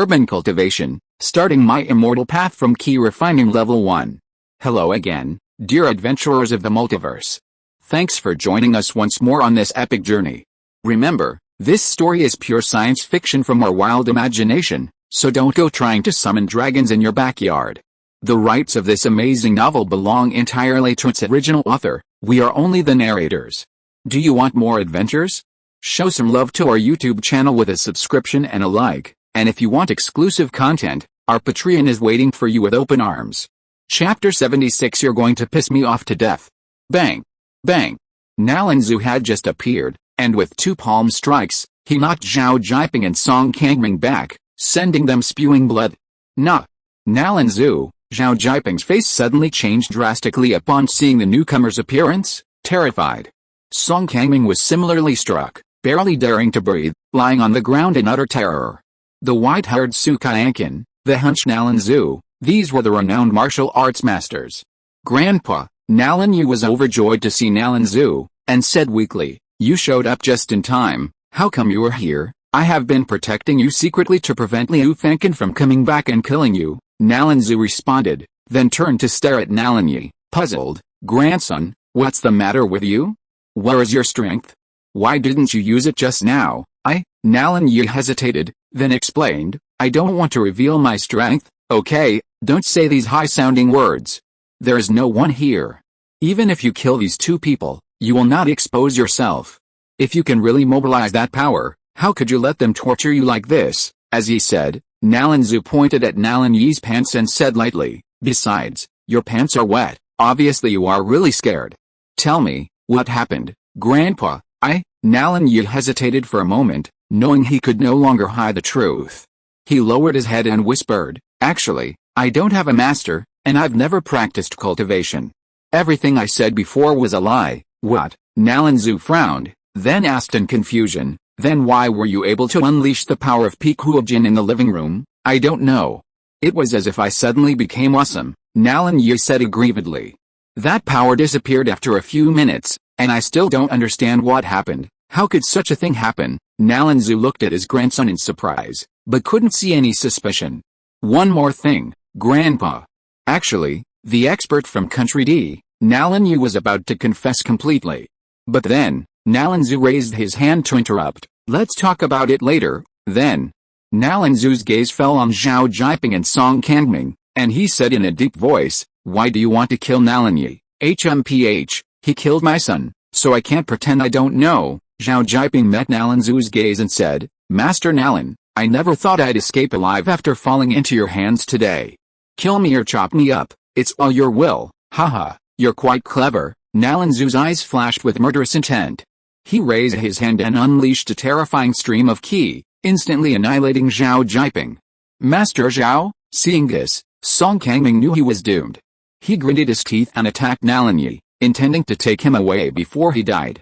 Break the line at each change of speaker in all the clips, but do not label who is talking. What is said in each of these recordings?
Urban Cultivation, starting my immortal path from key refining level 1. Hello again, dear adventurers of the multiverse. Thanks for joining us once more on this epic journey. Remember, this story is pure science fiction from our wild imagination, so don't go trying to summon dragons in your backyard. The rights of this amazing novel belong entirely to its original author, we are only the narrators. Do you want more adventures? Show some love to our YouTube channel with a subscription and a like, and if you want exclusive content, our Patreon is waiting for you with open arms. Chapter 76. You're going to piss me off to death. Bang! Bang! Nalanzu had just appeared, and with 2 palm strikes, he knocked Zhao Jiping and Song Kangming back, sending them spewing blood. Nah! Nalanzu, Zhao Jiping's face suddenly changed drastically upon seeing the newcomer's appearance, terrified. Song Kangming was similarly struck, barely daring to breathe, lying on the ground in utter terror. The white-haired Su Qianqian, the hunched Nalanzu, these were the renowned martial arts masters. Grandpa, Nalanyu was overjoyed to see Nalanzu, and said weakly, "You showed up just in time, how come you are here? I have been protecting you secretly to prevent Liu Fengqian from coming back and killing you," Nalanzu responded, then turned to stare at Nalanyi, puzzled. "Grandson, what's the matter with you? Where is your strength? Why didn't you use it just now?" Nalanyi hesitated, then explained, "I don't want to reveal my strength, okay? Don't say these high-sounding words. There is no one here. Even if you kill these 2 people, you will not expose yourself. If you can really mobilize that power, how could you let them torture you like this?" As he said, Nalanzu pointed at Nalanyi's pants and said lightly, "Besides, your pants are wet, obviously you are really scared. Tell me, what happened, Grandpa?" Nalanyi hesitated for a moment, knowing he could no longer hide the truth. He lowered his head and whispered, "Actually, I don't have a master, and I've never practiced cultivation. Everything I said before was a lie." "What?" Nalanzu frowned, then asked in confusion, "Then why were you able to unleash the power of Pikuojin in the living room?" "I don't know. It was as if I suddenly became awesome," Nalanyi said aggrievedly. "That power disappeared after a few minutes, and I still don't understand what happened. How could such a thing happen?" Nalanzu looked at his grandson in surprise, but couldn't see any suspicion. "One more thing, Grandpa. Actually, the expert from Country D," Nalanyu was about to confess completely. But then, Nalanzu raised his hand to interrupt. "Let's talk about it later, then." Nalanzu's gaze fell on Zhao Jiping and Song Kangming, and he said in a deep voice, "Why do you want to kill Nalanyi?" "HMPH, he killed my son, so I can't pretend I don't know." Zhao Jiping met Nalanzu's gaze and said, "Master Nalan, I never thought I'd escape alive after falling into your hands today. Kill me or chop me up, it's all your will." "Haha, you're quite clever." Nalanzu's eyes flashed with murderous intent. He raised his hand and unleashed a terrifying stream of ki, instantly annihilating Zhao Jiping. Master Zhao, seeing this, Song Kangming knew he was doomed. He gritted his teeth and attacked Nalanyi, intending to take him away before he died.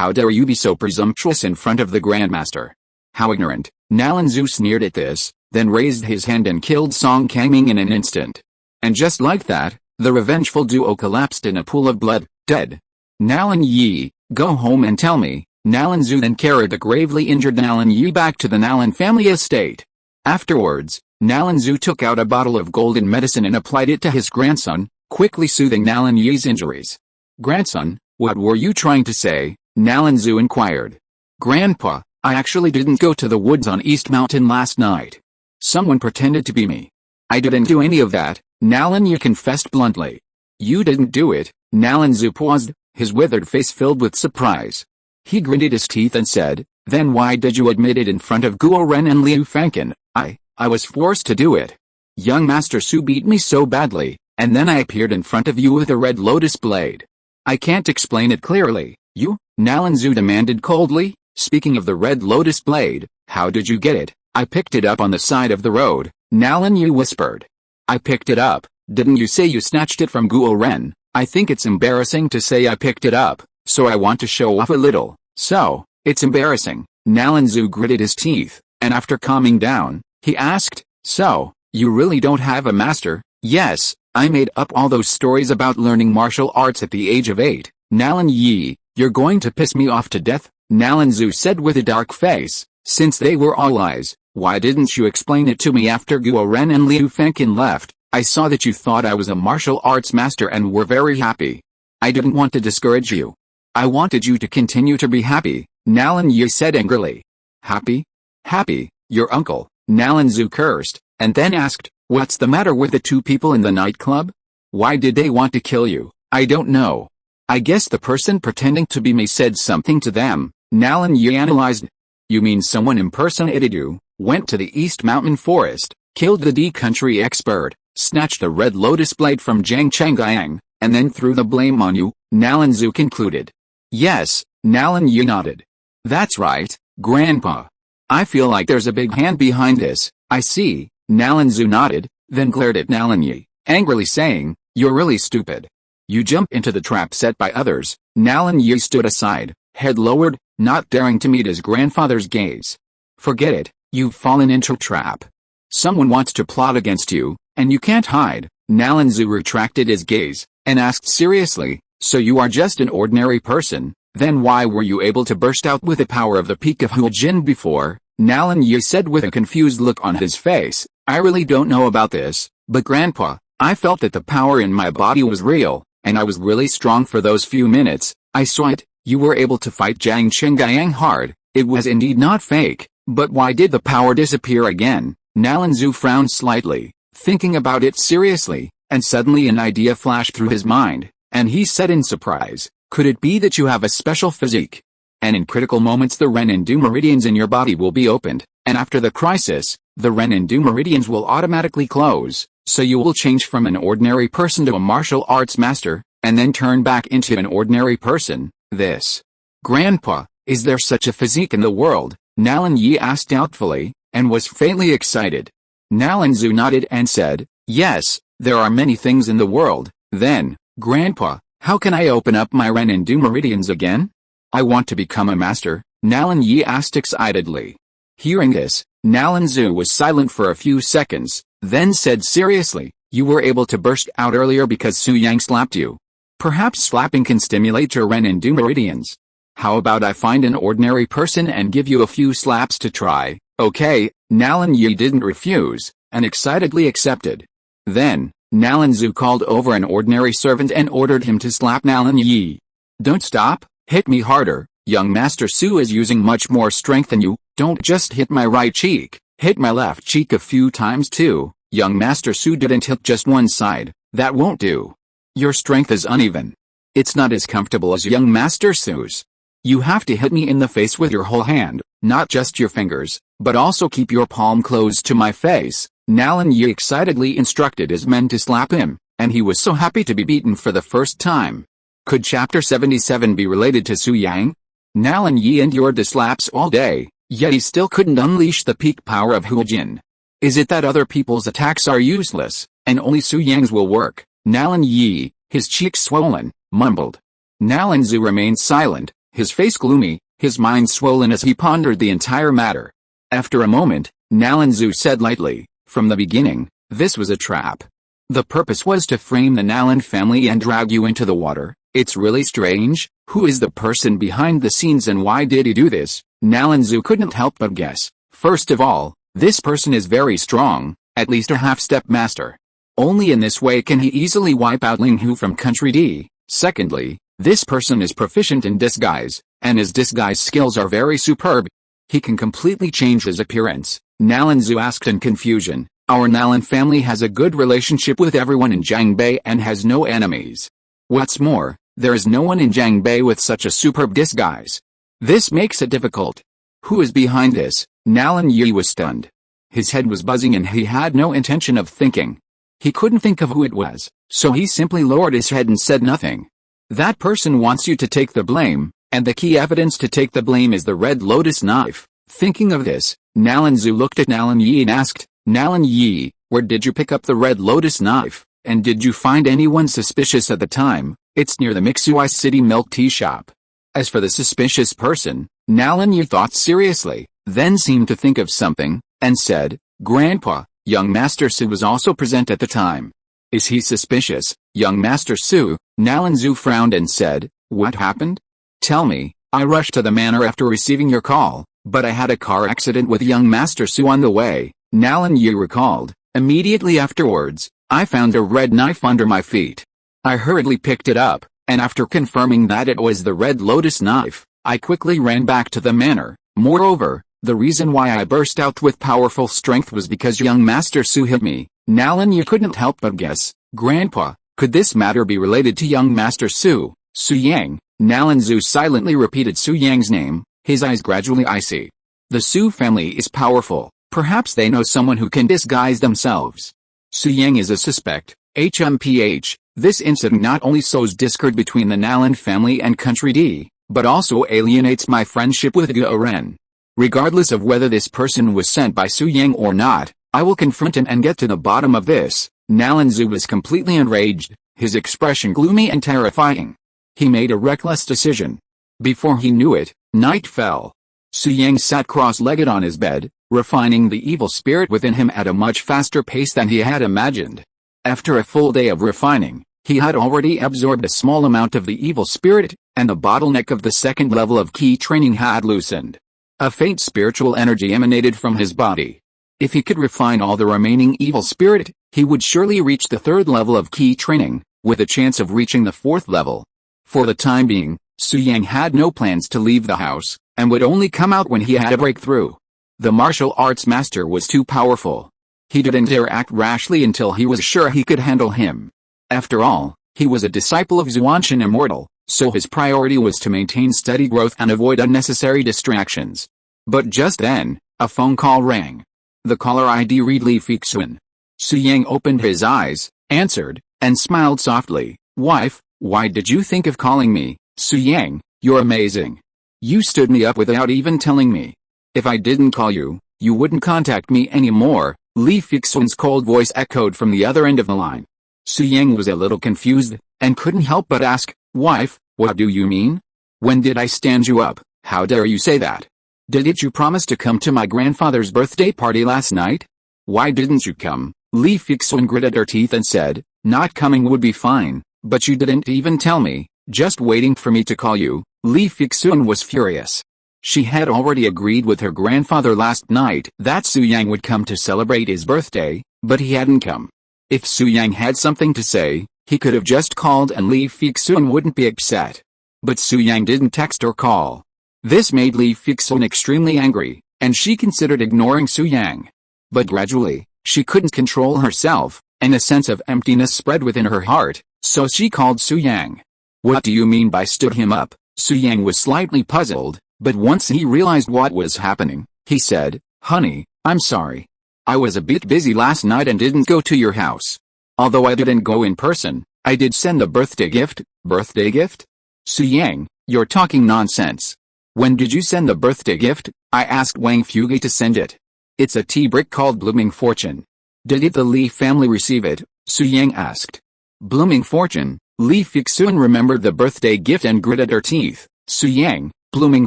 "How dare you be so presumptuous in front of the Grandmaster? How ignorant." Nalanzu sneered at this, then raised his hand and killed Song Kangming in an instant. And just like that, the revengeful duo collapsed in a pool of blood, dead. "Nalanyi, go home and tell me." Nalanzu then carried the gravely injured Nalanyi back to the Nalan family estate. Afterwards, Nalanzu took out a bottle of golden medicine and applied it to his grandson, quickly soothing Nalanyi's injuries. "Grandson, what were you trying to say?" Nalanzu inquired. "Grandpa, I actually didn't go to the woods on East Mountain last night. Someone pretended to be me. I didn't do any of that," Nalanyi confessed bluntly. "You didn't do it?" Nalanzu paused, his withered face filled with surprise. He gritted his teeth and said, "Then why did you admit it in front of Guo Ren and Liu Fengqian?" I was forced to do it. Young Master Su beat me so badly, and then I appeared in front of you with a red lotus blade. I can't explain it clearly." "You?" Nalanzu demanded coldly. "Speaking of the red lotus blade, how did you get it?" "I picked it up on the side of the road," Nalanyu whispered. "I picked it up, didn't you say you snatched it from Guo Ren?" "I think it's embarrassing to say I picked it up, so I want to show off a little." "So, it's embarrassing." Nalanzu gritted his teeth, and after calming down, he asked, "So, you really don't have a master?" "Yes, I made up all those stories about learning martial arts at the age of 8. "Nalanyi, you're going to piss me off to death," Nalanzu said with a dark face. Since they were all lies, Why didn't you explain it to me after Guo Ren and Liu Fengqin left? I saw that you thought I was a martial arts master and were very happy. I didn't want to discourage you. I wanted you to continue to be happy, Nalan Yi said angrily. Happy? Happy, your uncle, Nalan Zhu cursed, and then asked, what's the matter with the two people in the nightclub? Why did they want to kill you? I don't know. I guess the person pretending to be me said something to them, Nalan Yi analyzed. You mean someone impersonated you, went to the East Mountain Forest, killed the D-country expert, snatched the red lotus blade from Zhang Chenggyang, and then threw the blame on you, Nalan Zhu concluded. Yes, Nalan Yi nodded. That's right, Grandpa. I feel like there's a big hand behind this. I see, Nalan Zhu nodded, then glared at Nalan Yi, angrily saying, you're really stupid. You jump into the trap set by others. Nalan Yi stood aside, head lowered, not daring to meet his grandfather's gaze. Forget it, you've fallen into a trap. Someone wants to plot against you, and you can't hide. Nalan Zhu retracted his gaze, and asked seriously, so you are just an ordinary person, then why were you able to burst out with the power of the peak of Huijin before? Nalan Yi said with a confused look on his face, I really don't know about this, but Grandpa, I felt that the power in my body was real, and I was really strong for those few minutes. I saw it. You were able to fight Zhang Chenggyang hard. It was indeed not fake, but why did the power disappear again? Nalan Zhu frowned slightly, thinking about it seriously, and suddenly an idea flashed through his mind, and he said in surprise, could it be that you have a special physique? And in critical moments the Ren and Du meridians in your body will be opened, and after the crisis, the Ren and Du meridians will automatically close, so you will change from an ordinary person to a martial arts master, and then turn back into an ordinary person. This. Grandpa, is there such a physique in the world? Nalan Yi asked doubtfully, and was faintly excited. Nalan Zhu nodded and said, yes, there are many things in the world. Then, Grandpa, how can I open up my Ren and Du meridians again? I want to become a master, Nalan Yi asked excitedly. Hearing this, Nalan Zhu was silent for a few seconds, then said seriously, you were able to burst out earlier because Su Yang slapped you. Perhaps slapping can stimulate your Ren and Du meridians. How about I find an ordinary person and give you a few slaps to try? Okay, Nalan Yi didn't refuse, and excitedly accepted. Then, Nalan Zhu called over an ordinary servant and ordered him to slap Nalan Yi. Don't stop, hit me harder, young Master Su is using much more strength than you, don't just hit my right cheek, hit my left cheek a few times too, young Master Su didn't hit just one side, that won't do. Your strength is uneven. It's not as comfortable as young Master Su's. You have to hit me in the face with your whole hand, not just your fingers, but also keep your palm close to my face. Nalan Yi excitedly instructed his men to slap him, and he was so happy to be beaten for the first time. Could Chapter 77 be related to Su Yang? Nalan Yi endured the slaps all day, yet he still couldn't unleash the peak power of Huijin. Is it that other people's attacks are useless, and only Su Yang's will work? Nalan Yi, his cheeks swollen, mumbled. Nalan Zhu remained silent, his face gloomy, his mind swollen as he pondered the entire matter. After a moment, Nalan Zhu said lightly, from the beginning, this was a trap. The purpose was to frame the Nalan family and drag you into the water. It's really strange. Who is the person behind the scenes and why did he do this? Nalan Zhu couldn't help but guess. First of all, this person is very strong, at least a half-step master. Only in this way can he easily wipe out Ling Hu from Country D. Secondly, this person is proficient in disguise, and his disguise skills are very superb. He can completely change his appearance. Nalan Zhu asked in confusion. Our Nalan family has a good relationship with everyone in Jiangbei and has no enemies. What's more, there is no one in Jiangbei with such a superb disguise. This makes it difficult. Who is behind this? Nalan Yi was stunned. His head was buzzing and he had no intention of thinking. He couldn't think of who it was, so he simply lowered his head and said nothing. That person wants you to take the blame, and the key evidence to take the blame is the red lotus knife. Thinking of this, Nalan Zhu looked at Nalan Yi and asked, Nalan Yi, where did you pick up the red lotus knife, and did you find anyone suspicious at the time? It's near the Mixuai City milk tea shop. As for the suspicious person, Nalan Yi thought seriously, then seemed to think of something, and said, Grandpa, young Master Su was also present at the time. Is he suspicious, young Master Su? Nalan Zhu frowned and said, what happened? Tell me. I rushed to the manor after receiving your call, But I had a car accident with young Master Su on the way, Nalan Yu recalled. Immediately afterwards, I found a red knife under my feet. I hurriedly picked it up, and after confirming that it was the red lotus knife, I quickly ran back to the manor. Moreover, the reason why I burst out with powerful strength was because young Master Su hit me. Nalan Yu couldn't help but guess. Grandpa, could this matter be related to young Master Su? Su Yang. Nalan Zhu silently repeated Su Yang's name, his eyes gradually icy. The Su family is powerful. Perhaps they know someone who can disguise themselves. Su Yang is a suspect. HMPH. This incident not only sows discord between the Nalan family and Country D, but also alienates my friendship with Ge Ren. Regardless of whether this person was sent by Su Yang or not, I will confront him and get to the bottom of this. Nalan Zhu was completely enraged, his expression gloomy and terrifying. He made a reckless decision. Before he knew it, night fell. Su Yang sat cross-legged on his bed, refining the evil spirit within him at a much faster pace than he had imagined. After a full day of refining, he had already absorbed a small amount of the evil spirit, and the bottleneck of the second level of key training had loosened. A faint spiritual energy emanated from his body. If he could refine all the remaining evil spirit, he would surely reach the third level of key training, with a chance of reaching the fourth level. For the time being, Su Yang had no plans to leave the house, and would only come out when he had a breakthrough. The martial arts master was too powerful. He didn't dare act rashly until he was sure he could handle him. After all, he was a disciple of Xuantian Immortal, so his priority was to maintain steady growth and avoid unnecessary distractions. But just then, a phone call rang. The caller ID read Li Fixuan. Su Yang opened his eyes, answered, and smiled softly. Wife, why did you think of calling me? Su Yang, you're amazing. You stood me up without even telling me. If I didn't call you, you wouldn't contact me anymore. Li Fixuan's cold voice echoed from the other end of the line. Su Yang was a little confused, and couldn't help but ask, Wife, what do you mean? When did I stand you up? How dare you say that? Didn't you promise to come to my grandfather's birthday party last night? Why didn't you come? Li Fixuan gritted her teeth and said, Not coming would be fine, but you didn't even tell me, just waiting for me to call you. Li Fixuan was furious. She had already agreed with her grandfather last night that Su Yang would come to celebrate his birthday, but he hadn't come. If Su Yang had something to say, he could have just called and Li Fixuan wouldn't be upset. But Su Yang didn't text or call. This made Li Fixuan extremely angry, and she considered ignoring Su Yang. But gradually, she couldn't control herself, and a sense of emptiness spread within her heart, so she called Su Yang. What do you mean by stood him up? Su Yang was slightly puzzled, but once he realized what was happening, he said, Honey, I'm sorry. I was a bit busy last night and didn't go to your house. Although I didn't go in person, I did send a birthday gift. Birthday gift? Su Yang, you're talking nonsense. When did you send the birthday gift? I asked Wang Fugi to send it. It's a tea brick called Blooming Fortune. Did the Li family receive it? Su Yang asked. Blooming Fortune? Li Fixuan remembered the birthday gift and gritted her teeth. Su Yang, Blooming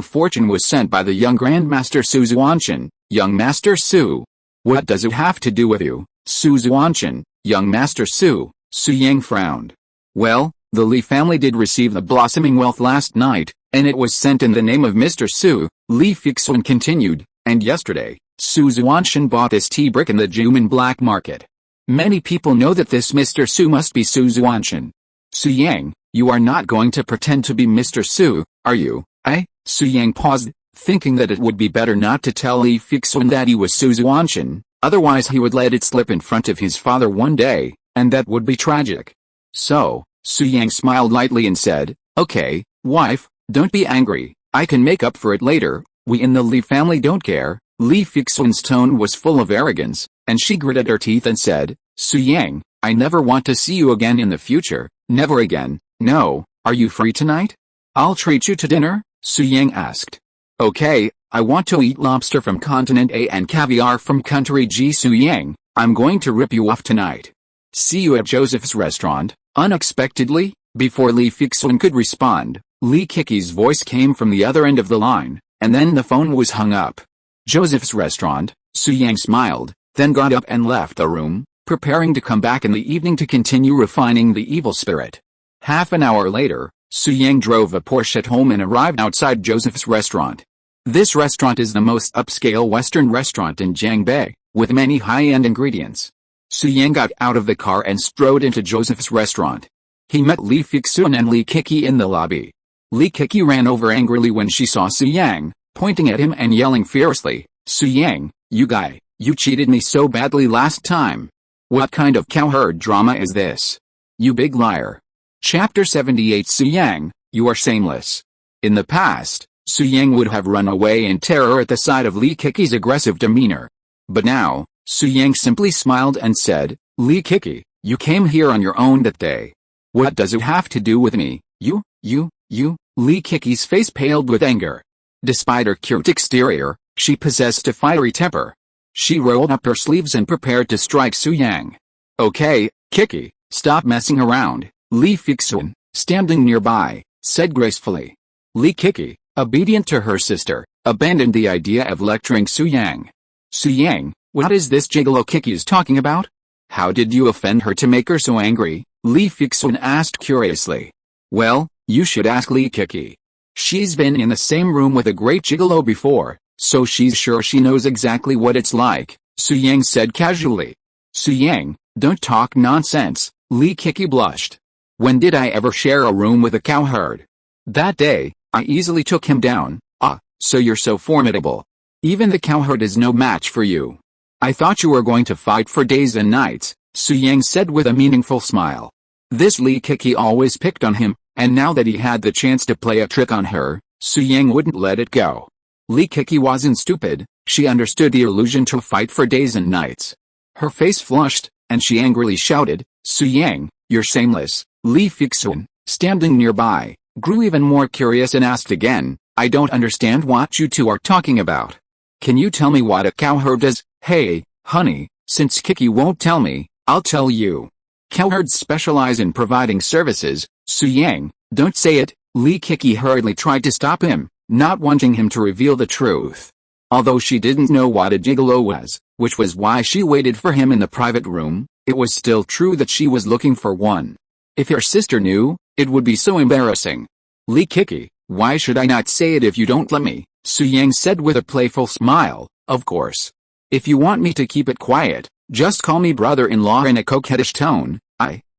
Fortune was sent by the young Grandmaster Su Xuantian. Young Master Su. What does it have to do with you? Su Xuantian, young Master Su. Su Yang frowned. Well, the Li family did receive the blossoming wealth last night, and it was sent in the name of Mr. Su. Li Fixuan continued, and yesterday, Su Xuantian bought this tea brick in the Juman black market. Many people know that this Mr. Su must be Su Xuantian. Su Yang, you are not going to pretend to be Mr. Su, are you? Su Yang paused, thinking that it would be better not to tell Li Fixuan that he was Su Xuantian, otherwise he would let it slip in front of his father one day, and that would be tragic. So, Su Yang smiled lightly and said, Okay, wife, don't be angry, I can make up for it later, we in the Li family don't care. Li Fixuan's tone was full of arrogance, and she gritted her teeth and said, Su Yang, I never want to see you again in the future, never again. No, are you free tonight? I'll treat you to dinner, Su Yang asked. Okay, I want to eat lobster from Continent A and caviar from Country G. Su Yang, I'm going to rip you off tonight. See you at Joseph's restaurant. Unexpectedly, before Li Fixuan could respond, Li Kiki's voice came from the other end of the line, and then the phone was hung up. Joseph's restaurant, Su Yang smiled, then got up and left the room, preparing to come back in the evening to continue refining the evil spirit. Half an hour later, Su Yang drove a Porsche home and arrived outside Joseph's restaurant. This restaurant is the most upscale Western restaurant in Jiangbei, with many high-end ingredients. Su Yang got out of the car and strode into Joseph's restaurant. He met Li Fixun and Li Kiki in the lobby. Li Kiki ran over angrily when she saw Su Yang, pointing at him and yelling fiercely, "Su Yang, you guy, you cheated me so badly last time. What kind of cowherd drama is this? You big liar." Chapter 78 Su Yang, you are shameless. In the past, Su Yang would have run away in terror at the sight of Li Kiki's aggressive demeanor. But now, Su Yang simply smiled and said, "Li Kiki, you came here on your own that day. What does it have to do with me? You. Li Kiki's face paled with anger. Despite her cute exterior, she possessed a fiery temper. She rolled up her sleeves and prepared to strike Su Yang. "Okay, Kiki, stop messing around," Li Fixun, standing nearby, said gracefully. Li Kiki, obedient to her sister, abandoned the idea of lecturing Su Yang. "Su Yang, what is this gigolo Kiki is talking about? How did you offend her to make her so angry?" Li Fixun asked curiously. "Well, you should ask Li Kiki. She's been in the same room with a great gigolo before, so she's sure she knows exactly what it's like," Su Yang said casually. "Su Yang, don't talk nonsense," Li Kiki blushed. "When did I ever share a room with a cowherd? That day, I easily took him down. Ah, so you're so formidable. Even the cowherd is no match for you. I thought you were going to fight for days and nights," Su Yang said with a meaningful smile. This Li Kiki always picked on him, and now that he had the chance to play a trick on her, Su Yang wouldn't let it go. Li Kiki wasn't stupid, she understood the illusion to fight for days and nights. Her face flushed, and she angrily shouted, "Su Yang, you're shameless." Li Fixun, standing nearby, grew even more curious and asked again, "I don't understand what you two are talking about. Can you tell me what a cowherd is?" "Hey, honey, since Kiki won't tell me, I'll tell you. Cowherds specialize in providing services." "Su Yang, don't say it," Li Kiki hurriedly tried to stop him, not wanting him to reveal the truth. Although she didn't know what a gigolo was, which was why she waited for him in the private room, it was still true that she was looking for one. If your sister knew, it would be so embarrassing. "Li Kiki, why should I not say it if you don't let me?" Su Yang said with a playful smile. "Of course. If you want me to keep it quiet, just call me brother-in-law." In a coquettish tone,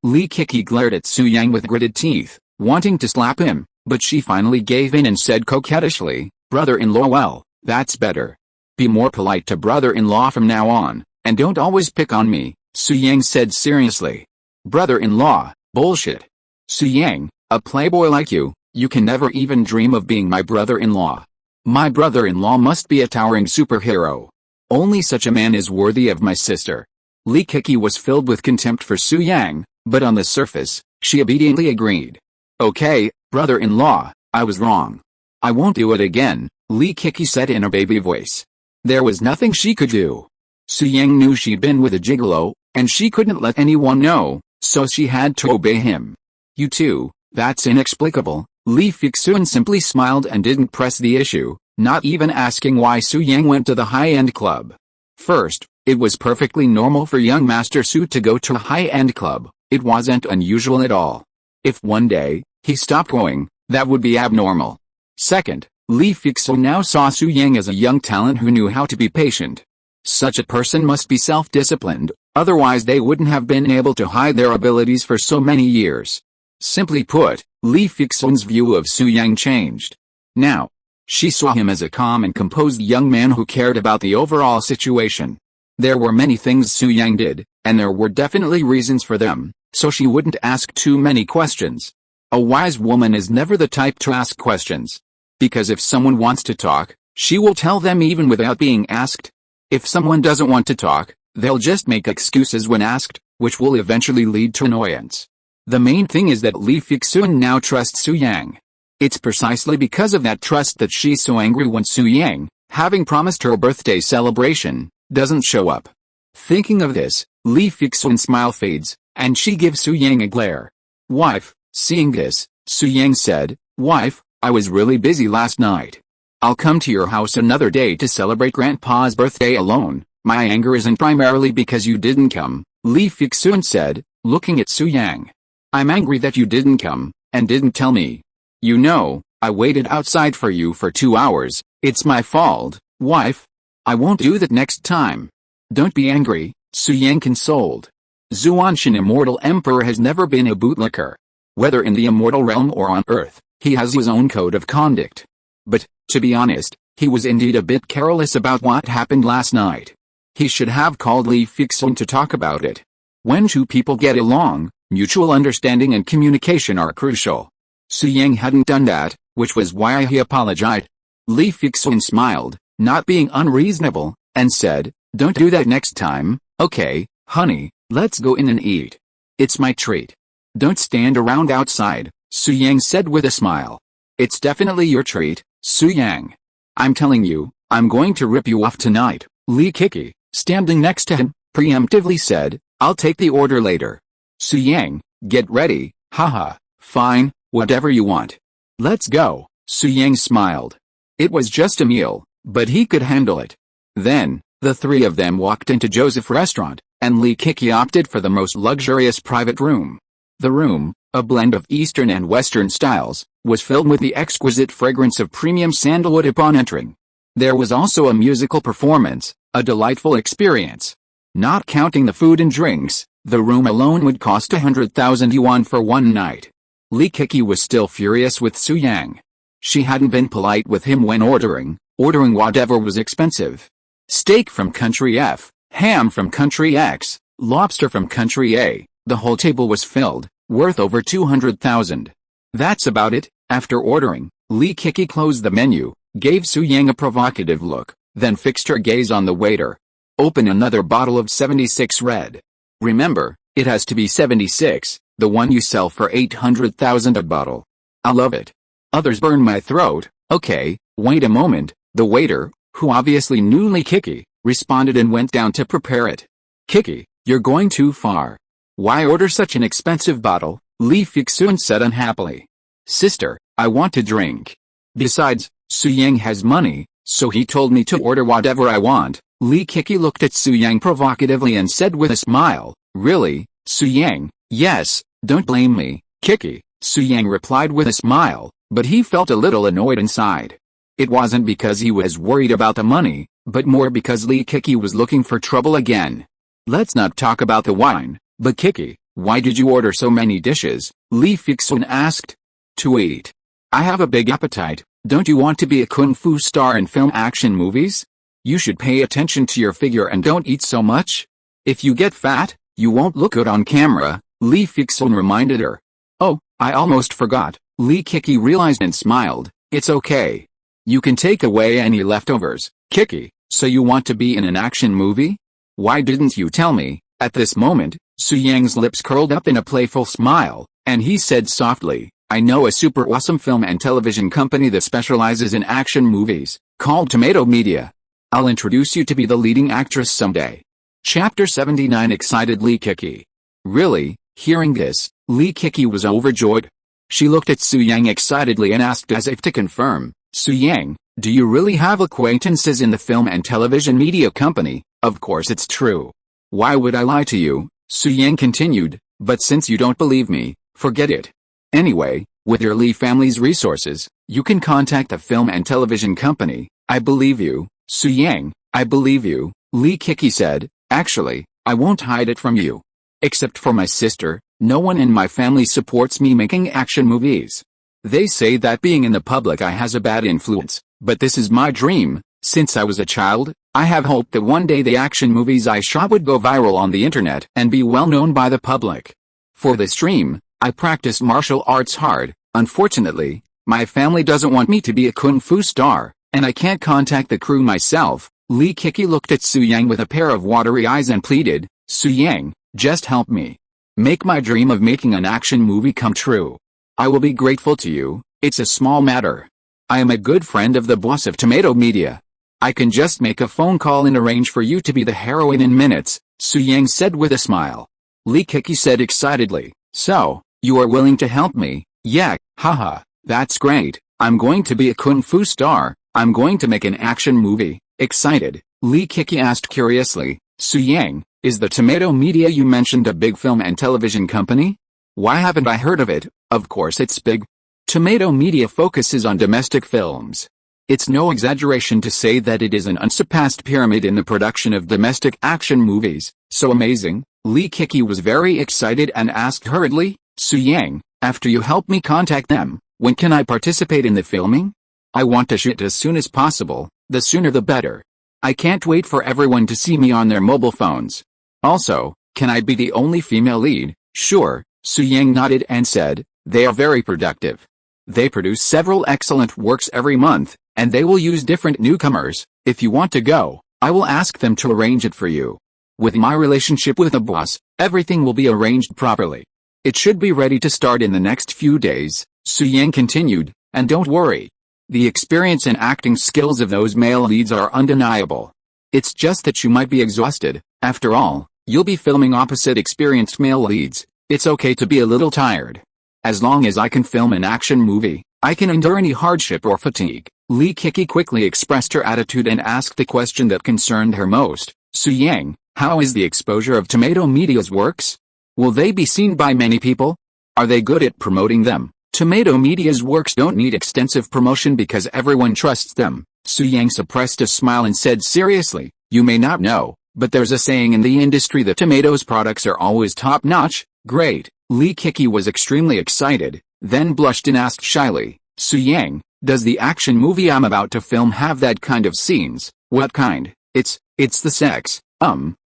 Li Kiki glared at Su Yang with gritted teeth, wanting to slap him, but she finally gave in and said coquettishly, "Brother-in-law, well, that's better. Be more polite to brother-in-law from now on, and don't always pick on me," Su Yang said seriously. "Brother-in-law, bullshit. Su Yang, a playboy like you can never even dream of being my brother-in-law. My brother-in-law must be a towering superhero. Only such a man is worthy of my sister." Li Kiki was filled with contempt for Su Yang, but on the surface, she obediently agreed. "Okay, brother-in-law, I was wrong. I won't do it again," Li Kiki said in a baby voice. There was nothing she could do. Su Yang knew she'd been with a gigolo, and she couldn't let anyone know, so she had to obey him. "You too, that's inexplicable." Li Fixun simply smiled and didn't press the issue, not even asking why Su Yang went to the high-end club. First, it was perfectly normal for young Master Su to go to a high-end club. It wasn't unusual at all. If one day, he stopped going, that would be abnormal. Second, Li Fixun now saw Su Yang as a young talent who knew how to be patient. Such a person must be self-disciplined, otherwise they wouldn't have been able to hide their abilities for so many years. Simply put, Li Fixun's view of Su Yang changed. Now, she saw him as a calm and composed young man who cared about the overall situation. There were many things Su Yang did, and there were definitely reasons for them, so she wouldn't ask too many questions. A wise woman is never the type to ask questions. Because if someone wants to talk, she will tell them even without being asked. If someone doesn't want to talk, they'll just make excuses when asked, which will eventually lead to annoyance. The main thing is that Li Fixun now trusts Su Yang. It's precisely because of that trust that she's so angry when Su Yang, having promised her birthday celebration, doesn't show up. Thinking of this, Li Fixun's smile fades, and she gives Su Yang a glare. "Wife." Seeing this, Su Yang said, "Wife, I was really busy last night. I'll come to your house another day to celebrate Grandpa's birthday alone. My anger isn't primarily because you didn't come," Li Fixun said, looking at Su Yang. "I'm angry that you didn't come, and didn't tell me. You know, I waited outside for you for 2 hours, It's my fault, wife. I won't do that next time. Don't be angry, Xuantian consoled. Xuantian Immortal Emperor has never been a bootlicker. Whether in the immortal realm or on Earth, he has his own code of conduct. But, to be honest, he was indeed a bit careless about what happened last night. He should have called Li Fixun to talk about it. When two people get along, mutual understanding and communication are crucial. Xuantian hadn't done that, which was why he apologized. Li Fixun smiled, not being unreasonable, and said, "Don't do that next time, okay, honey, let's go in and eat. It's my treat." "Don't stand around outside," Xuantian said with a smile. "It's definitely your treat, Xuantian. I'm telling you, I'm going to rip you off tonight," Li Kiki, standing next to him, preemptively said. "I'll take the order later." "Xuantian, get ready, haha, fine, whatever you want. Let's go," Xuantian smiled. It was just a meal, but he could handle it. Then, the three of them walked into Joseph's restaurant, and Li Kiki opted for the most luxurious private room. The room, a blend of Eastern and Western styles, was filled with the exquisite fragrance of premium sandalwood upon entering. There was also a musical performance, a delightful experience. Not counting the food and drinks, the room alone would cost 100,000 yuan for one night. Li Kiki was still furious with Xuantian. She hadn't been polite with him when ordering whatever was expensive. Steak from country F, ham from country X, lobster from country A, the whole table was filled, worth over 200,000. That's about it. After ordering, Li Kiki closed the menu, gave Xuantian a provocative look, then fixed her gaze on the waiter. "Open another bottle of 76 Red. Remember, it has to be 76, the one you sell for 800,000 a bottle. I love it. Others burn my throat." "Okay, wait a moment," the waiter, who obviously knew Li Kiki, responded and went down to prepare it. "Kiki, you're going too far. Why order such an expensive bottle?" Li Fixun said unhappily. "Sister, I want to drink. Besides, Xuantian has money, so he told me to order whatever I want." Li Kiki looked at Xuantian provocatively and said with a smile, "Really, Xuantian?" "Yes, don't blame me, Kiki," Xuantian replied with a smile, but he felt a little annoyed inside. It wasn't because he was worried about the money, but more because Li Kiki was looking for trouble again. "Let's not talk about the wine, but Kiki, why did you order so many dishes?" Li Fixun asked. "To eat. I have a big appetite. Don't you want to be a kung fu star in film action movies? You should pay attention to your figure and don't eat so much. If you get fat, you won't look good on camera," Li Fixun reminded her. "Oh, I almost forgot," Li Kiki realized and smiled. "It's okay. You can take away any leftovers, Kiki. So you want to be in an action movie? Why didn't you tell me?" At this moment, Xuantian's lips curled up in a playful smile, and he said softly, "I know a super awesome film and television company that specializes in action movies, called Tomato Media. I'll introduce you to be the leading actress someday." Chapter 79 excited Li Kiki. Really, hearing this, Li Kiki was overjoyed. She looked at Xuantian excitedly and asked as if to confirm, "Xuantian, do you really have acquaintances in the film and television media company?" "Of course it's true. Why would I lie to you?" Xuantian continued, "but since you don't believe me, forget it. Anyway, with your Li family's resources, you can contact the film and television company." "I believe you, Xuantian, I believe you," Li Kiki said. "Actually, I won't hide it from you. Except for my sister, no one in my family supports me making action movies. They say that being in the public eye has a bad influence, but this is my dream. Since I was a child, I have hoped that one day the action movies I shot would go viral on the internet and be well known by the public. For this dream, I practiced martial arts hard. Unfortunately, my family doesn't want me to be a kung fu star, and I can't contact the crew myself." Li Kiki looked at Xuantian with a pair of watery eyes and pleaded, "Xuantian, just help me. Make my dream of making an action movie come true. I will be grateful to you. It's a small matter. I am a good friend of the boss of Tomato Media. I can just make a phone call and arrange for you to be the heroine in minutes," Xuantian said with a smile. Li Kiki said excitedly, "So, you are willing to help me?" "Yeah, haha, that's great. I'm going to be a kung fu star. I'm going to make an action movie." Excited, Li Kiki asked curiously, "Xuantian, is the Tomato Media you mentioned a big film and television company? Why haven't I heard of it?" "Of course it's big. Tomato Media focuses on domestic films. It's no exaggeration to say that it is an unsurpassed pyramid in the production of domestic action movies. So amazing. Lee Kiki was very excited and asked hurriedly, Suyang, after you help me contact them, when can I participate in the filming? I want to shoot as soon as possible, the sooner the better. I can't wait for everyone to see me on their mobile phones. Also, can I be the only female lead? Sure, Suyang nodded and said, they are very productive. They produce several excellent works every month, and they will use different newcomers. If you want to go, I will ask them to arrange it for you. With my relationship with the boss, everything will be arranged properly. It should be ready to start in the next few days, Suyang continued, and don't worry. The experience and acting skills of those male leads are undeniable. It's just that you might be exhausted. After all, you'll be filming opposite experienced male leads. It's okay to be a little tired. As long as I can film an action movie, I can endure any hardship or fatigue. Lee Kiki quickly expressed her attitude and asked the question that concerned her most. Suyang, how is the exposure of Tomato Media's works? Will they be seen by many people? Are they good at promoting them? Tomato Media's works don't need extensive promotion because everyone trusts them. Suyang suppressed a smile and said seriously, you may not know, but there's a saying in the industry that Tomato's products are always top-notch. Great. Lee Kiki was extremely excited, then blushed and asked shyly, Suyang, does the action movie I'm about to film have that kind of scenes? What kind? It's the sex,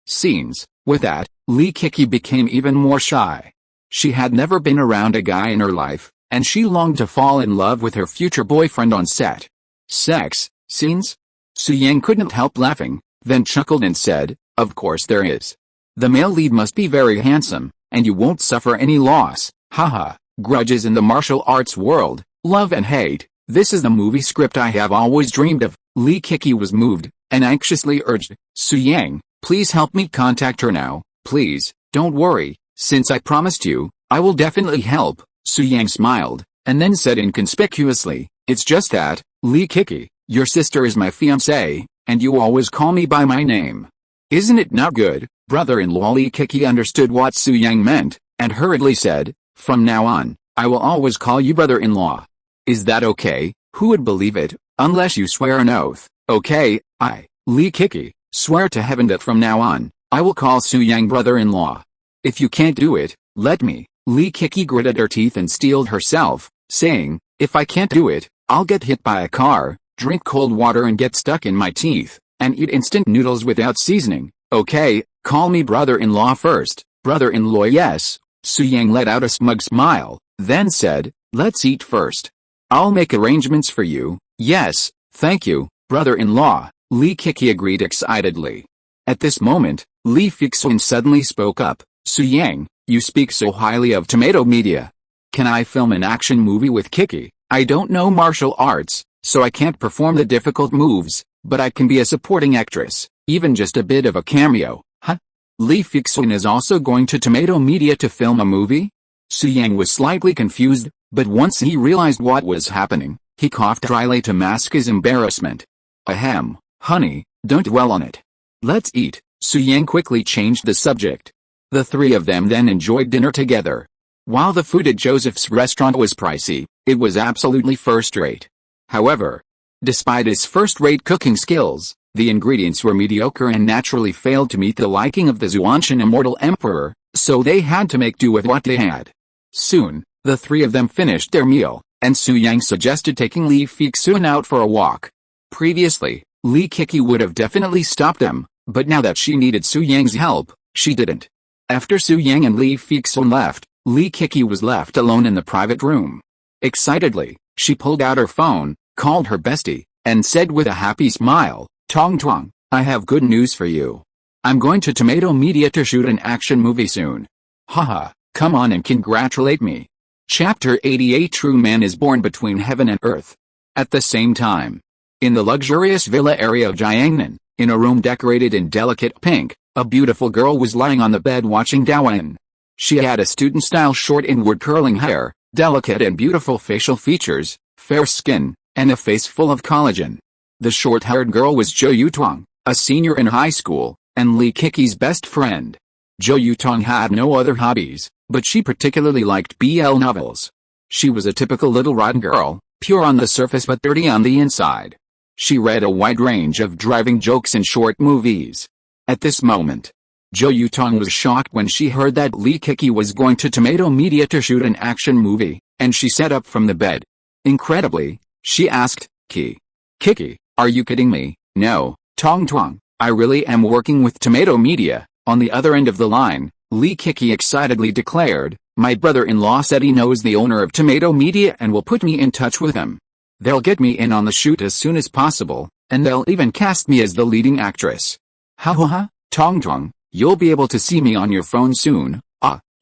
scenes. With that, Lee Kiki became even more shy. She had never been around a guy in her life, and she longed to fall in love with her future boyfriend on set. Sex scenes? Suyang couldn't help laughing, then chuckled and said, of course there is. The male lead must be very handsome, and you won't suffer any loss. Haha, grudges in the martial arts world, love and hate. This is the movie script I have always dreamed of. Lee Kiki was moved, and anxiously urged, Suyang, please help me contact her now, please, don't worry, since I promised you, I will definitely help. Suyang smiled, and then said inconspicuously, it's just that, Lee Kiki, your sister is my fiancée, and you always call me by my name. Isn't it not good? Brother-in-law. Lee Kiki understood what Suyang meant, and hurriedly said, from now on, I will always call you brother-in-law. Is that okay? Who would believe it, unless you swear an oath? Okay, I, Lee Kiki, swear to heaven that from now on, I will call Suyang brother-in-law. If you can't do it, let me. Lee Kiki gritted her teeth and steeled herself, saying, if I can't do it, I'll get hit by a car, drink cold water and get stuck in my teeth, and eat instant noodles without seasoning. Okay, call me brother-in-law first. Brother-in-law, yes. Suyang let out a smug smile, then said, let's eat first. I'll make arrangements for you. Yes, thank you, brother-in-law. Lee Kiki agreed excitedly. At this moment, Lee Fixun suddenly spoke up. Suyang, you speak so highly of Tomato Media. Can I film an action movie with Kiki? I don't know martial arts, so I can't perform the difficult moves, but I can be a supporting actress, even just a bit of a cameo. Huh? Lee Fixun is also going to Tomato Media to film a movie? Suyang was slightly confused, but once he realized what was happening, he coughed dryly to mask his embarrassment. Ahem, honey, don't dwell on it. Let's eat. Suyang quickly changed the subject. The three of them then enjoyed dinner together. While the food at Joseph's restaurant was pricey, it was absolutely first-rate. However, despite his first-rate cooking skills, the ingredients were mediocre and naturally failed to meet the liking of the Xuantian Immortal Emperor, so they had to make do with what they had. Soon, the three of them finished their meal, and Suyang suggested taking Lee Fixun out for a walk. Previously, Lee Kiki would have definitely stopped them, but now that she needed Suyang's help, she didn't. After Suyang and Lee Fixun left, Lee Kiki was left alone in the private room. Excitedly, she pulled out her phone, called her bestie, and said with a happy smile, Tong Tuong, I have good news for you. I'm going to Tomato Media to shoot an action movie soon. Haha, come on and congratulate me. Chapter 88. True man is born between heaven and earth. At the same time, in the luxurious villa area of Jiangnan, in a room decorated in delicate pink, a beautiful girl was lying on the bed watching Dawan. She had a student-style short inward curling hair, delicate and beautiful facial features, fair skin, and a face full of collagen. The short-haired girl was Zhou Yutong, a senior in high school, and Lee Kiki's best friend. Zhou Yutong had no other hobbies, but she particularly liked BL novels. She was a typical little rotten girl, pure on the surface but dirty on the inside. She read a wide range of driving jokes in short movies. At this moment, Jo Yutong was shocked when she heard that Lee Kiki was going to Tomato Media to shoot an action movie, and she sat up from the bed. Incredibly, she asked, Kiki, are you kidding me? No, Tong, I really am working with Tomato Media. On the other end of the line, Lee Kiki excitedly declared, my brother-in-law said he knows the owner of Tomato Media and will put me in touch with him. They'll get me in on the shoot as soon as possible, and they'll even cast me as the leading actress. Ha, Tong, you'll be able to see me on your phone soon.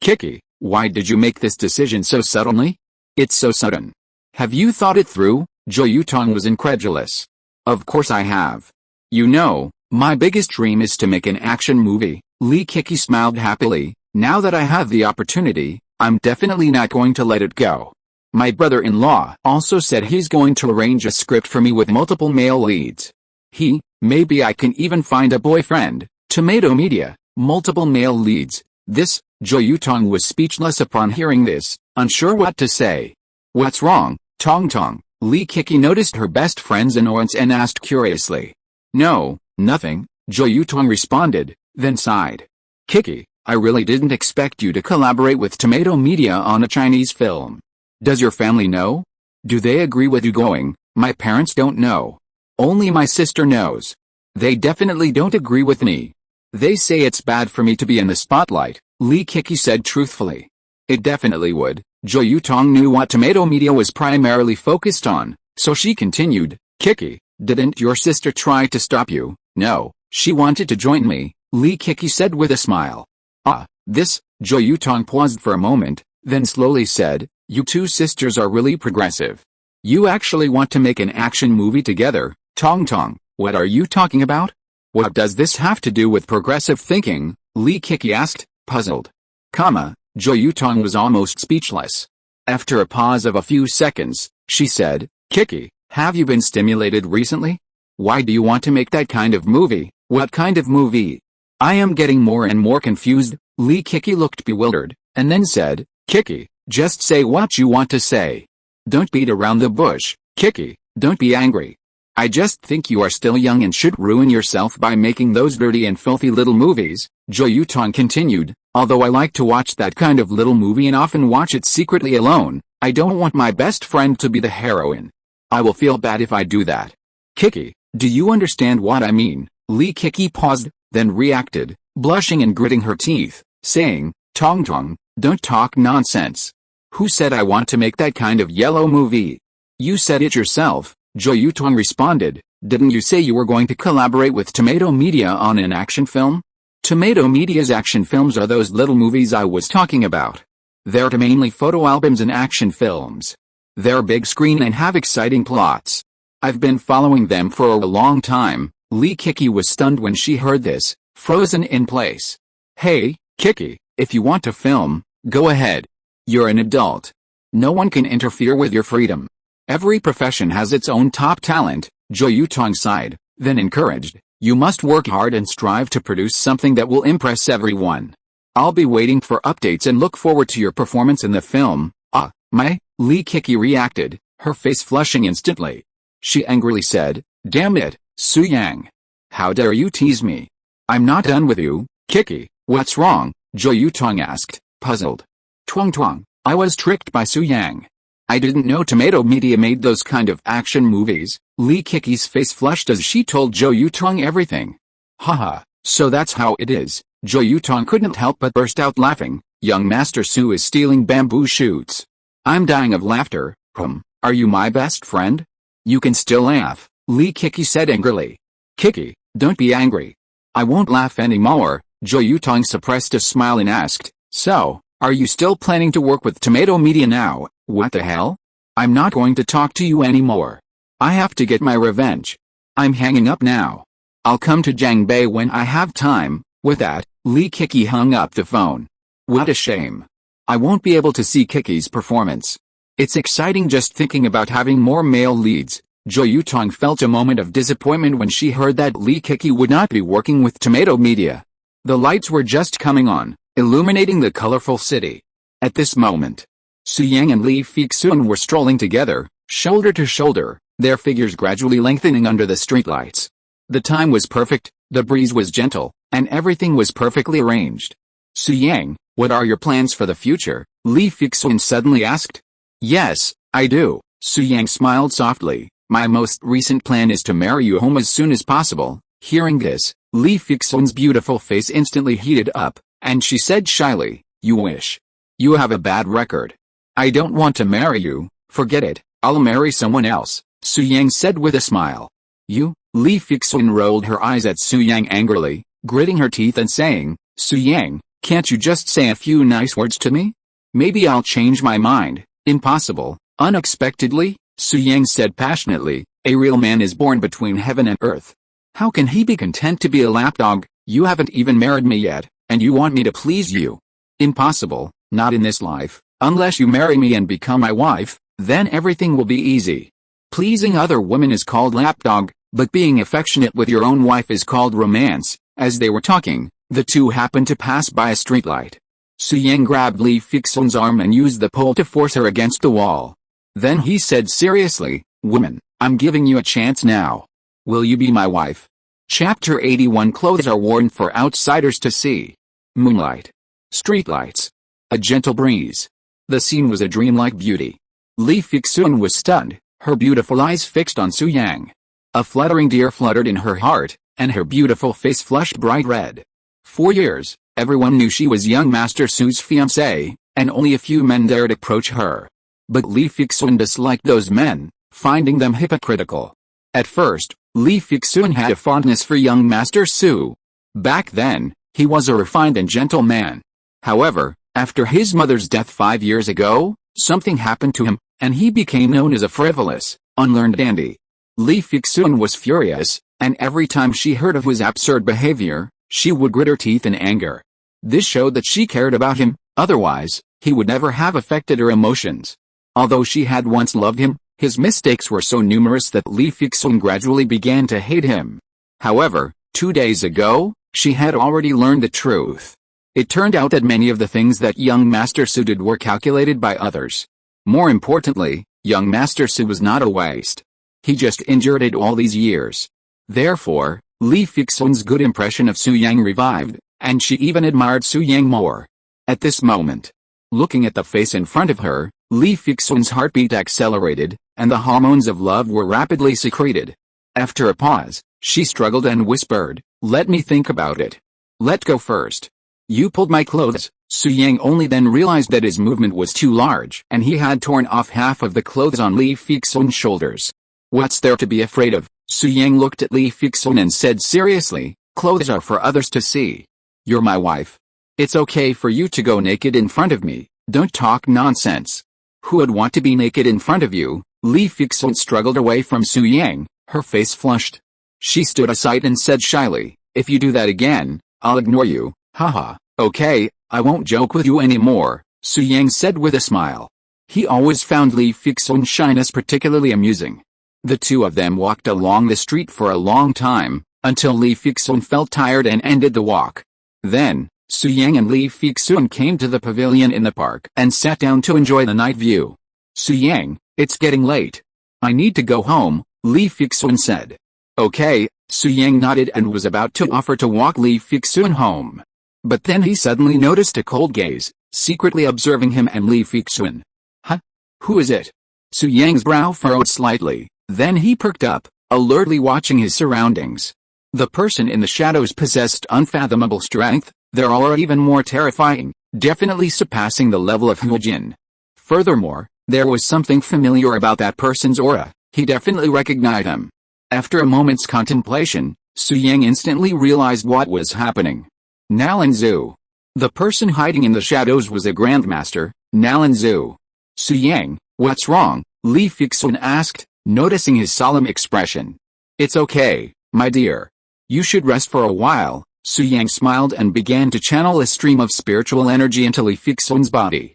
Kiki, why did you make this decision so suddenly? It's so sudden. Have you thought it through? Jo Yutong was incredulous. Of course I have. You know, my biggest dream is to make an action movie. Lee Kiki smiled happily. Now that I have the opportunity, I'm definitely not going to let it go. My brother-in-law also said he's going to arrange a script for me with multiple male leads. Maybe I can even find a boyfriend. Tomato Media, multiple male leads. Jo Yutong was speechless upon hearing this, unsure what to say. What's wrong, Tong? Lee Kiki noticed her best friend's annoyance and asked curiously. No, nothing, Jo Yutong responded, then sighed. Kiki, I really didn't expect you to collaborate with Tomato Media on a Chinese film. Does your family know? Do they agree with you going? My parents don't know. Only my sister knows. They definitely don't agree with me. They say it's bad for me to be in the spotlight, Lee Kiki said truthfully. It definitely would. Jo Yutong knew what Tomato Media was primarily focused on, so she continued, Kiki, didn't your sister try to stop you? No, she wanted to join me, Lee Kiki said with a smile. Jo Yutong paused for a moment, then slowly said, you two sisters are really progressive. You actually want to make an action movie together, Tong, what are you talking about? What does this have to do with progressive thinking? Lee Kiki asked, puzzled. Jo Yutong was almost speechless. After a pause of a few seconds, she said, Kiki, have you been stimulated recently? Why do you want to make that kind of movie? What kind of movie? I am getting more and more confused. Lee Kiki looked bewildered, and then said, Kiki, just say what you want to say. Don't beat around the bush, Kiki, don't be angry. I just think you are still young and should ruin yourself by making those dirty and filthy little movies, Jo Yutong continued. Although I like to watch that kind of little movie and often watch it secretly alone, I don't want my best friend to be the heroine. I will feel bad if I do that. Kiki, do you understand what I mean? Lee Kiki paused, then reacted, blushing and gritting her teeth, saying, Tong, don't talk nonsense. Who said I want to make that kind of yellow movie? You said it yourself, Jo Yutong responded. Didn't you say you were going to collaborate with Tomato Media on an action film? Tomato Media's action films are those little movies I was talking about. They're mainly photo albums and action films. They're big screen and have exciting plots. I've been following them for a long time. Lee Kiki was stunned when she heard this, frozen in place. Hey, Kiki, if you want to film, go ahead. You're an adult. No one can interfere with your freedom. Every profession has its own top talent, Jo Yutong sighed, then encouraged. You must work hard and strive to produce something that will impress everyone. I'll be waiting for updates and look forward to your performance in the film. Lee Kiki reacted, her face flushing instantly. She angrily said, Damn it, Su Yang. How dare you tease me? I'm not done with you, Kiki. What's wrong? Jo Yutong asked, puzzled. Twang, I was tricked by Su Yang. I didn't know Tomato Media made those kind of action movies. Lee Kiki's face flushed as she told Jo Yutong everything. Haha, so that's how it is. Jo Yutong couldn't help but burst out laughing. Young Master Su is stealing bamboo shoots. I'm dying of laughter. Are you my best friend? You can still laugh, Lee Kiki said angrily. Kiki, don't be angry. I won't laugh anymore. Jo Yutong suppressed a smile and asked, So, are you still planning to work with Tomato Media now? What the hell? I'm not going to talk to you anymore. I have to get my revenge. I'm hanging up now. I'll come to Jiangbei when I have time. With that, Lee Kiki hung up the phone. What a shame. I won't be able to see Kiki's performance. It's exciting just thinking about having more male leads. Jo Yutong felt a moment of disappointment when she heard that Lee Kiki would not be working with Tomato Media. The lights were just coming on, illuminating the colorful city. At this moment, Su Yang and Li Fixun were strolling together, shoulder to shoulder, their figures gradually lengthening under the streetlights. The time was perfect, the breeze was gentle, and everything was perfectly arranged. Su Yang, what are your plans for the future? Li Fixun suddenly asked. Yes, I do. Su Yang smiled softly. My most recent plan is to marry you home as soon as possible. Hearing this, Li Fixun's beautiful face instantly heated up, and she said shyly, you wish. You have a bad record. I don't want to marry you, forget it, I'll marry someone else, Su Yang said with a smile. You? Li Fixun rolled her eyes at Su Yang angrily, gritting her teeth and saying, Su Yang, can't you just say a few nice words to me? Maybe I'll change my mind. Impossible. Unexpectedly, Su Yang said passionately, a real man is born between heaven and earth. How can he be content to be a lapdog? You haven't even married me yet, and you want me to please you. Impossible, not in this life. Unless you marry me and become my wife, then everything will be easy. Pleasing other women is called lapdog, but being affectionate with your own wife is called romance. As they were talking, the two happened to pass by a streetlight. Su Yang grabbed Li Fixun's arm and used the pole to force her against the wall. Then he said seriously, woman, I'm giving you a chance now. Will you be my wife? Chapter 81 Clothes are worn for outsiders to see. Moonlight. Streetlights. A gentle breeze. The scene was a dreamlike beauty. Li Fixun was stunned, her beautiful eyes fixed on Su Yang. A fluttering deer fluttered in her heart, and her beautiful face flushed bright red. For years, everyone knew she was young Master Su's fiancée, and only a few men dared approach her. But Li Fixun disliked those men, finding them hypocritical. At first, Li Fixun had a fondness for young Master Su. Back then, he was a refined and gentle man. However, after his mother's death 5 years ago, something happened to him, and he became known as a frivolous, unlearned dandy. Li Fixun was furious, and every time she heard of his absurd behavior, she would grit her teeth in anger. This showed that she cared about him, otherwise, he would never have affected her emotions. Although she had once loved him, his mistakes were so numerous that Li Fixun gradually began to hate him. However, 2 days ago, she had already learned the truth. It turned out that many of the things that young Master Su did were calculated by others. More importantly, young Master Su was not a waste. He just endured it all these years. Therefore, Li Fixun's good impression of Su Yang revived, and she even admired Su Yang more. At this moment, looking at the face in front of her, Li Fixun's heartbeat accelerated, and the hormones of love were rapidly secreted. After a pause, she struggled and whispered, let me think about it. Let go first. You pulled my clothes. Su Yang only then realized that his movement was too large, and he had torn off half of the clothes on Li Fixun's shoulders. What's there to be afraid of? Su Yang looked at Li Fixun and said seriously, clothes are for others to see. You're my wife. It's okay for you to go naked in front of me, don't talk nonsense. Who would want to be naked in front of you? Li Fixun struggled away from Su Yang, her face flushed. She stood aside and said shyly, if you do that again, I'll ignore you, haha. Okay, I won't joke with you anymore, Su Yang said with a smile. He always found Li Fixun's shyness particularly amusing. The two of them walked along the street for a long time, until Li Fixun felt tired and ended the walk. Then, Su Yang and Li Fixun came to the pavilion in the park and sat down to enjoy the night view. Su Yang, it's getting late. I need to go home, Li Fixun said. Okay, Su Yang nodded and was about to offer to walk Li Fixun home. But then he suddenly noticed a cold gaze, secretly observing him and Li Fixun. Huh? Who is it? Su Yang's brow furrowed slightly, then he perked up, alertly watching his surroundings. The person in the shadows possessed unfathomable strength, their aura even more terrifying, definitely surpassing the level of Huijin. Furthermore, there was something familiar about that person's aura, he definitely recognized him. After a moment's contemplation, Su Yang instantly realized what was happening. Nalan Zhu. The person hiding in the shadows was a grandmaster, Nalan Zhu. Su Yang, what's wrong? Li Fixun asked, noticing his solemn expression. It's okay, my dear. You should rest for a while. Su Yang smiled and began to channel a stream of spiritual energy into Li Fixun's body.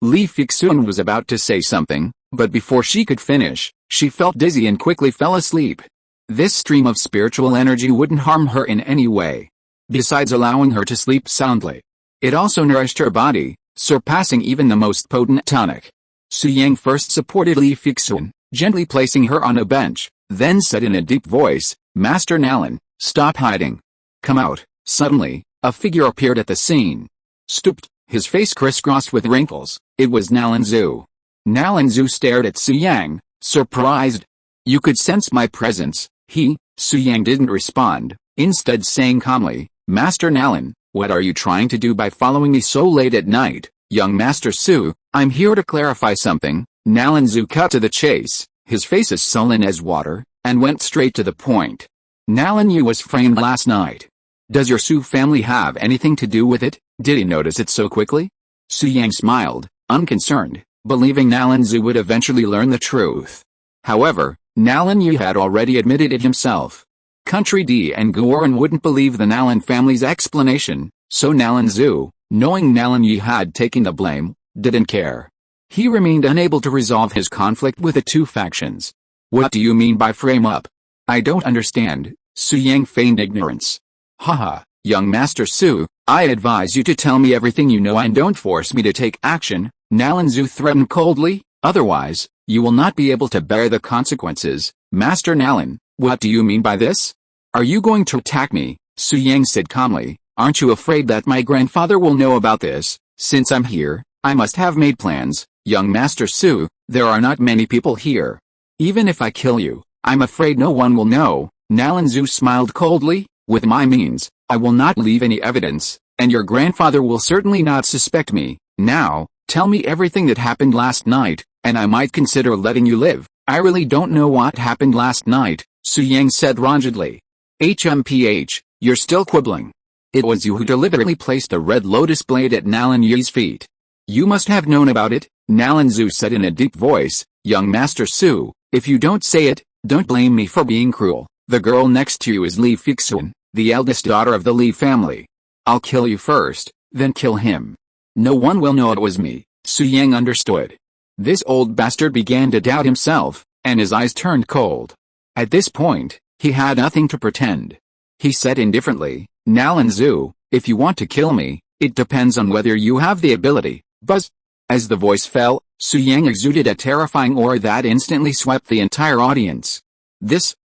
Li Fixun was about to say something, but before she could finish, she felt dizzy and quickly fell asleep. This stream of spiritual energy wouldn't harm her in any way. Besides allowing her to sleep soundly, it also nourished her body, surpassing even the most potent tonic. Su Yang first supported Li Fixun, gently placing her on a bench, then said in a deep voice, "Master Nalan, stop hiding. Come out." Suddenly, a figure appeared at the scene. Stooped, his face crisscrossed with wrinkles, it was Nalan Zhu. Nalan Zhu stared at Su Yang, surprised. "You could sense my presence." Su Yang didn't respond, instead saying calmly, "Master Nalan, what are you trying to do by following me so late at night?" "Young Master Su, I'm here to clarify something." Nalan Zhu cut to the chase, his face as sullen as water, and went straight to the point. "Nalan Yu was framed last night. Does your Su family have anything to do with it? Did he notice it so quickly?" Su Yang smiled, unconcerned, believing Nalan Zhu would eventually learn the truth. However, Nalan Yu had already admitted it himself. Country D and Guoran wouldn't believe the Nalan family's explanation, so Nalan Zhu, knowing Nalan Yu had taken the blame, didn't care. He remained unable to resolve his conflict with the two factions. "What do you mean by frame up?" "I don't understand." Su Yang feigned ignorance. "Haha, young Master Su, I advise you to tell me everything you know and don't force me to take action," Nalan Zhu threatened coldly, "otherwise, you will not be able to bear the consequences." "Master Nalan, what do you mean by this? Are you going to attack me?" Su Yang said calmly, "Aren't you afraid that my grandfather will know about this? Since I'm here, I must have made plans." "Young Master Su, there are not many people here. Even if I kill you, I'm afraid no one will know." Nalan Zhu smiled coldly, "With my means, I will not leave any evidence, and your grandfather will certainly not suspect me. Now, tell me everything that happened last night, and I might consider letting you live." "I really don't know what happened last night," Su Yang said rongedly. "HMPH, you're still quibbling. It was you who deliberately placed the red lotus blade at Nalan Yu's feet. You must have known about it," Nalan Zhu said in a deep voice. "Young Master Su, if you don't say it, don't blame me for being cruel. The girl next to you is Li Fixun, the eldest daughter of the Li family. I'll kill you first, then kill him. No one will know it was me." Su Yang understood. This old bastard began to doubt himself, and his eyes turned cold. At this point, he had nothing to pretend. He said indifferently, "Nalan Zhu, if you want to kill me, it depends on whether you have the ability." Buzz. As the voice fell, Su Yang exuded a terrifying aura that instantly swept the entire audience.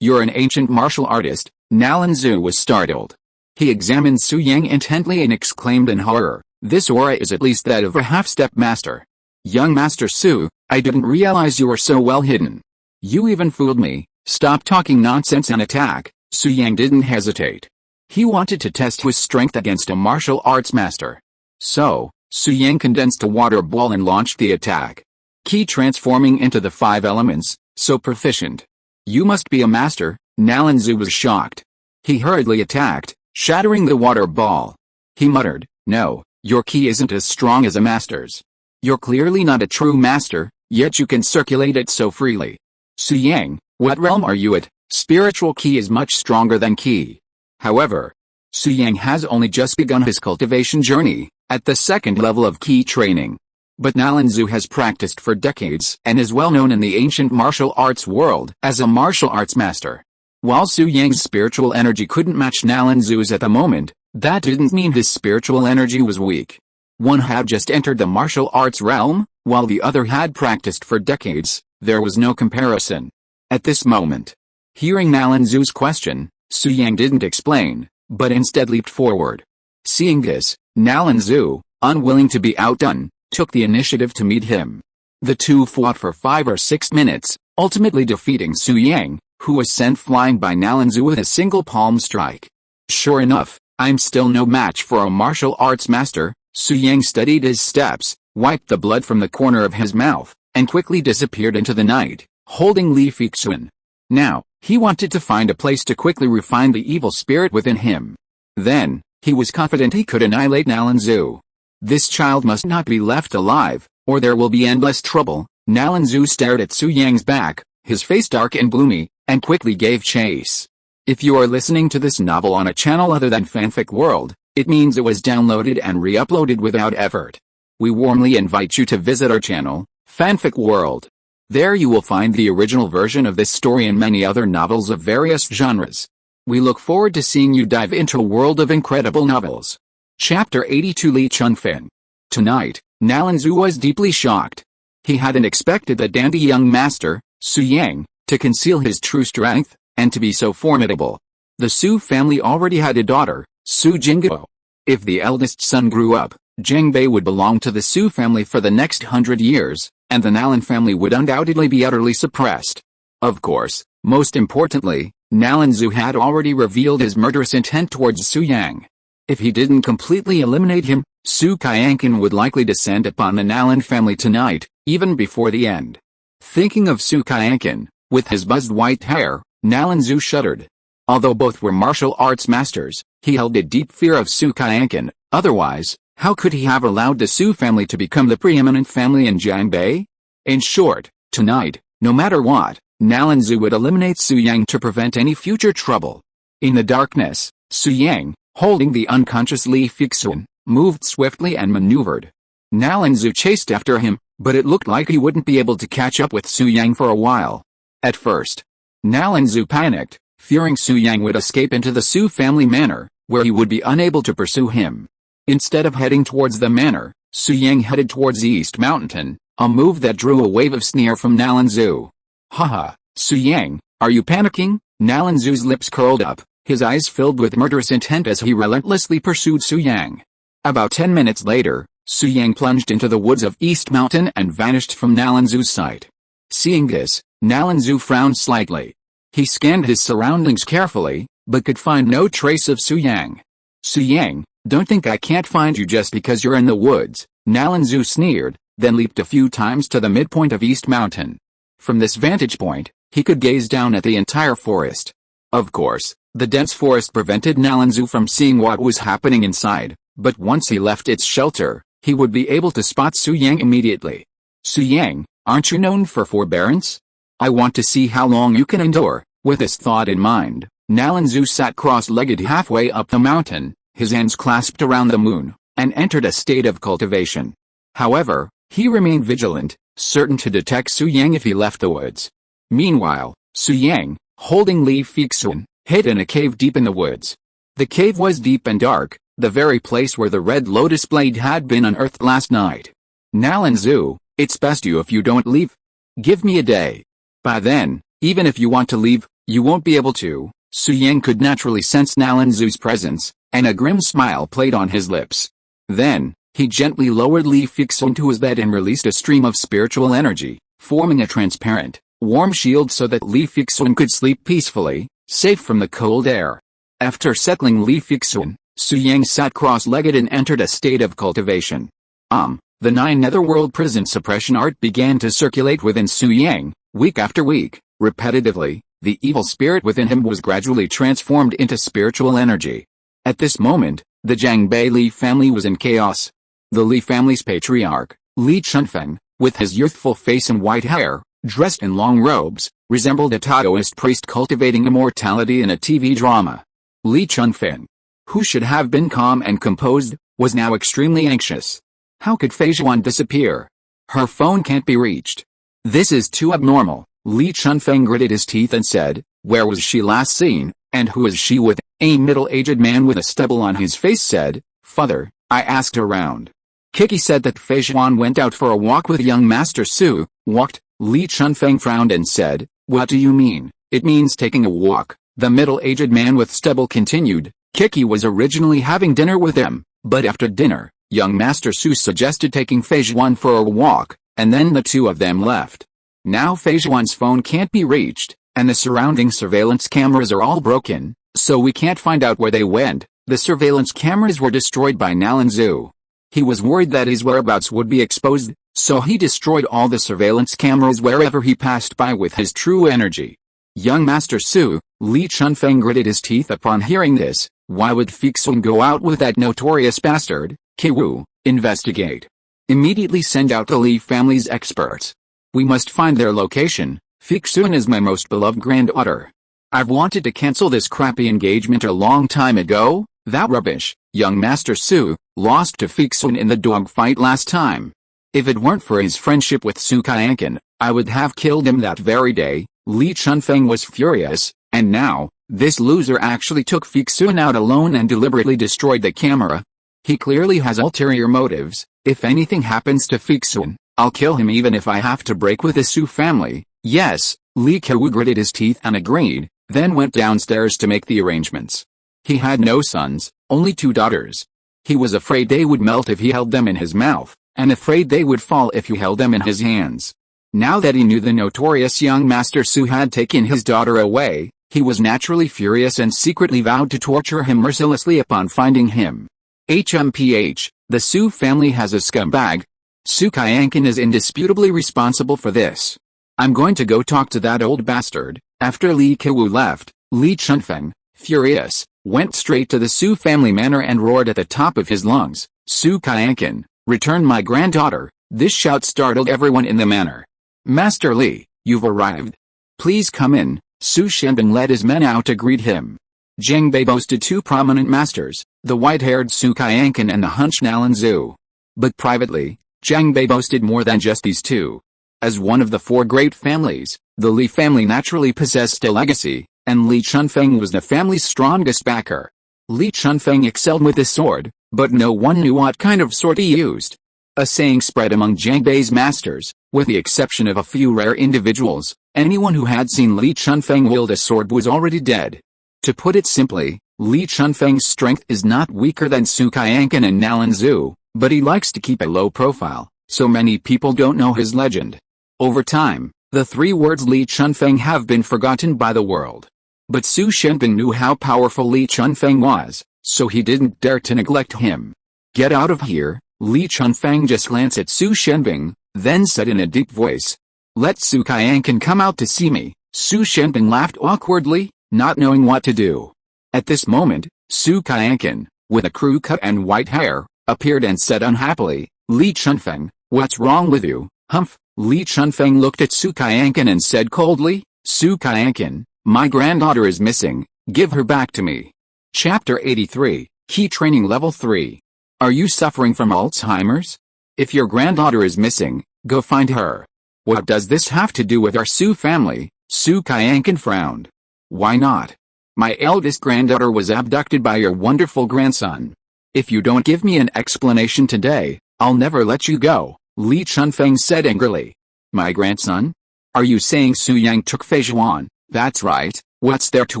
"You're an ancient martial artist." Nalan Zhu was startled. He examined Su Yang intently and exclaimed in horror, "This aura is at least that of a half-step master. Young Master Su, I didn't realize you were so well hidden. You even fooled me. Stop talking nonsense and attack." Su Yang didn't hesitate. He wanted to test his strength against a martial arts master. So, Su Yang condensed a water ball and launched the attack. Ki transforming into the 5 elements, so proficient. "You must be a master." Nalan Zhu was shocked. He hurriedly attacked, shattering the water ball. He muttered, "No, your ki isn't as strong as a master's. You're clearly not a true master, yet you can circulate it so freely." "Su Yang, what realm are you at?" "Spiritual ki is much stronger than ki." However, Su Yang has only just begun his cultivation journey, at the 2nd level of ki training. But Nalan Zhu has practiced for decades and is well known in the ancient martial arts world as a martial arts master. While Su Yang's spiritual energy couldn't match Nalan Zhu's at the moment, that didn't mean his spiritual energy was weak. One had just entered the martial arts realm, while the other had practiced for decades. There was no comparison. At this moment, hearing Nalan Zhu's question, Su Yang didn't explain, but instead leaped forward. Seeing this, Nalan Zhu, unwilling to be outdone, took the initiative to meet him. The two fought for 5 or 6 minutes, ultimately defeating Su Yang, who was sent flying by Nalan Zhu with a single palm strike. "Sure enough, I'm still no match for a martial arts master." Su Yang steadied his steps, wiped the blood from the corner of his mouth, and quickly disappeared into the night, holding Li Fixun. Now, he wanted to find a place to quickly refine the evil spirit within him. Then, he was confident he could annihilate Nalan Zhu. This child must not be left alive, or there will be endless trouble. Nalan Zhu stared at Su Yang's back, his face dark and gloomy, and quickly gave chase. If you are listening to this novel on a channel other than Fanfic World, it means it was downloaded and re-uploaded without effort. We warmly invite you to visit our channel, Fanfic World. There you will find the original version of this story and many other novels of various genres. We look forward to seeing you dive into a world of incredible novels. Chapter 82 Li Chunfin. Tonight, Nalan Zhu was deeply shocked. He hadn't expected the dandy young master, Su Yang, to conceal his true strength, and to be so formidable. The Su family already had a daughter, Su Jingguo. If the eldest son grew up, Zhang Bei would belong to the Su family for the next 100 years, and the Nalan family would undoubtedly be utterly suppressed. Of course, most importantly, Nalan Zu had already revealed his murderous intent towards Su Yang. If he didn't completely eliminate him, Su Qianqan would likely descend upon the Nalan family tonight, even before the end. Thinking of Su Qianqan, with his buzzed white hair, Nalan Zu shuddered. Although both were martial arts masters, he held a deep fear of Su Qianqan. Otherwise, how could he have allowed the Su family to become the preeminent family in Jiangbei? In short, tonight, no matter what, Nalan Zu would eliminate Su Yang to prevent any future trouble. In the darkness, Su Yang, holding the unconscious Li Fixun, moved swiftly and maneuvered. Nalan Zu chased after him, but it looked like he wouldn't be able to catch up with Su Yang for a while. At first, Nalan Zu panicked, fearing Su Yang would escape into the Su family manor, where he would be unable to pursue him. Instead of heading towards the manor, Su Yang headed towards the East Mountain, a move that drew a wave of sneer from Nalan Zu. Haha, Su Yang, are you panicking? Nalan Zu's lips curled up, his eyes filled with murderous intent as he relentlessly pursued Su Yang. About 10 minutes later, Su Yang plunged into the woods of East Mountain and vanished from Nalan Zu's sight. Seeing this, Nalan Zu frowned slightly. He scanned his surroundings carefully, but could find no trace of Su Yang. Su Yang, don't think I can't find you just because you're in the woods, Nalan Zu sneered, then leaped a few times to the midpoint of East Mountain. From this vantage point, he could gaze down at the entire forest. Of course, the dense forest prevented Nalan Zu from seeing what was happening inside, but once he left its shelter, he would be able to spot Su Yang immediately. Su Yang, aren't you known for forbearance? I want to see how long you can endure. With this thought in mind, Nalan Zu sat cross-legged halfway up the mountain, his hands clasped around the moon, and entered a state of cultivation. However, he remained vigilant, certain to detect Su Yang if he left the woods. Meanwhile, Su Yang, holding Li Fixun, hid in a cave deep in the woods. The cave was deep and dark, the very place where the red lotus blade had been unearthed last night. Nalan Zu, it's best if you don't leave. Give me a day. By then, even if you want to leave, you won't be able to. Su Yang could naturally sense Nalan Zu's presence, and a grim smile played on his lips. Then, he gently lowered Li Fixun to his bed and released a stream of spiritual energy, forming a transparent, warm shield so that Li Fixun could sleep peacefully, safe from the cold air. After settling Li Fixun, Su Yang sat cross-legged and entered a state of cultivation. The 9 netherworld prison suppression art began to circulate within Su Yang, week after week, repetitively. The evil spirit within him was gradually transformed into spiritual energy. At this moment, the Jiangbei Li family was in chaos. The Li family's patriarch, Li Chunfeng, with his youthful face and white hair, dressed in long robes, resembled a Taoist priest cultivating immortality in a TV drama. Li Chunfeng, who should have been calm and composed, was now extremely anxious. How could Fei Zhuan disappear? Her phone can't be reached. This is too abnormal. Li Chunfeng gritted his teeth and said, where was she last seen, and who is she with? A middle-aged man with a stubble on his face said, Father, I asked around. Kiki said that Fei Zhuan went out for a walk with young Master Su. Walked? Li Chunfeng frowned and said, what do you mean? It means taking a walk. The middle-aged man with stubble continued, Kiki was originally having dinner with him, but after dinner, young Master Su suggested taking Fei Zhuan for a walk, and then the two of them left. Now Fei Zhuan's phone can't be reached, and the surrounding surveillance cameras are all broken, so we can't find out where they went. The surveillance cameras were destroyed by Nalan Zu. He was worried that his whereabouts would be exposed, so he destroyed all the surveillance cameras wherever he passed by with his true energy. Young Master Su, Li Chunfeng gritted his teeth upon hearing this. Why would Fixun go out with that notorious bastard? Kiwu, investigate. Immediately send out the Li family's experts. We must find their location. Fixun is my most beloved granddaughter. I've wanted to cancel this crappy engagement a long time ago. That rubbish, young Master Su, lost to Fixun in the dogfight last time. If it weren't for his friendship with Su Qianqan, I would have killed him that very day. Li Chunfeng was furious, and now, this loser actually took Fixun out alone and deliberately destroyed the camera. He clearly has ulterior motives. If anything happens to Fixun, I'll kill him even if I have to break with the Su family. Yes, Li Kewu gritted his teeth and agreed, then went downstairs to make the arrangements. He had no sons, only 2 daughters. He was afraid they would melt if he held them in his mouth, and afraid they would fall if he held them in his hands. Now that he knew the notorious young Master Su had taken his daughter away, he was naturally furious and secretly vowed to torture him mercilessly upon finding him. HMPH, the Su family has a scumbag. Su Qianqan is indisputably responsible for this. I'm going to go talk to that old bastard. After Li Kewu left, Li Chunfeng, furious, went straight to the Su family manor and roared at the top of his lungs, "Su Qianqan, return my granddaughter." This shout startled everyone in the manor. "Master Li, you've arrived. Please come in." Su Shenbing led his men out to greet him. Zheng Bei boasted 2 prominent masters, the white-haired Su Qianqan and the hunched Nalan Zhu. But privately, Zheng Bei boasted more than just these 2. As one of the 4 great families, the Li family naturally possessed a legacy, and Li Chunfeng was the family's strongest backer. Li Chunfeng excelled with the sword, but no one knew what kind of sword he used. A saying spread among Zheng Bei's masters, with the exception of a few rare individuals, anyone who had seen Li Chunfeng wield a sword was already dead. To put it simply, Li Chunfeng's strength is not weaker than Su Qianqan and Nalan Zhu, but he likes to keep a low profile, so many people don't know his legend. Over time, the 3 words Li Chunfeng have been forgotten by the world. But Su Shenbing knew how powerful Li Chunfeng was, so he didn't dare to neglect him. "Get out of here." Li Chunfeng just glanced at Su Shenbing, then said in a deep voice, "Let Su Qianqan come out to see me." Su Shenbing laughed awkwardly, not knowing what to do. At this moment, Su Qianqan, with a crew cut and white hair, appeared and said unhappily, "Li Chunfeng, what's wrong with you?" "Humph." Li Chunfeng looked at Su Qianqan and said coldly, "Su Qianqan, my granddaughter is missing, give her back to me." Chapter 83, Key Training Level 3. Are you suffering from Alzheimer's? If your granddaughter is missing, go find her. What does this have to do with our Su family? Su Qianqan frowned. Why not? My eldest granddaughter was abducted by your wonderful grandson. If you don't give me an explanation today, I'll never let you go, Li Chunfeng said angrily. My grandson? Are you saying Su Yang took Fei Zhuan? That's right. What's there to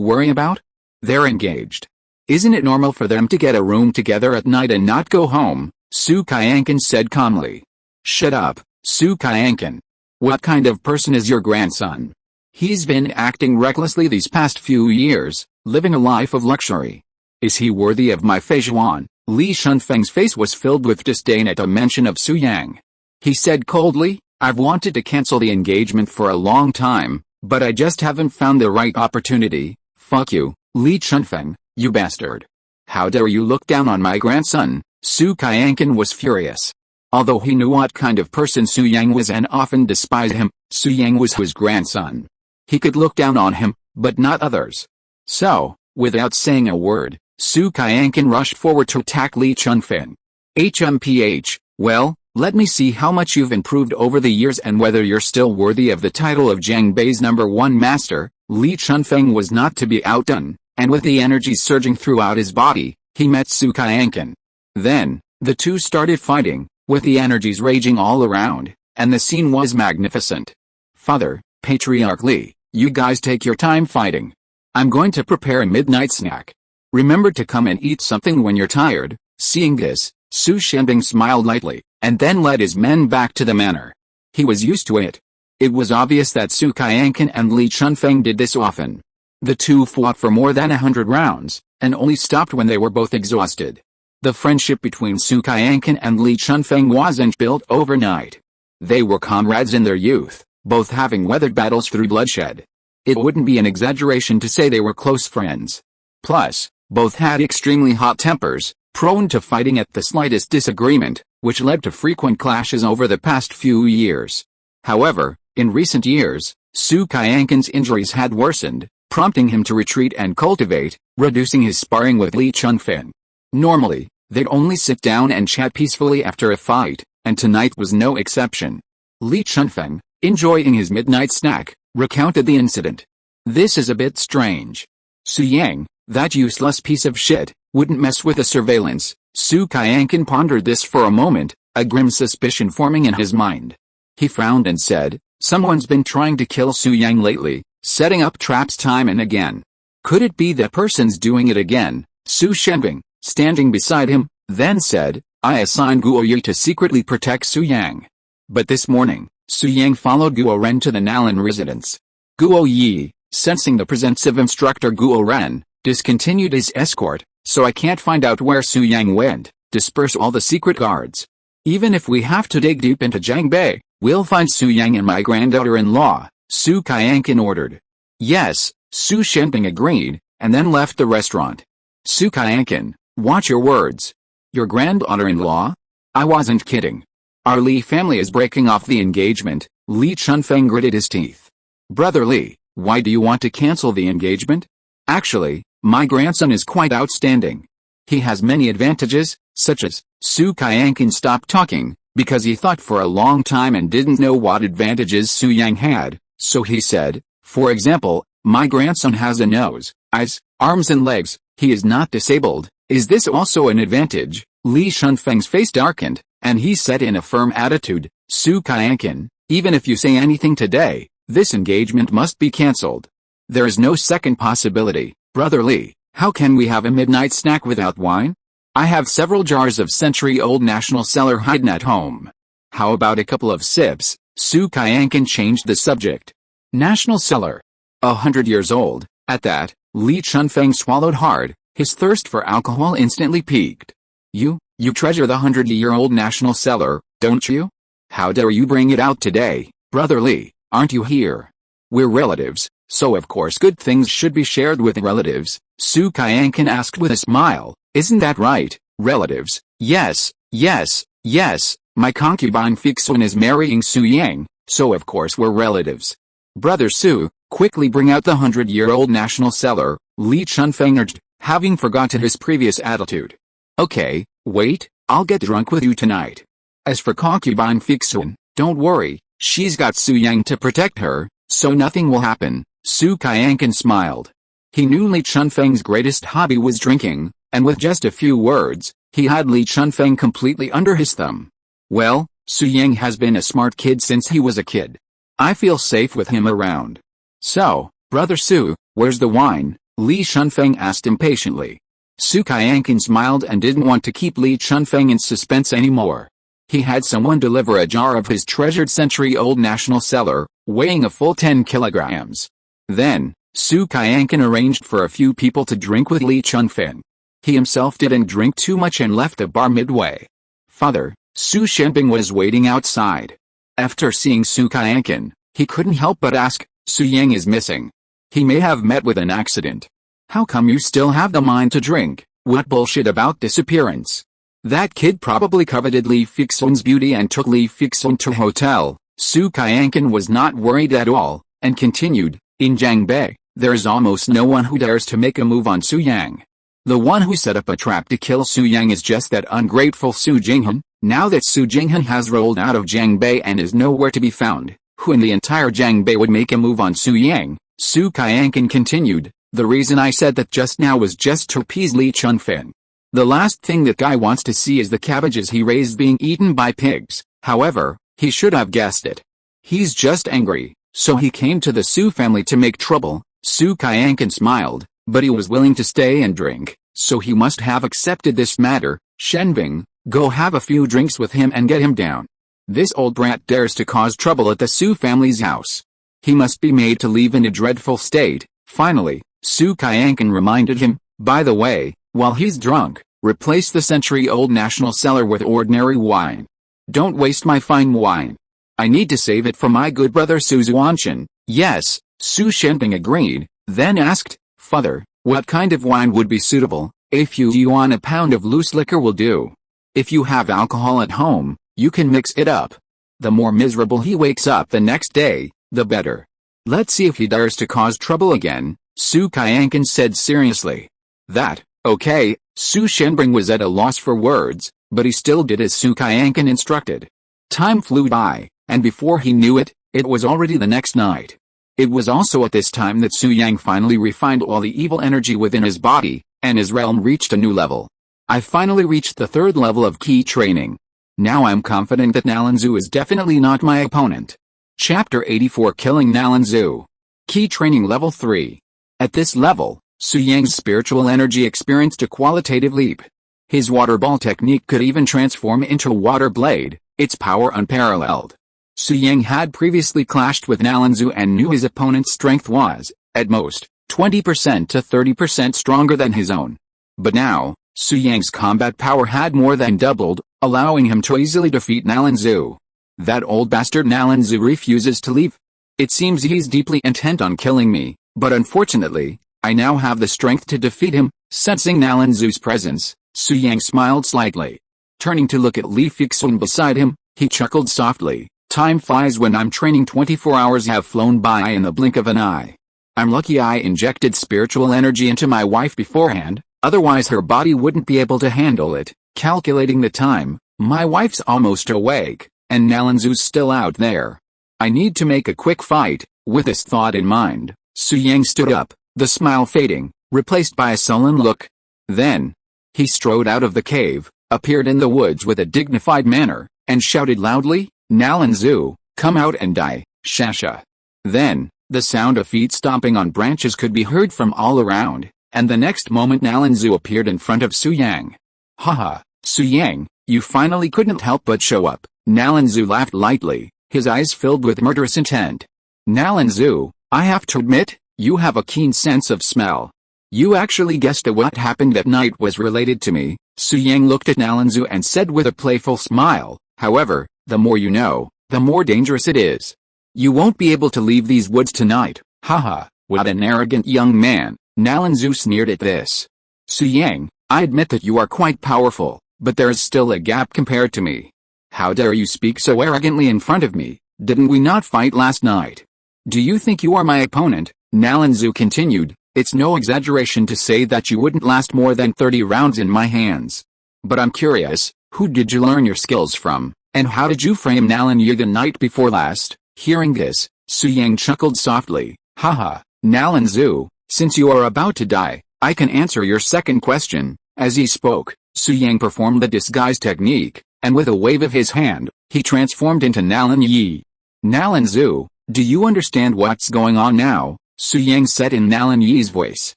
worry about? They're engaged. Isn't it normal for them to get a room together at night and not go home? Su Qianqan said calmly. Shut up, Su Qianqan. What kind of person is your grandson? He's been acting recklessly these past few years, living a life of luxury. Is he worthy of my Fei Zhuan? Li Chunfeng's face was filled with disdain at the mention of Su Yang. He said coldly, I've wanted to cancel the engagement for a long time, but I just haven't found the right opportunity. Fuck you, Li Chunfeng, you bastard. How dare you look down on my grandson? Su Qianqan was furious. Although he knew what kind of person Su Yang was and often despised him, Su Yang was his grandson. He could look down on him, but not others. So, without saying a word, Su Qianqan rushed forward to attack Li Chunfeng. HMPH, well, let me see how much you've improved over the years and whether you're still worthy of the title of Zheng Bei's #1 master. Li Chunfeng was not to be outdone, and with the energy surging throughout his body, he met Su Qianqan. Then, the two started fighting, with the energies raging all around, and the scene was magnificent. Father, Patriarch Li, you guys take your time fighting. I'm going to prepare a midnight snack. Remember to come and eat something when you're tired. Seeing this, Su Shenbing smiled lightly, and then led his men back to the manor. He was used to it. It was obvious that Su Qianqan and Li Chunfeng did this often. The two fought for more than 100 rounds, and only stopped when they were both exhausted. The friendship between Su Qianqan and Li Chunfeng wasn't built overnight. They were comrades in their youth, both having weathered battles through bloodshed. It wouldn't be an exaggeration to say they were close friends. Plus, both had extremely hot tempers, prone to fighting at the slightest disagreement, which led to frequent clashes over the past few years. However, in recent years, Su Qianqan's injuries had worsened, prompting him to retreat and cultivate, reducing his sparring with Li Chunfeng. Normally, they'd only sit down and chat peacefully after a fight, and tonight was no exception. Li Chunfeng, enjoying his midnight snack, recounted the incident. This is a bit strange. Su Yang, that useless piece of shit, wouldn't mess with the surveillance. Su Qianqan pondered this for a moment, a grim suspicion forming in his mind. He frowned and said, "Someone's been trying to kill Su Yang lately, setting up traps time and again. Could it be that person's doing it again?" Su Shenbing, standing beside him, then said, "I assigned Guo Yi to secretly protect Su Yang. But this morning, Su Yang followed Guo Ren to the Nalan residence. Guo Yi, sensing the presence of instructor Guo Ren, discontinued his escort, so I can't find out where Su Yang went. Disperse all the secret guards. Even if we have to dig deep into Jiangbei, we'll find Su Yang and my granddaughter-in-law," Su Kaiankin ordered. "Yes," Su Shenbing agreed, and then left the restaurant. "Su Kaiankin, watch your words. Your granddaughter-in-law? I wasn't kidding. Our Li family is breaking off the engagement." Li Chunfeng gritted his teeth. "Brother Li, why do you want to cancel the engagement?" "Actually, my grandson is quite outstanding. He has many advantages, such as..." Su Kaiankin stopped talking, because he thought for a long time and didn't know what advantages Su Yang had, so he said, "For example, my grandson has a nose, eyes, arms and legs. He is not disabled. Is this also an advantage?" Li Shunfeng's face darkened, and he said in a firm attitude, "Su Kaiankin, even if you say anything today, this engagement must be cancelled. There is no second possibility. Brother Li, how can we have a midnight snack without wine? I have several jars of century-old National Cellar hidden at home. How about a couple of sips?" Su Kaiankin changed the subject. National Cellar. 100 years old. At that, Li Chunfeng swallowed hard, his thirst for alcohol instantly peaked. You treasure the 100-year-old National Cellar, don't you? How dare you bring it out today, Brother Li, aren't you here? We're relatives, so of course good things should be shared with relatives, Su Kaiankin asked with a smile. "Isn't that right, relatives?" "Yes, yes, yes, my concubine Fixun is marrying Su Yang, so of course we're relatives." "Brother Su, quickly bring out the 100-year-old National Cellar," Li Chunfeng urged, having forgotten his previous attitude. "Okay, wait, I'll get drunk with you tonight. As for concubine Fixun, don't worry, she's got Su Yang to protect her, so nothing will happen," Su Kaiankin smiled. He knew Li Chunfeng's greatest hobby was drinking, and with just a few words, he had Li Chunfeng completely under his thumb. "Well, Su Yang has been a smart kid since he was a kid. I feel safe with him around. So, Brother Su, where's the wine?" Li Chunfeng asked impatiently. Su Kaiankin smiled and didn't want to keep Li Chunfeng in suspense anymore. He had someone deliver a jar of his treasured century-old National Cellar, weighing a full 10 kilograms. Then, Su Kaiankin arranged for a few people to drink with Li Chunfeng. He himself didn't drink too much and left the bar midway. "Father," Su Shenbing was waiting outside. After seeing Su Kaiankin, he couldn't help but ask, "Su Yang is missing. He may have met with an accident. How come you still have the mind to drink? What bullshit about disappearance? That kid probably coveted Li Fixun's beauty and took Li Fixun to a hotel." Su Kaiankin was not worried at all, and continued, "In Jiangbei, there is almost no one who dares to make a move on Su Yang. The one who set up a trap to kill Su Yang is just that ungrateful Su Jinghan. Now that Su Jinghan has rolled out of Jiangbei and is nowhere to be found, who in the entire Jiangbei would make a move on Su Yang?" Su Kaiankin continued, "The reason I said that just now was just to appease Li Chunfeng. The last thing that guy wants to see is the cabbages he raised being eaten by pigs. However, he should have guessed it. He's just angry, so he came to the Su family to make trouble." Su Kaiankin smiled, but he was willing to stay and drink, so he must have accepted this matter. "Shenbing, go have a few drinks with him and get him down. This old brat dares to cause trouble at the Su family's house. He must be made to leave in a dreadful state." Finally, Su Kaiankin reminded him, "By the way, while he's drunk, replace the century-old National Cellar with ordinary wine. Don't waste my fine wine. I need to save it for my good brother Su Xuantian." "Yes," Su Shenbing agreed, then asked, "Father, what kind of wine would be suitable?" "A few yuan a pound of loose liquor will do. If you have alcohol at home, you can mix it up. The more miserable he wakes up the next day, the better. Let's see if he dares to cause trouble again," Su Kaiankin said seriously. "That, okay." Su Shenbing was at a loss for words, but he still did as Su Kaiankin instructed. Time flew by, and before he knew it, it was already the next night. It was also at this time that Su Yang finally refined all the evil energy within his body, and his realm reached a new level. "I finally reached the third level of key training. Now I'm confident that Nalanzu is definitely not my opponent. Chapter 84 Killing Nalanzu. Key Training Level 3. At this level, Su Yang's spiritual energy experienced a qualitative leap. His water ball technique could even transform into a water blade, its power unparalleled. Su Yang had previously clashed with Nalanzu and knew his opponent's strength was, at most, 20% to 30% stronger than his own. But now, Su Yang's combat power had more than doubled, allowing him to easily defeat Nalanzu. That old bastard Nalanzu refuses to leave. It seems he's deeply intent on killing me, but unfortunately, I now have the strength to defeat him. Sensing Nalanzu's presence, Su Yang smiled slightly. Turning to look at Li Fixun beside him, he chuckled softly. Time flies when I'm training. 24 hours have flown by in the blink of an eye. I'm lucky I injected spiritual energy into my wife beforehand, otherwise her body wouldn't be able to handle it. Calculating the time, my wife's almost awake, and Nalanzu's still out there. I need to make a quick fight. With this thought in mind, Su Yang stood up, the smile fading, replaced by a sullen look. Then, he strode out of the cave, appeared in the woods with a dignified manner, and shouted loudly, Nalanzu, come out and die, Shasha. Then, the sound of feet stomping on branches could be heard from all around, and the next moment Nalanzu appeared in front of Su Yang. Haha, Su Yang, you finally couldn't help but show up. Nalanzu laughed lightly, his eyes filled with murderous intent. Nalanzu, I have to admit, you have a keen sense of smell. You actually guessed that what happened that night was related to me. Su Yang looked at Nalanzu and said with a playful smile, however, the more you know, the more dangerous it is. You won't be able to leave these woods tonight. Haha, what an arrogant young man. Nalanzu sneered at this. Su Yang, I admit that you are quite powerful, but there is still a gap compared to me. How dare you speak so arrogantly in front of me? Didn't we not fight last night? Do you think you are my opponent? Nalanzu continued. It's no exaggeration to say that you wouldn't last more than 30 rounds in my hands. But I'm curious, who did you learn your skills from, and how did you frame Nalanyu the night before last? Hearing this, Su Yang chuckled softly. Haha, Nalanzu, since you are about to die, I can answer your second question. As he spoke, Su Yang performed the disguise technique, and with a wave of his hand, he transformed into Nalanyi. Nalanzu, do you understand what's going on now? Su Yang said in Nalanyi's voice.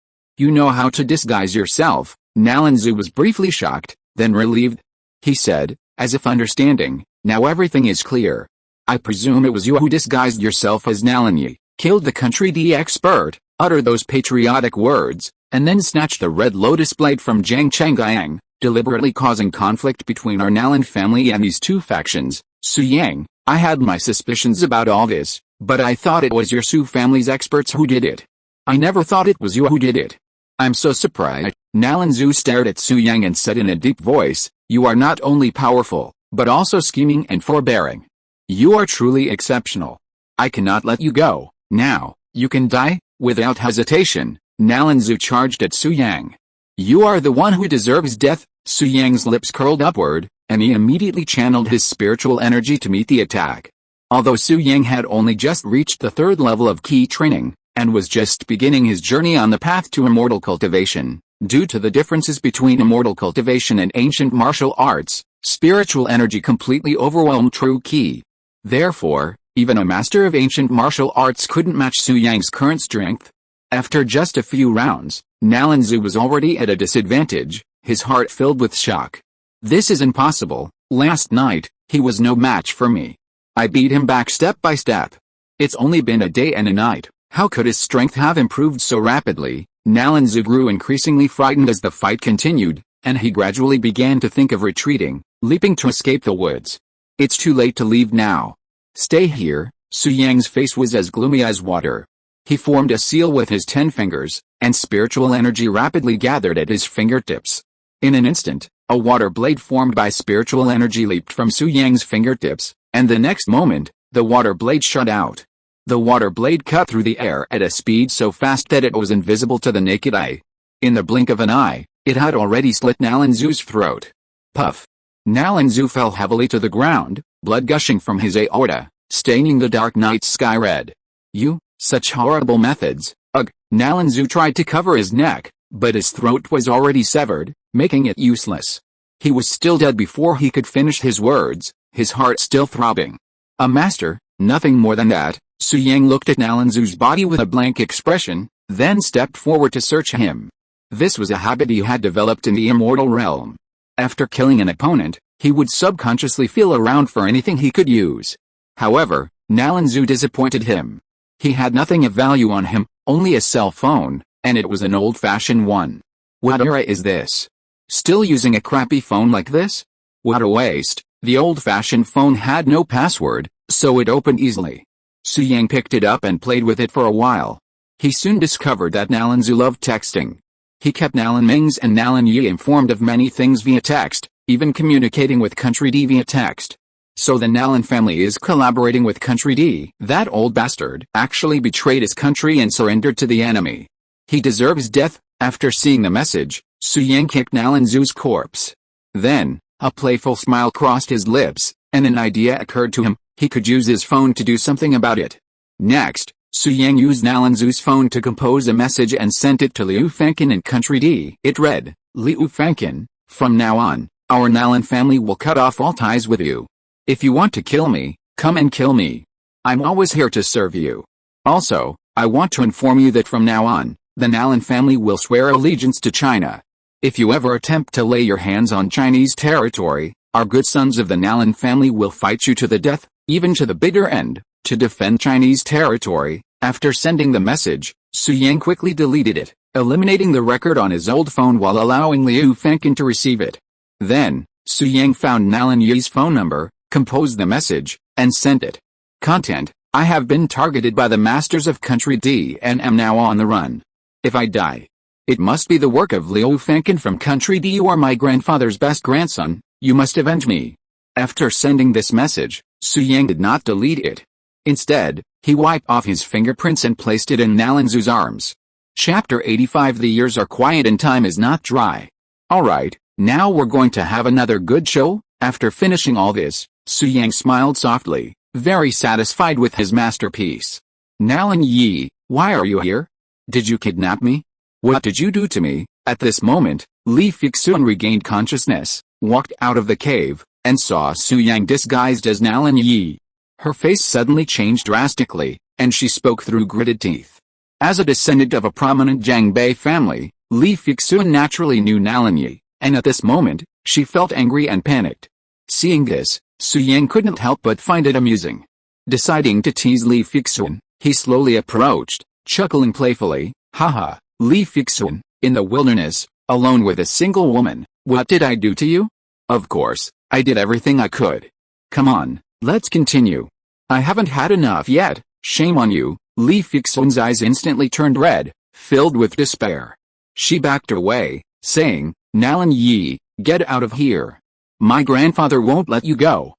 You know how to disguise yourself. Nalanzu was briefly shocked, then relieved. He said, as if understanding, now everything is clear. I presume it was you who disguised yourself as Nalanyi, killed the country D expert, uttered those patriotic words, and then snatched the red lotus blade from Zhang Chenggang, deliberately causing conflict between our Nalan family and these two factions. Su Yang, I had my suspicions about all this, but I thought it was your Su family's experts who did it. I never thought it was you who did it. I'm so surprised. Nalanzu stared at Su Yang and said in a deep voice, you are not only powerful, but also scheming and forbearing. You are truly exceptional. I cannot let you go. Now, you can die. Without hesitation, Nalanzu charged at Su Yang. You are the one who deserves death. Su Yang's lips curled upward, and he immediately channeled his spiritual energy to meet the attack. Although Su Yang had only just reached the third level of key training, and was just beginning his journey on the path to immortal cultivation, due to the differences between immortal cultivation and ancient martial arts, spiritual energy completely overwhelmed true ki. Therefore, even a master of ancient martial arts couldn't match Su Yang's current strength. After just a few rounds, Nalanzu was already at a disadvantage, his heart filled with shock. This is impossible. Last night, he was no match for me. I beat him back step by step. It's only been a day and a night. How could his strength have improved so rapidly? Nalanzu grew increasingly frightened as the fight continued, and he gradually began to think of retreating, leaping to escape the woods. It's too late to leave now. Stay here. Su Yang's face was as gloomy as water. He formed a seal with his 10 fingers, and spiritual energy rapidly gathered at his fingertips. In an instant, a water blade formed by spiritual energy leaped from Su Yang's fingertips, and the next moment, the water blade shot out. The water blade cut through the air at a speed so fast that it was invisible to the naked eye. In the blink of an eye, it had already slit Nalanzu's throat. Puff! Nalanzu fell heavily to the ground, blood gushing from his aorta, staining the dark night sky red. You, such horrible methods. Ugh! Nalanzu tried to cover his neck, but his throat was already severed, making it useless. He was still dead before he could finish his words, his heart still throbbing. A master, nothing more than that. Su Yang looked at Nalanzu's body with a blank expression, then stepped forward to search him. This was a habit he had developed in the immortal realm. After killing an opponent, he would subconsciously feel around for anything he could use. However, Nalanzu disappointed him. He had nothing of value on him, only a cell phone, and it was an old-fashioned one. What era is this? Still using a crappy phone like this? What a waste. The old-fashioned phone had no password, so it opened easily. Su Yang picked it up and played with it for a while. He soon discovered that Nalanzu loved texting. He kept Nalan Mings and Nalan Yi informed of many things via text, even communicating with Country D via text. So the Nalan family is collaborating with Country D. That old bastard actually betrayed his country and surrendered to the enemy. He deserves death. After seeing the message, Su Yang kicked Nalanzu's corpse. Then, a playful smile crossed his lips, and an idea occurred to him. He could use his phone to do something about it. Next, Su Yang used Nalanzu's phone to compose a message and sent it to Liu Fengqian in Country D. It read, Liu Fengqian, from now on, our Nalan family will cut off all ties with you. If you want to kill me, come and kill me. I'm always here to serve you. Also, I want to inform you that from now on, the Nalan family will swear allegiance to China. If you ever attempt to lay your hands on Chinese territory, our good sons of the Nalan family will fight you to the death, even to the bitter end, to defend Chinese territory. After sending the message, Su Yang quickly deleted it, eliminating the record on his old phone while allowing Liu Fengqian to receive it. Then, Su Yang found Nalan Yi's phone number, composed the message, and sent it. Content: I have been targeted by the masters of Country D and am now on the run. If I die, it must be the work of Liu Fengqian from Country D or my grandfather's best grandson. You must avenge me. After sending this message, Su Yang did not delete it. Instead, he wiped off his fingerprints and placed it in Nalanzu's arms. Chapter 85. The years are quiet and time is not dry. Alright, now we're going to have another good show. After finishing all this, Su Yang smiled softly, very satisfied with his masterpiece. Nalan Yi, why are you here? Did you kidnap me? What did you do to me? At this moment, Li Fixun regained consciousness, walked out of the cave, and saw Su Yang disguised as Nalan Yi. Her face suddenly changed drastically, and she spoke through gritted teeth. As a descendant of a prominent Jiangbei family, Li Fixun naturally knew Nalan Yi, and at this moment, she felt angry and panicked. Seeing this, Su Yang couldn't help but find it amusing. Deciding to tease Li Fixun, he slowly approached, chuckling playfully, Haha, Li Fixun, in the wilderness, alone with a single woman, what did I do to you? Of course, I did everything I could. Come on, let's continue. I haven't had enough yet, shame on you. Li Fixun's eyes instantly turned red, filled with despair. She backed away, saying, Nalan Yi, get out of here. My grandfather won't let you go.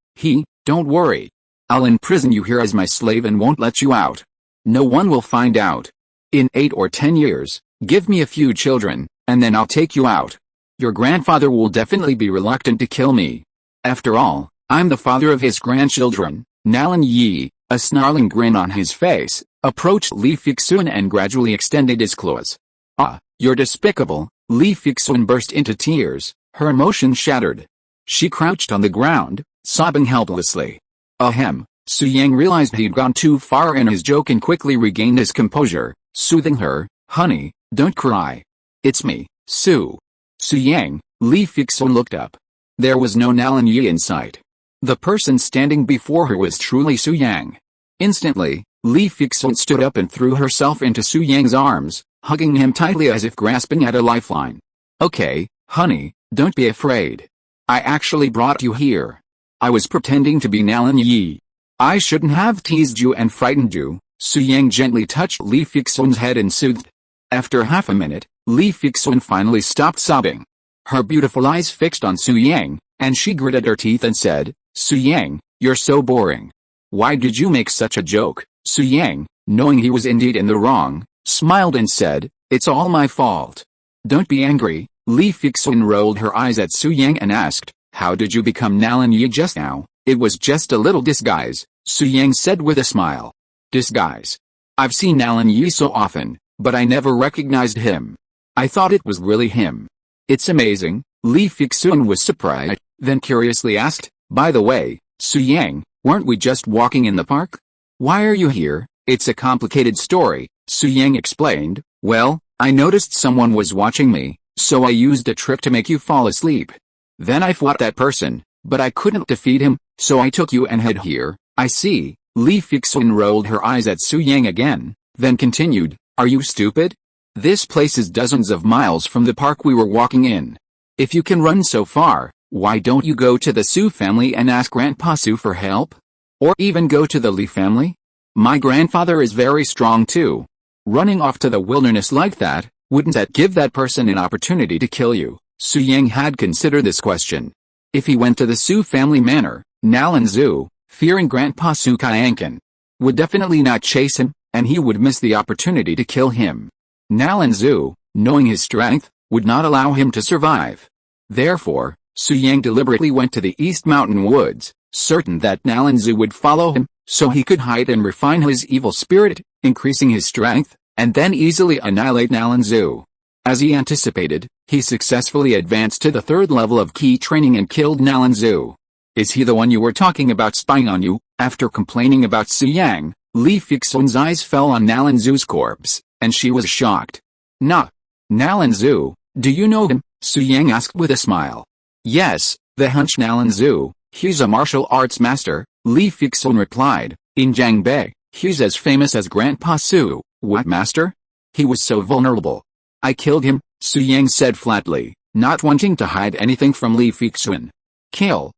Don't worry. I'll imprison you here as my slave and won't let you out. No one will find out. In 8 or 10 years, give me a few children, and then I'll take you out. Your grandfather will definitely be reluctant to kill me. After all, I'm the father of his grandchildren. Nalan Yi, a snarling grin on his face, approached Li Fixun and gradually extended his claws. Ah, you're despicable. Li Fixun burst into tears, her emotions shattered. She crouched on the ground, sobbing helplessly. Ahem, Su Yang realized he'd gone too far in his joke and quickly regained his composure, soothing her, Honey, don't cry. It's me, Su. Su Yang. Li Fixun looked up. There was no Nalan Yi in sight. The person standing before her was truly Su Yang. Instantly, Li Fixun stood up and threw herself into Su Yang's arms, hugging him tightly as if grasping at a lifeline. Okay, honey, don't be afraid. I actually brought you here. I was pretending to be Nalan Yi. I shouldn't have teased you and frightened you. Su Yang gently touched Li Fixun's head and soothed. After half a minute, Li Fixun finally stopped sobbing. Her beautiful eyes fixed on Su Yang, and she gritted her teeth and said, Su Yang, you're so boring. Why did you make such a joke? Su Yang, knowing he was indeed in the wrong, smiled and said, It's all my fault. Don't be angry. Li Fixun rolled her eyes at Su Yang and asked, How did you become Nalan Yi just now? It was just a little disguise, Su Yang said with a smile. Disguise? I've seen Nalan Yi so often, but I never recognized him. I thought it was really him. It's amazing, Li Fixun was surprised, then curiously asked, "By the way, Su Yang, weren't we just walking in the park? Why are you here?" "It's a complicated story," Su Yang explained. "Well, I noticed someone was watching me, so I used a trick to make you fall asleep. Then I fought that person, but I couldn't defeat him, so I took you and hid here." "I see." Li Fixun rolled her eyes at Su Yang again, then continued, "Are you stupid? This place is dozens of miles from the park we were walking in. If you can run so far, why don't you go to the Su family and ask Grandpa Su for help? Or even go to the Li family? My grandfather is very strong too. Running off to the wilderness like that, wouldn't that give that person an opportunity to kill you?" Su Yang had considered this question. If he went to the Su family manor, Nalan Zu, fearing Grandpa Su Qianqian, would definitely not chase him, and he would miss the opportunity to kill him. Nalan Zu, knowing his strength, would not allow him to survive. Therefore, Su Yang deliberately went to the East Mountain Woods, certain that Nalan Zu would follow him, so he could hide and refine his evil spirit, increasing his strength, and then easily annihilate Nalan Zu. As he anticipated, he successfully advanced to the 3rd level of key training and killed Nalan Zu. "Is he the one you were talking about spying on you?" After complaining about Su Yang, Li Fixun's eyes fell on Nalan Zu's corpse, and she was shocked. "Nah. Nalan Zu, do you know him?" Su Yang asked with a smile. "Yes, the hunch Nalan Zu, he's a martial arts master," Li Fixun replied. "In Jiangbei, he's as famous as Grandpa Su." "What master? He was so vulnerable." "I killed him," Su Yang said flatly, not wanting to hide anything from Li Fixun. Killed.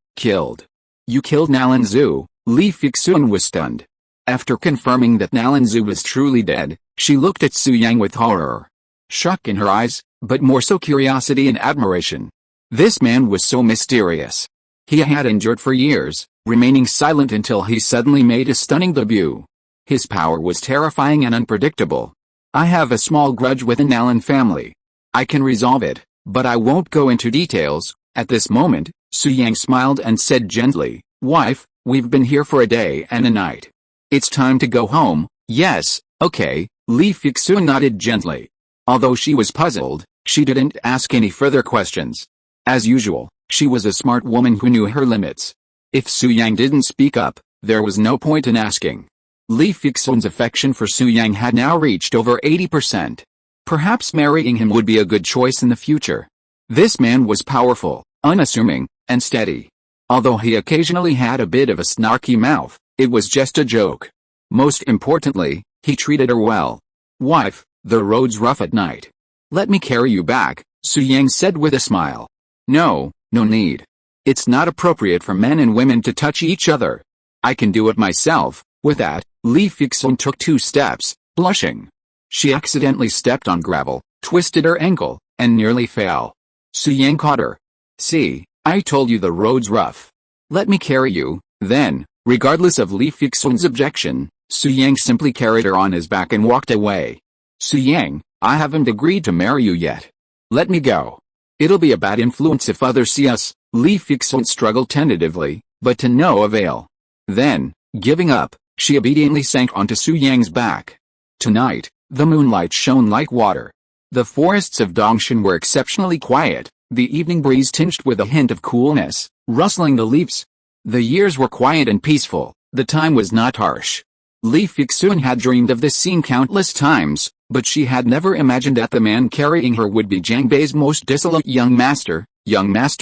You killed Nalan Zu?" Li Fixun was stunned. After confirming that Nalan Zu was truly dead, she looked at Su Yang with horror. Shock in her eyes, but more so curiosity and admiration. This man was so mysterious. He had endured for years, remaining silent until he suddenly made a stunning debut. His power was terrifying and unpredictable. "I have a small grudge with the Nalan family. I can resolve it, but I won't go into details." At this moment, Su Yang smiled and said gently, "Wife, we've been here for a day and a night. It's time to go home." "Yes, okay," Li Fixun nodded gently. Although she was puzzled, she didn't ask any further questions. As usual, she was a smart woman who knew her limits. If Su Yang didn't speak up, there was no point in asking. Li Fixun's affection for Su Yang had now reached over 80%. Perhaps marrying him would be a good choice in the future. This man was powerful, unassuming, and steady. Although he occasionally had a bit of a snarky mouth, it was just a joke. Most importantly, he treated her well. "Wife, the road's rough at night. Let me carry you back," Su Yang said with a smile. No need. It's not appropriate for men and women to touch each other. I can do it myself." With that, Li Fixun took 2 steps, blushing. She accidentally stepped on gravel, twisted her ankle, and nearly fell. Su Yang caught her. "See, I told you the road's rough. Let me carry you." Then, regardless of Li Fixun's objection, Su Yang simply carried her on his back and walked away. "Su Yang, I haven't agreed to marry you yet. Let me go. It'll be a bad influence if others see us." Li Fixun struggled tentatively, but to no avail. Then, giving up, she obediently sank onto Su Yang's back. Tonight, the moonlight shone like water. The forests of Dongshan were exceptionally quiet, the evening breeze tinged with a hint of coolness, rustling the leaves. The years were quiet and peaceful, the time was not harsh. Li Fixun had dreamed of this scene countless times, but she had never imagined that the man carrying her would be Jiangbei's most dissolute young master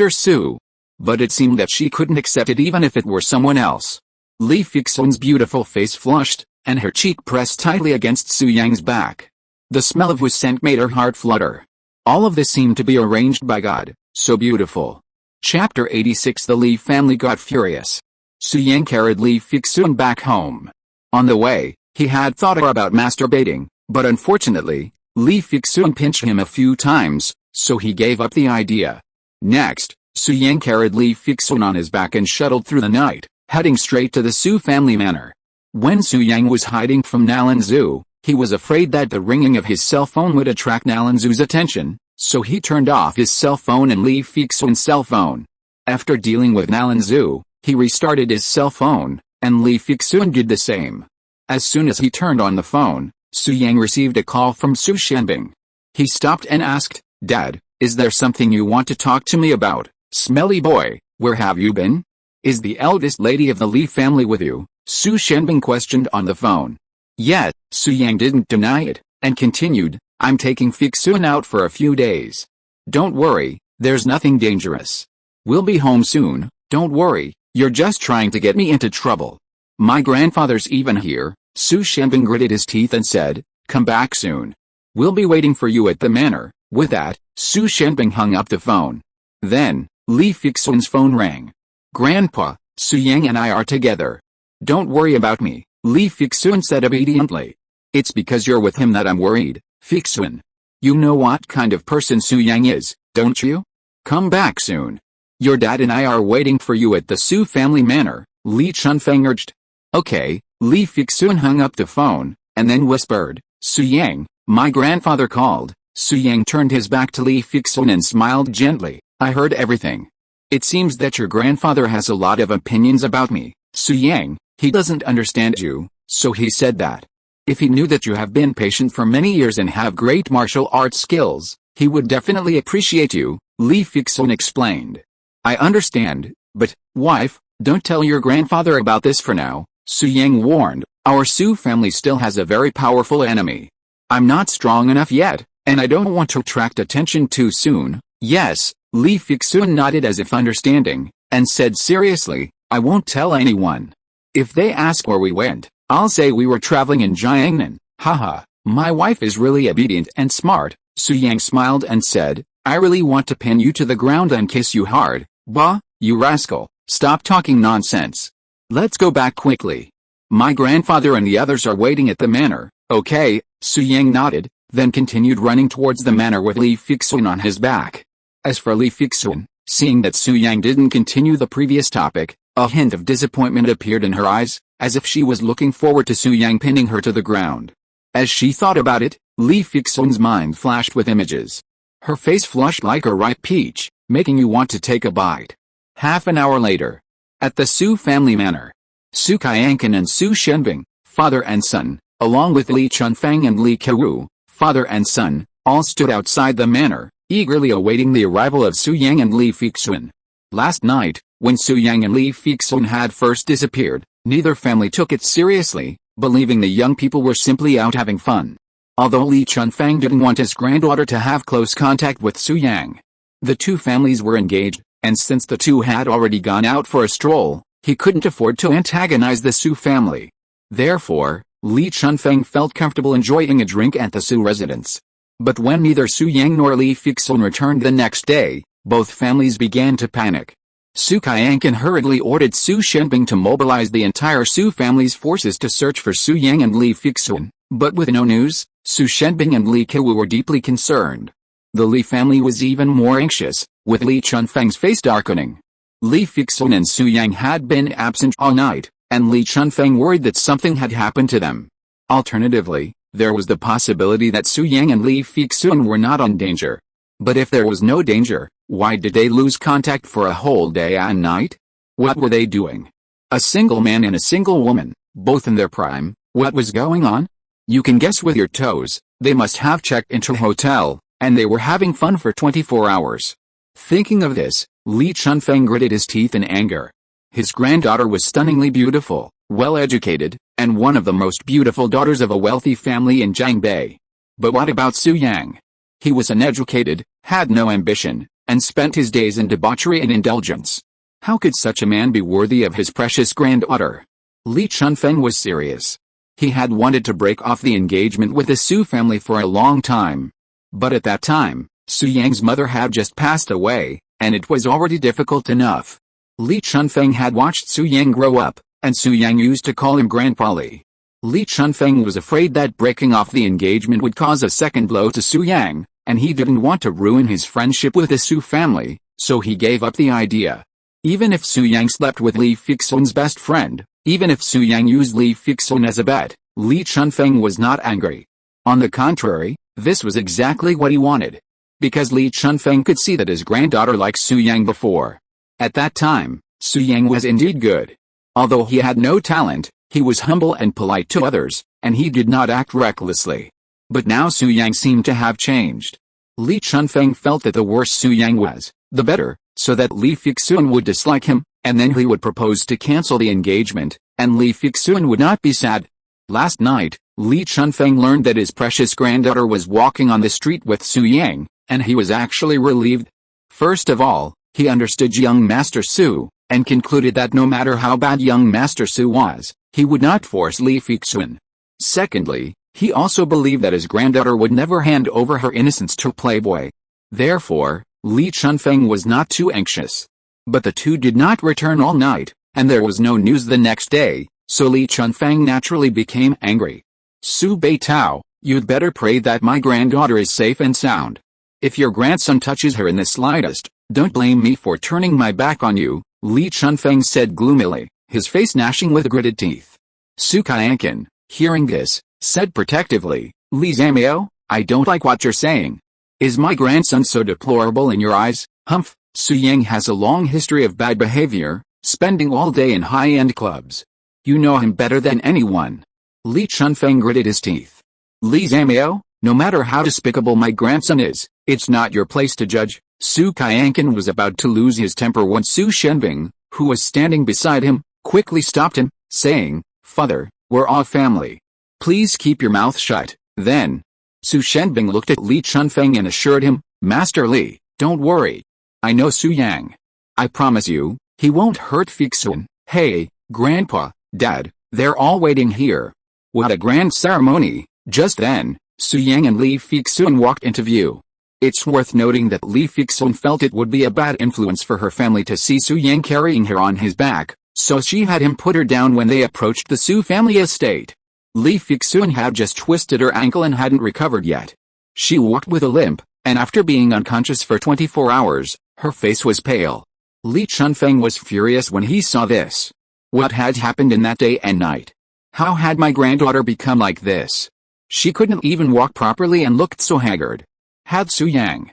Su. But it seemed that she couldn't accept it even if it were someone else. Li Fixun's beautiful face flushed, and her cheek pressed tightly against Su Yang's back. The smell of whose scent made her heart flutter. All of this seemed to be arranged by God, so beautiful. Chapter 86. The Li family got furious. Su Yang carried Li Fixun back home. On the way, he had thought about masturbating, but unfortunately, Li Fixun pinched him a few times, so he gave up the idea. Next, Su Yang carried Li Fixun on his back and shuttled through the night, heading straight to the Su family manor. When Su Yang was hiding from Nalan Zu, he was afraid that the ringing of his cell phone would attract Nalan Zu's attention, so he turned off his cell phone and Li Fixun's cell phone. After dealing with Nalan Zu, he restarted his cell phone, and Li Fixun did the same. As soon as he turned on the phone, Su Yang received a call from Su Shanbing. He stopped and asked, "Dad, Is there something you want to talk to me about, smelly boy? Where have you been? Is the eldest lady of the Li family with you? Su Shenbing questioned on the phone. Yet, Su Yang didn't deny it, and continued, I'm taking Fixun out for a few days. Don't worry, there's nothing dangerous. We'll be home soon, don't worry, you're just trying to get me into trouble. My grandfather's even here. Su Shenbing gritted his teeth and said, come back soon. We'll be waiting for you at the manor. With that, Su Shenbing hung up the phone. Then, Li Fixun's phone rang. Grandpa, Su Yang and I are together. Don't worry about me, Li Fixun said obediently. It's because you're with him that I'm worried, Fixun. You know what kind of person Su Yang is, don't you? Come back soon. Your dad and I are waiting for you at the Su family manor, Li Chunfeng urged. Okay, Li Fixun hung up the phone, and then whispered, Su Yang, my grandfather called. Su Yang turned his back to Li Fixun and smiled gently. I heard everything. It seems that your grandfather has a lot of opinions about me, Su Yang. He doesn't understand you, so he said that. If he knew that you have been patient for many years and have great martial arts skills, he would definitely appreciate you, Li Fixun explained. I understand, but, wife, don't tell your grandfather about this for now, Su Yang warned. Our Su family still has a very powerful enemy. I'm not strong enough yet, and I don't want to attract attention too soon. Yes, Li Fixun nodded as if understanding, and said seriously, I won't tell anyone. If they ask where we went, I'll say we were traveling in Jiangnan. Haha, my wife is really obedient and smart. Su Yang smiled and said, I really want to pin you to the ground and kiss you hard. Bah, you rascal, stop talking nonsense. Let's go back quickly. My grandfather and the others are waiting at the manor. Okay, Su Yang nodded, then continued running towards the manor with Li Fixun on his back. As for Li Fixun, seeing that Su Yang didn't continue the previous topic, a hint of disappointment appeared in her eyes, as if she was looking forward to Su Yang pinning her to the ground. As she thought about it, Li Fixun's mind flashed with images. Her face flushed like a ripe peach, making you want to take a bite. Half an hour later. At the Su family manor. Su Qianqan and Su Shenbing, father and son, along with Li Chunfeng and Li Kewu, father and son, all stood outside the manor, eagerly awaiting the arrival of Su Yang and Li Fixun. Last night, when Su Yang and Li Fixun had first disappeared, neither family took it seriously, believing the young people were simply out having fun. Although Li Chunfeng didn't want his granddaughter to have close contact with Su Yang. The two families were engaged, and since the two had already gone out for a stroll, he couldn't afford to antagonize the Su family. Therefore, Li Chunfeng felt comfortable enjoying a drink at the Su residence. But when neither Su Yang nor Li Fixun returned the next day, both families began to panic. Su Qianqan hurriedly ordered Su Shenbing to mobilize the entire Su family's forces to search for Su Yang and Li Fixun, but with no news, Su Shenbing and Li Kewu were deeply concerned. The Li family was even more anxious, with Li Chunfeng's face darkening. Li Fixun and Su Yang had been absent all night, and Li Chunfeng worried that something had happened to them. Alternatively, there was the possibility that Su Yang and Li Fixun were not in danger. But if there was no danger, why did they lose contact for a whole day and night? What were they doing? A single man and a single woman, both in their prime, what was going on? You can guess with your toes, they must have checked into a hotel, and they were having fun for 24 hours. Thinking of this, Li Chunfeng gritted his teeth in anger. His granddaughter was stunningly beautiful, well-educated, and one of the most beautiful daughters of a wealthy family in Jiangbei. But what about Su Yang? He was uneducated, had no ambition, and spent his days in debauchery and indulgence. How could such a man be worthy of his precious granddaughter? Li Chunfeng was serious. He had wanted to break off the engagement with the Su family for a long time. But at that time, Su Yang's mother had just passed away, and it was already difficult enough. Li Chunfeng had watched Su Yang grow up, and Su Yang used to call him Grandpa Li. Li Chunfeng was afraid that breaking off the engagement would cause a second blow to Su Yang, and he didn't want to ruin his friendship with the Su family, so he gave up the idea. Even if Su Yang slept with Li Fixun's best friend, even if Su Yang used Li Fixun as a bet, Li Chunfeng was not angry. On the contrary, this was exactly what he wanted. Because Li Chunfeng could see that his granddaughter liked Su Yang before. At that time, Su Yang was indeed good. Although he had no talent, he was humble and polite to others, and he did not act recklessly. But now Su Yang seemed to have changed. Li Chunfeng felt that the worse Su Yang was, the better, so that Li Fixun would dislike him, and then he would propose to cancel the engagement, and Li Fixun would not be sad. Last night, Li Chunfeng learned that his precious granddaughter was walking on the street with Su Yang, and he was actually relieved. First of all, he understood young Master Su, and concluded that no matter how bad young Master Su was, he would not force Li Fixun. Secondly, he also believed that his granddaughter would never hand over her innocence to a playboy. Therefore, Li Chunfeng was not too anxious. But the two did not return all night, and there was no news the next day, so Li Chunfeng naturally became angry. Su Beitao, you'd better pray that my granddaughter is safe and sound. If your grandson touches her in the slightest, don't blame me for turning my back on you, Li Chunfeng said gloomily, his face gnashing with gritted teeth. Su Qianqin, hearing this, said protectively, Li Zamiao, I don't like what you're saying. Is my grandson so deplorable in your eyes? Humph, Su Yang has a long history of bad behavior, spending all day in high-end clubs. You know him better than anyone. Li Chunfeng gritted his teeth. Li Zamiao, no matter how despicable my grandson is, it's not your place to judge. Su Qianqin was about to lose his temper when Su Shenbing, who was standing beside him, quickly stopped him, saying, Father, we're all family. Please keep your mouth shut. Then, Su Shenbing looked at Li Chunfeng and assured him, Master Li, don't worry. I know Su Yang. I promise you, he won't hurt Fixun. Hey, Grandpa, Dad, they're all waiting here. What a grand ceremony. Just then, Su Yang and Li Fixun walked into view. It's worth noting that Li Fixun felt it would be a bad influence for her family to see Su Yang carrying her on his back, so she had him put her down when they approached the Su family estate. Li Fixun had just twisted her ankle and hadn't recovered yet. She walked with a limp, and after being unconscious for 24 hours, her face was pale. Li Chunfeng was furious when he saw this. What had happened in that day and night? How had my granddaughter become like this? She couldn't even walk properly and looked so haggard. Had Su Yang.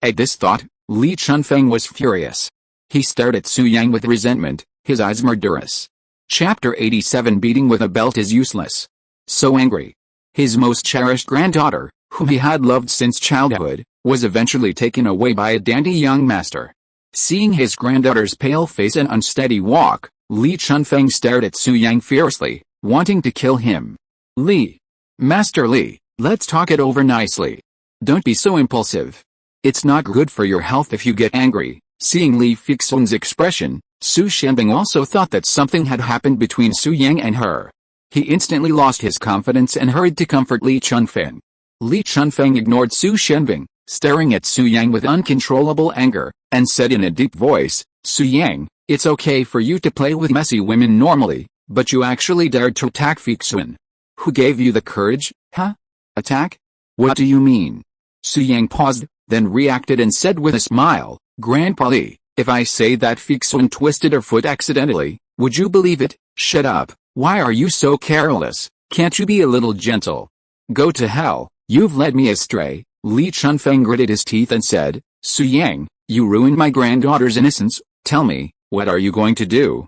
At this thought, Li Chunfeng was furious. He stared at Su Yang with resentment, his eyes murderous. Chapter 87 Beating with a belt is useless. So angry. His most cherished granddaughter, whom he had loved since childhood, was eventually taken away by a dandy young master. Seeing his granddaughter's pale face and unsteady walk, Li Chunfeng stared at Su Yang fiercely, wanting to kill him. Master Li, let's talk it over nicely. Don't be so impulsive. It's not good for your health if you get angry. Seeing Li Fixun's expression, Su Shenbing also thought that something had happened between Su Yang and her. He instantly lost his confidence and hurried to comfort Li Chunfeng. Li Chunfeng ignored Su Shenbing, staring at Su Yang with uncontrollable anger, and said in a deep voice, Su Yang, it's okay for you to play with messy women normally, but you actually dared to attack Fixun. Who gave you the courage, huh? Attack? What do you mean? Su Yang paused, then reacted and said with a smile, Grandpa Li, if I say that Fixun twisted her foot accidentally, would you believe it? Shut up, why are you so careless? Can't you be a little gentle? Go to hell, you've led me astray. Li Chunfeng gritted his teeth and said, Su Yang, you ruined my granddaughter's innocence, tell me, what are you going to do?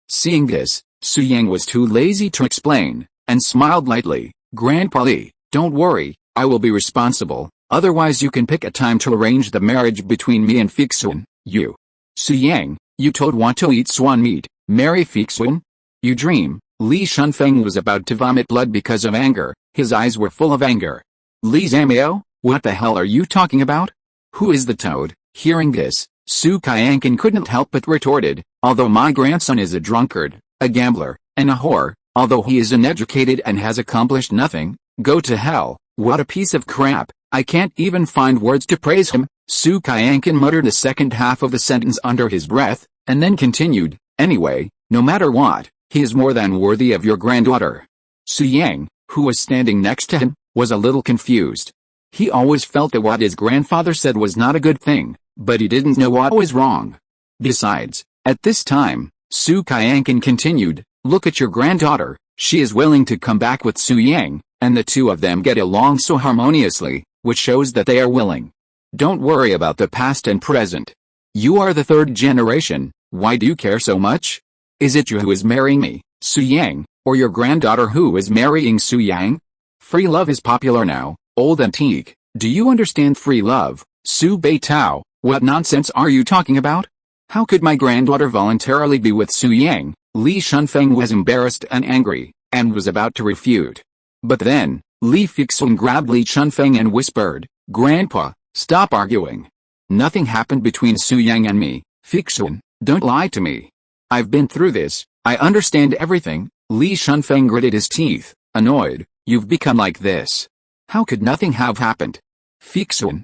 Seeing this, Su Yang was too lazy to explain, and smiled lightly, Grandpa Li, don't worry, I will be responsible, otherwise you can pick a time to arrange the marriage between me and Fixun. You. Su Yang, you told want to eat swan meat, marry Fixun? You dream. Li Chunfeng was about to vomit blood because of anger, his eyes were full of anger. Li Zamiao, what the hell are you talking about? Who is the toad? Hearing this, Su Qianqin couldn't help but retorted, although my grandson is a drunkard, a gambler, and a whore, although he is uneducated and has accomplished nothing, go to hell, what a piece of crap, I can't even find words to praise him. Su Qianqin muttered the second half of the sentence under his breath, and then continued, anyway, no matter what, he is more than worthy of your granddaughter. Su Yang, who was standing next to him, was a little confused. He always felt that what his grandfather said was not a good thing, but he didn't know what was wrong. Besides, at this time, Su Qianqin continued, look at your granddaughter, she is willing to come back with Su Yang, and the two of them get along so harmoniously, which shows that they are willing. Don't worry about the past and present. You are the third generation, why do you care so much? Is it you who is marrying me, Su Yang, or your granddaughter who is marrying Su Yang? Free love is popular now, Old antique, do you understand free love, Su Bei Tao? What nonsense are you talking about? How could my granddaughter voluntarily be with Su Yang? Li Shunfeng was embarrassed and angry, and was about to refute. But then, Li Fixun grabbed Li Shunfeng and whispered, Grandpa, stop arguing. Nothing happened between Su Yang and me. Fixun, don't lie to me. I've been through this, I understand everything. Li Shunfeng gritted his teeth, annoyed. You've become like this. How could nothing have happened? Fixun,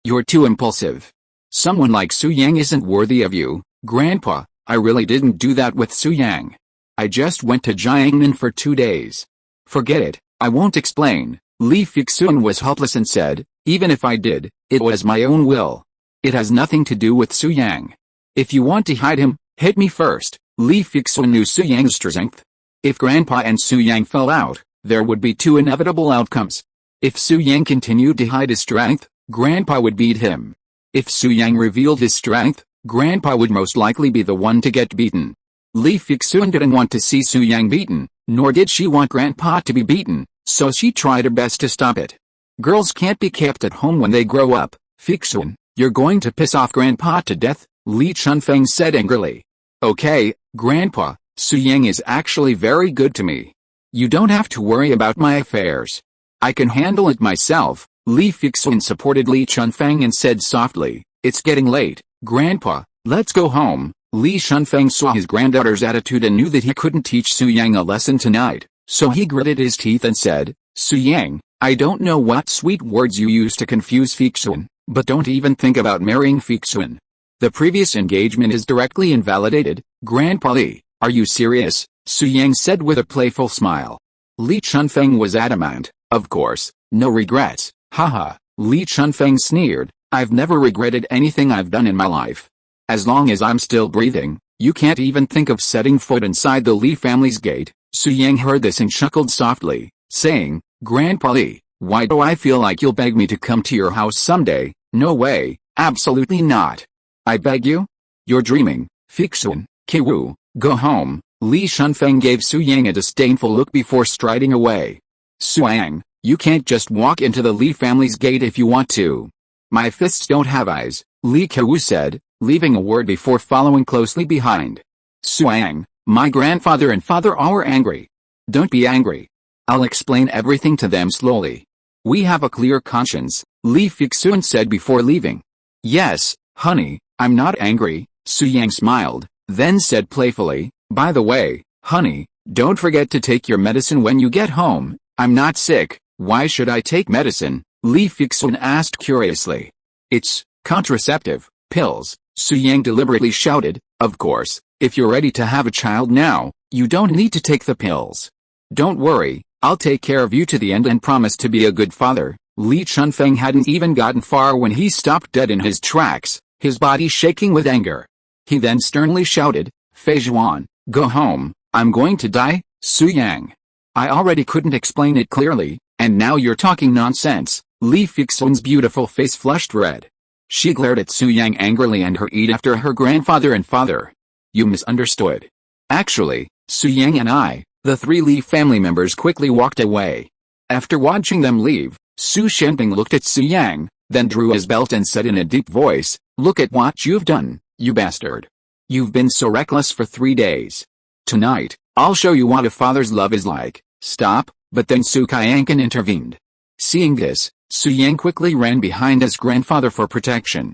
you're too impulsive. Someone like Su Yang isn't worthy of you. Grandpa, I really didn't do that with Su Yang. I just went to Jiangnan for 2 days. Forget it, I won't explain. Li Fixun was helpless and said, even if I did, it was my own will. It has nothing to do with Su Yang. If you want to hide him, hit me first. Li Fixun knew Su Yang's strength. If Grandpa and Su Yang fell out, there would be 2 inevitable outcomes. If Su Yang continued to hide his strength, Grandpa would beat him. If Su Yang revealed his strength, Grandpa would most likely be the one to get beaten. Li Fixun didn't want to see Su Yang beaten, nor did she want Grandpa to be beaten, so she tried her best to stop it. Girls can't be kept at home when they grow up. Fixun, you're going to piss off Grandpa to death, Li Chunfeng said angrily. Okay, Grandpa, Su Yang is actually very good to me. You don't have to worry about my affairs. I can handle it myself. Li Fixun supported Li Chunfeng and said softly, it's getting late, Grandpa, let's go home. Li Shunfeng saw his granddaughter's attitude and knew that he couldn't teach Su Yang a lesson tonight, so he gritted his teeth and said, Su Yang, I don't know what sweet words you use to confuse Fixun, but don't even think about marrying Fixun. The previous engagement is directly invalidated. Grandpa Li, are you serious? Su Yang said with a playful smile. Li Chunfeng was adamant, of course, no regrets. Haha, Li Chunfeng sneered, I've never regretted anything I've done in my life. As long as I'm still breathing, you can't even think of setting foot inside the Li family's gate. Su Yang heard this and chuckled softly, saying, Grandpa Li, why do I feel like you'll beg me to come to your house someday? No way, absolutely not. I beg you? You're dreaming. Fixun, Kiwu, go home. Li Shunfeng gave Su Yang a disdainful look before striding away. Su Yang, you can't just walk into the Li family's gate if you want to. My fists don't have eyes, Li Kewu said, leaving a word before following closely behind. Su Yang, my grandfather and father are angry. Don't be angry. I'll explain everything to them slowly. We have a clear conscience, Li Fixun said before leaving. Yes, honey, I'm not angry, Su Yang smiled, then said playfully, by the way, honey, don't forget to take your medicine when you get home. I'm not sick. Why should I take medicine? Li Fixun asked curiously. It's contraceptive pills, Su Yang deliberately shouted. Of course, if you're ready to have a child now, you don't need to take the pills. Don't worry, I'll take care of you to the end and promise to be a good father. Li Chunfeng hadn't even gotten far when he stopped dead in his tracks, his body shaking with anger. He then sternly shouted, Fei Zhuan, go home, I'm going to die. Su Yang, I already couldn't explain it clearly, and now you're talking nonsense. Li Fixun's beautiful face flushed red. She glared at Su Yang angrily and hurried after her grandfather and father. You misunderstood. Actually, Su Yang and I, the 3 Li family members quickly walked away. After watching them leave, Su Shenping looked at Su Yang, then drew his belt and said in a deep voice, look at what you've done, you bastard. You've been so reckless for 3 days. Tonight, I'll show you what a father's love is like. Stop, but then Su Qianqan intervened. Seeing this, Su Yang quickly ran behind his grandfather for protection.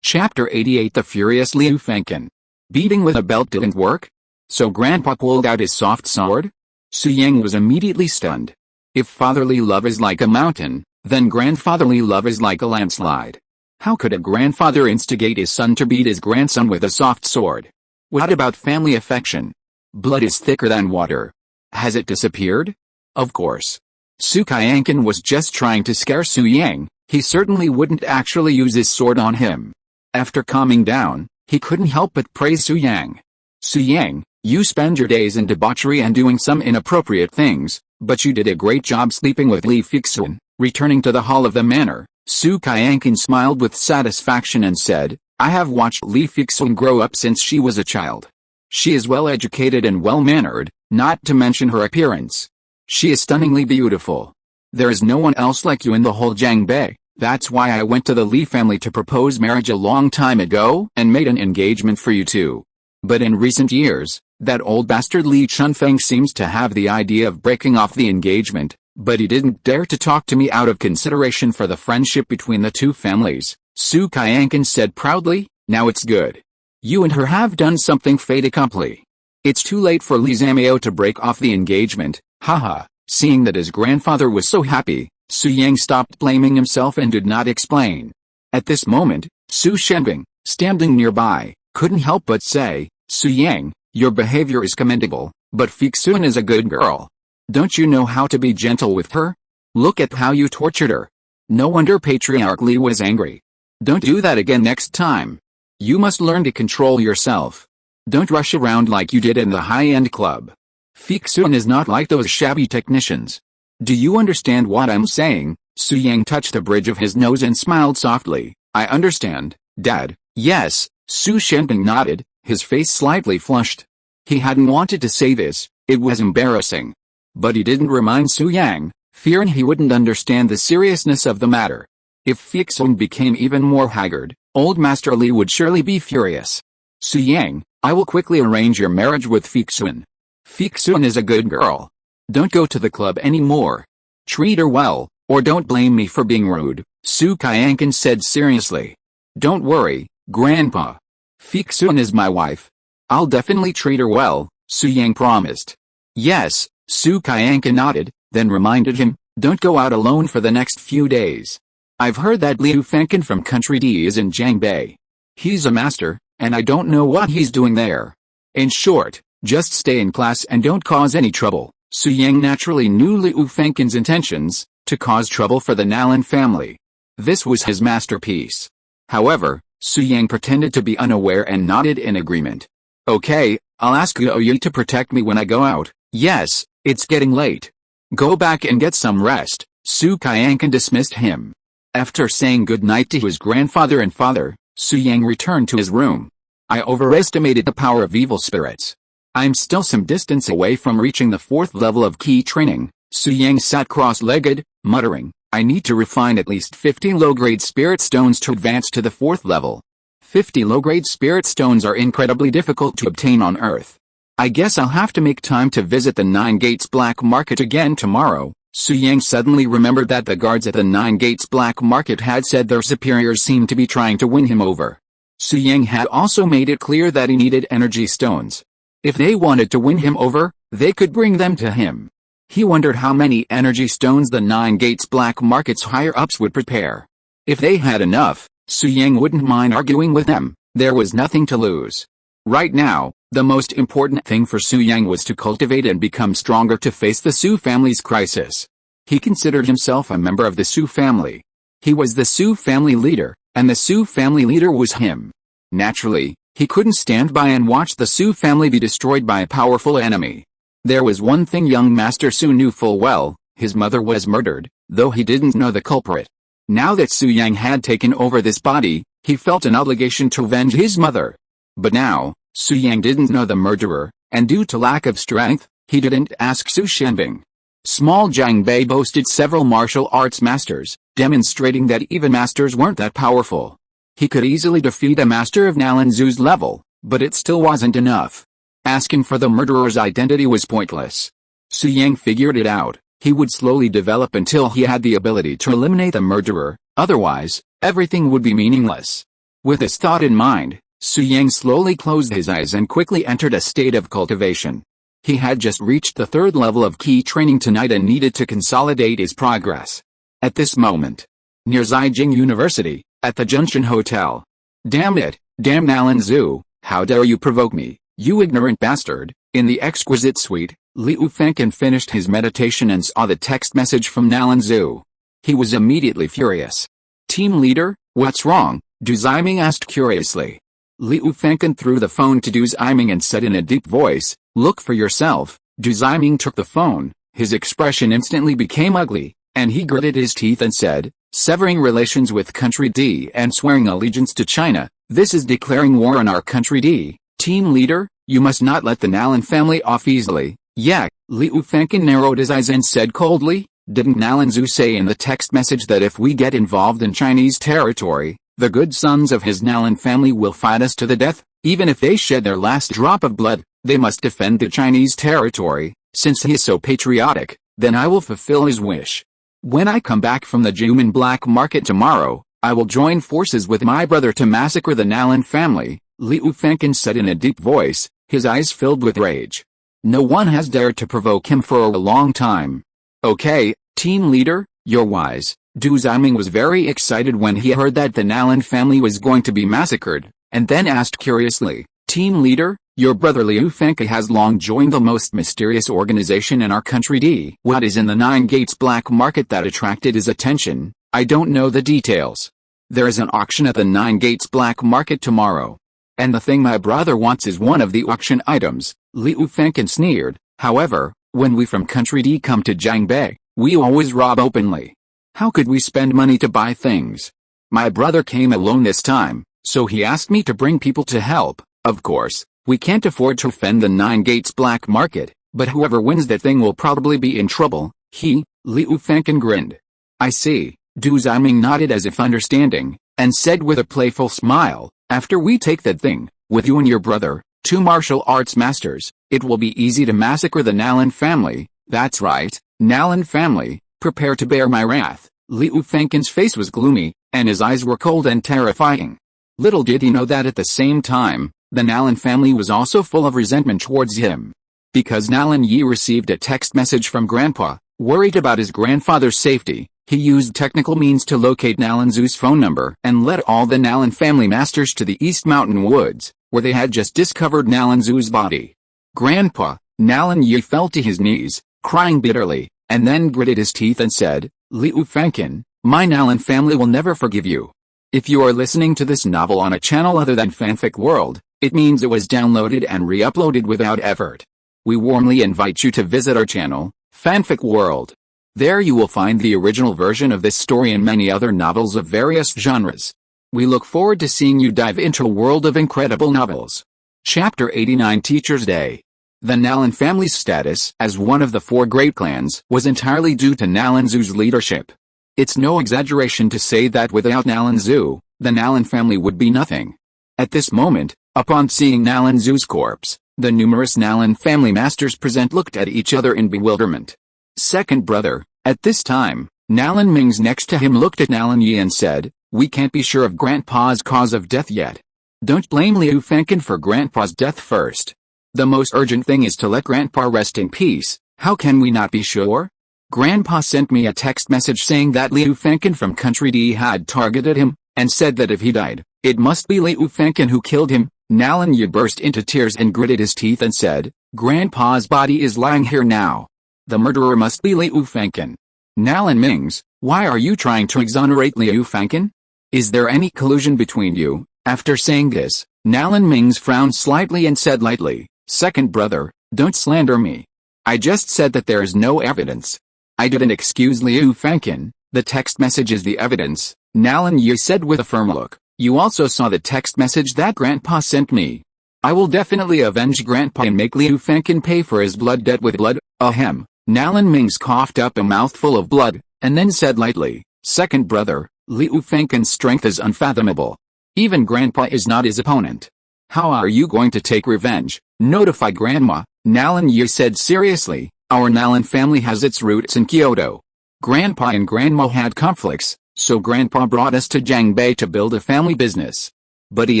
Chapter 88 The Furious Liu Fengqian. Beating with a belt didn't work? So Grandpa pulled out his soft sword? Su Yang was immediately stunned. If fatherly love is like a mountain, then grandfatherly love is like a landslide. How could a grandfather instigate his son to beat his grandson with a soft sword? What about family affection? Blood is thicker than water. Has it disappeared? Of course. Su Qianqan was just trying to scare Su Yang. He certainly wouldn't actually use his sword on him. After calming down, he couldn't help but praise Su Yang. Su Yang, you spend your days in debauchery and doing some inappropriate things, but you did a great job sleeping with Li Fixun. Returning to the hall of the manor, Su Qianqan smiled with satisfaction and said, I have watched Li Fixun grow up since she was a child. She is well educated and well mannered, not to mention her appearance. She is stunningly beautiful. There is no one else like you in the whole Jiangbei. That's why I went to the Li family to propose marriage a long time ago and made an engagement for you too. But in recent years, that old bastard Li Chunfeng seems to have the idea of breaking off the engagement, but he didn't dare to talk to me out of consideration for the friendship between the two families, Su Qianqin said proudly. Now it's good. You and her have done something fait accompli. It's too late for Li Zamiao to break off the engagement, haha. Seeing that his grandfather was so happy, Su Yang stopped blaming himself and did not explain. At this moment, Su Shenbing, standing nearby, couldn't help but say, Su Yang, your behavior is commendable, but Fixun is a good girl. Don't you know how to be gentle with her? Look at how you tortured her. No wonder Patriarch Li was angry. Don't do that again next time. You must learn to control yourself. Don't rush around like you did in the high-end club. Fixun is not like those shabby technicians. Do you understand what I'm saying? Su Yang touched the bridge of his nose and smiled softly. I understand, Dad. Yes, Su Shenbing nodded, his face slightly flushed. He hadn't wanted to say this, it was embarrassing. But he didn't remind Su Yang, fearing he wouldn't understand the seriousness of the matter. If Fixun became even more haggard, old Master Li would surely be furious. Su Yang, I will quickly arrange your marriage with Fixun. Fixun is a good girl. Don't go to the club anymore. Treat her well, or don't blame me for being rude, Su Qianqin said seriously. Don't worry, Grandpa. Fixun is my wife. I'll definitely treat her well, Su Yang promised. Yes, Su Qianqin nodded, then reminded him, don't go out alone for the next few days. I've heard that Liu Fengkin from Country D is in Jiangbei. He's a master, and I don't know what he's doing there. In short, just stay in class and don't cause any trouble. Su Yang naturally knew Liu Fengkin's intentions, to cause trouble for the Nalan family. This was his masterpiece. However, Su Yang pretended to be unaware and nodded in agreement. Okay, I'll ask Yi to protect me when I go out. Yes, it's getting late. Go back and get some rest. Su Qianqin dismissed him. After saying good night to his grandfather and father, Su Yang returned to his room. I overestimated the power of evil spirits. I'm still some distance away from reaching the 4th level of key training. Su Yang sat cross-legged, muttering, I need to refine at least 50 low-grade spirit stones to advance to the 4th level. 50 low-grade spirit stones are incredibly difficult to obtain on Earth. I guess I'll have to make time to visit the Nine Gates Black Market again tomorrow. Su Yang suddenly remembered that the guards at the Nine Gates Black Market had said their superiors seemed to be trying to win him over. Su Yang had also made it clear that he needed energy stones. If they wanted to win him over, they could bring them to him. He wondered how many energy stones the Nine Gates Black Market's higher-ups would prepare. If they had enough, Su Yang wouldn't mind arguing with them. There was nothing to lose. Right now, the most important thing for Su Yang was to cultivate and become stronger to face the Su family's crisis. He considered himself a member of the Su family. He was the Su family leader, and the Su family leader was him. Naturally, he couldn't stand by and watch the Su family be destroyed by a powerful enemy. There was one thing young Master Su knew full well, his mother was murdered, though he didn't know the culprit. Now that Su Yang had taken over this body, he felt an obligation to avenge his mother. But now, Su Yang didn't know the murderer, and due to lack of strength, he didn't ask Su Shenbing. Small Jiangbei boasted several martial arts masters, demonstrating that even masters weren't that powerful. He could easily defeat a master of Nalanzu's level, but it still wasn't enough. Asking for the murderer's identity was pointless. Su Yang figured it out. He would slowly develop until he had the ability to eliminate the murderer, otherwise, everything would be meaningless. With this thought in mind, Su Yang slowly closed his eyes and quickly entered a state of cultivation. He had just reached the 3rd level of key training tonight and needed to consolidate his progress. At this moment, near Zhejiang University, at the Junction Hotel. Damn it, damn Nalanzu, how dare you provoke me, you ignorant bastard. In the exquisite suite, Liu Fengkin finished his meditation and saw the text message from Nalanzu. He was immediately furious. Team leader, what's wrong? Du Ziming asked curiously. Liu Fengkin threw the phone to Du Ziming and said in a deep voice, look for yourself. Du Ziming took the phone, his expression instantly became ugly, and he gritted his teeth and said, severing relations with Country D and swearing allegiance to China, this is declaring war on our Country D. Team leader, you must not let the Nalan family off easily. Yeah, Liu Fengkin narrowed his eyes and said coldly, Didn't Nalanzu say in the text message that if we get involved in Chinese territory, the good sons of his Nalan family will fight us to the death? Even if they shed their last drop of blood, they must defend the Chinese territory. Since he is so patriotic, then I will fulfill his wish. When I come back from the Juman black market tomorrow, I will join forces with my brother to massacre the Nalan family, Liu Fengchen said in a deep voice, his eyes filled with rage. No one has dared to provoke him for a long time. Okay, team leader, you're wise. Du Ziming was very excited when he heard that the Nalan family was going to be massacred, and then asked curiously, Team leader, your brother Liu Fengchen has long joined the most mysterious organization in our country. What is in the Nine Gates black market that attracted his attention? I don't know the details. There is an auction at the Nine Gates black market tomorrow. And the thing my brother wants is one of the auction items, Liu Fengchen sneered. However, when we from country D come to Jiangbei, we always rob openly. How could we spend money to buy things? My brother came alone this time, so he asked me to bring people to help. Of course, we can't afford to offend the Nine Gates black market, but whoever wins that thing will probably be in trouble. Liu Fengchen grinned. I see. Du Ziming nodded as if understanding, and said with a playful smile, after we take that thing, with you and your brother, two martial arts masters, it will be easy to massacre the Nalan family. That's right, Nalan family, prepare to bear my wrath. Liu Fengchen's face was gloomy, and his eyes were cold and terrifying. Little did he know that at the same time, the Nalan family was also full of resentment towards him. Because Nalan Yi received a text message from Grandpa, worried about his grandfather's safety, he used technical means to locate Nalanzu's phone number and led all the Nalan family masters to the East Mountain Woods, where they had just discovered Nalanzu's body. Grandpa, Nalan Yi fell to his knees, crying bitterly, and then gritted his teeth and said, Liu Fengchen, my Nalan family will never forgive you. If you are listening to this novel on a channel other than Fanfic World, it means it was downloaded and re-uploaded without effort. We warmly invite you to visit our channel, Fanfic World. There you will find the original version of this story and many other novels of various genres. We look forward to seeing you dive into a world of incredible novels. Chapter 89 Teacher's Day. The Nalan family's status as one of the four great clans was entirely due to Nalanzu's leadership. It's no exaggeration to say that without Nalanzu, the Nalan family would be nothing. At this moment, upon seeing Nalanzu's corpse, the numerous Nalan family masters present looked at each other in bewilderment. Second brother, at this time, Nalan Ming's next to him looked at Nalan Yi and said, we can't be sure of Grandpa's cause of death yet. Don't blame Liu Fengchen for Grandpa's death first. The most urgent thing is to let Grandpa rest in peace. How can we not be sure? Grandpa sent me a text message saying that Liu Fengchen from Country D had targeted him, and said that if he died, it must be Liu Fengchen who killed him. Nalan Yi burst into tears and gritted his teeth and said, Grandpa's body is lying here now. The murderer must be Liu Fengchen. Nalan Mings, why are you trying to exonerate Liu Fengchen? Is there any collusion between you? After saying this, Nalan Mings frowned slightly and said lightly, Second brother, don't slander me. I just said that there is no evidence. I didn't accuse Liu Fengchen. The text message is the evidence, Nalan Yi said with a firm look. You also saw the text message that Grandpa sent me. I will definitely avenge Grandpa and make Liu Fengchen pay for his blood debt with blood. Ahem. Nalan Mings coughed up a mouthful of blood, and then said lightly, Second brother, Liu Fengchen's strength is unfathomable. Even Grandpa is not his opponent. How are you going to take revenge? Notify Grandma, Nalan Yi said seriously. Our Nalan family has its roots in Kyoto. Grandpa and Grandma had conflicts, so Grandpa brought us to Jiangbei to build a family business. But he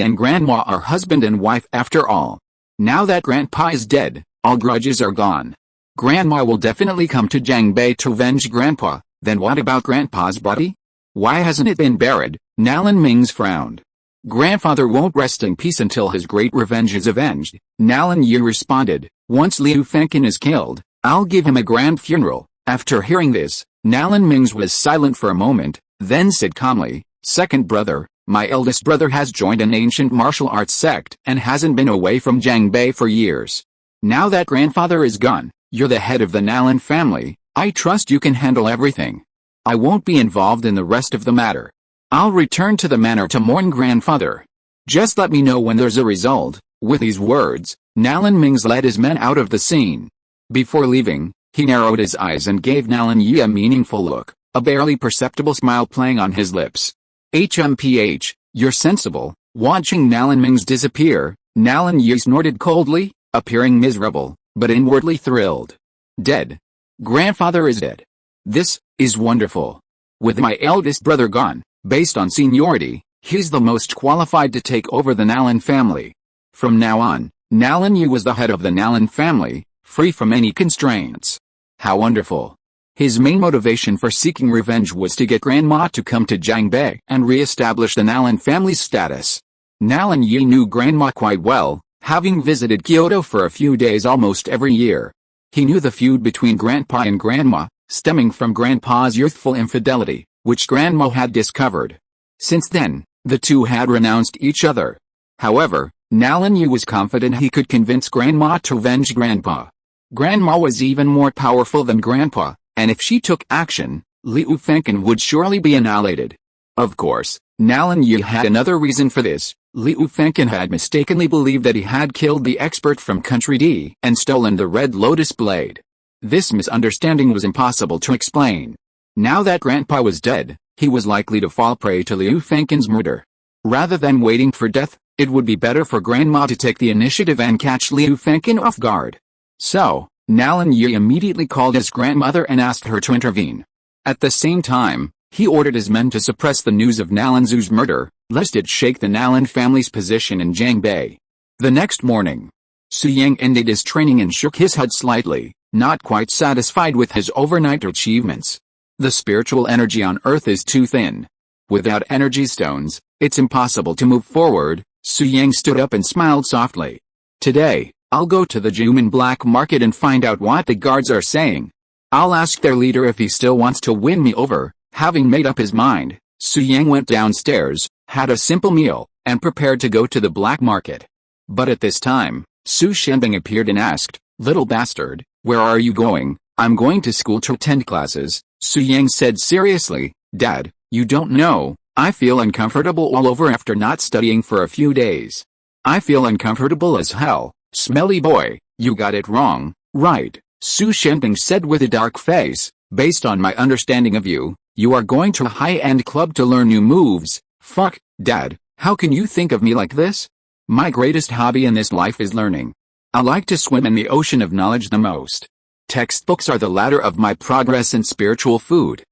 and Grandma are husband and wife after all. Now that Grandpa is dead, all grudges are gone. Grandma will definitely come to Jiangbei to avenge Grandpa. Then what about Grandpa's body? Why hasn't it been buried? Nalan Mings frowned. Grandfather won't rest in peace until his great revenge is avenged. Nalan Yi responded, Once Liu Fengchen is killed, I'll give him a grand funeral. After hearing this, Nalan Mings was silent for a moment, then said calmly, Second brother, my eldest brother has joined an ancient martial arts sect and hasn't been away from Jiangbei for years. Now that grandfather is gone, you're the head of the Nalan family. I trust you can handle everything. I won't be involved in the rest of the matter. I'll return to the manor to mourn grandfather. Just let me know when there's a result. With these words, Nalan Mings led his men out of the scene. Before leaving, He narrowed his eyes and gave Nalan Yi a meaningful look, a barely perceptible smile playing on his lips. HMPH, you're sensible. Watching Nalan Ming's disappear, Nalan Yi snorted coldly, appearing miserable, but inwardly thrilled. Dead. Grandfather is dead. This is wonderful. With my eldest brother gone, based on seniority, he's the most qualified to take over the Nalan family. From now on, Nalan Yi was the head of the Nalan family, free from any constraints. How wonderful. His main motivation for seeking revenge was to get Grandma to come to Jiangbei and re-establish the Nalan family's status. Nalan Yi knew Grandma quite well, having visited Kyoto for a few days almost every year. He knew the feud between Grandpa and Grandma, stemming from Grandpa's youthful infidelity, which Grandma had discovered. Since then, the two had renounced each other. However, Nalan Yi was confident he could convince Grandma to avenge Grandpa. Grandma was even more powerful than Grandpa, and if she took action, Liu Fengchen would surely be annihilated. Of course, Nalan Yi had another reason for this. Liu Fengchen had mistakenly believed that he had killed the expert from Country D and stolen the Red Lotus blade. This misunderstanding was impossible to explain. Now that Grandpa was dead, he was likely to fall prey to Liu Fengchen's murder. Rather than waiting for death, it would be better for Grandma to take the initiative and catch Liu Fengchen off guard. So, Nalan Yi immediately called his grandmother and asked her to intervene. At the same time, he ordered his men to suppress the news of Nalan Zu's murder, lest it shake the Nalan family's position in Jiangbei. The next morning, Su Yang ended his training and shook his head slightly, not quite satisfied with his overnight achievements. The spiritual energy on Earth is too thin. Without energy stones, it's impossible to move forward. Su Yang stood up and smiled softly. Today, I'll go to the Juman black market and find out what the guards are saying. I'll ask their leader if he still wants to win me over. Having made up his mind, Su Yang went downstairs, had a simple meal, and prepared to go to the black market. But at this time, Su Shenbing appeared and asked, "Little bastard, where are you going?" "I'm going to school to attend classes," Su Yang said seriously. "Dad, you don't know, I feel uncomfortable all over after not studying for a few days." "I feel uncomfortable as hell, smelly boy, you got it wrong, right?" Su Shenbing said with a dark face. "Based on my understanding of you, you are going to a high-end club to learn new moves. Fuck, Dad, how can you think of me like this? My greatest hobby in this life is learning. I like to swim in the ocean of knowledge the most. Textbooks are the ladder of my progress and spiritual food."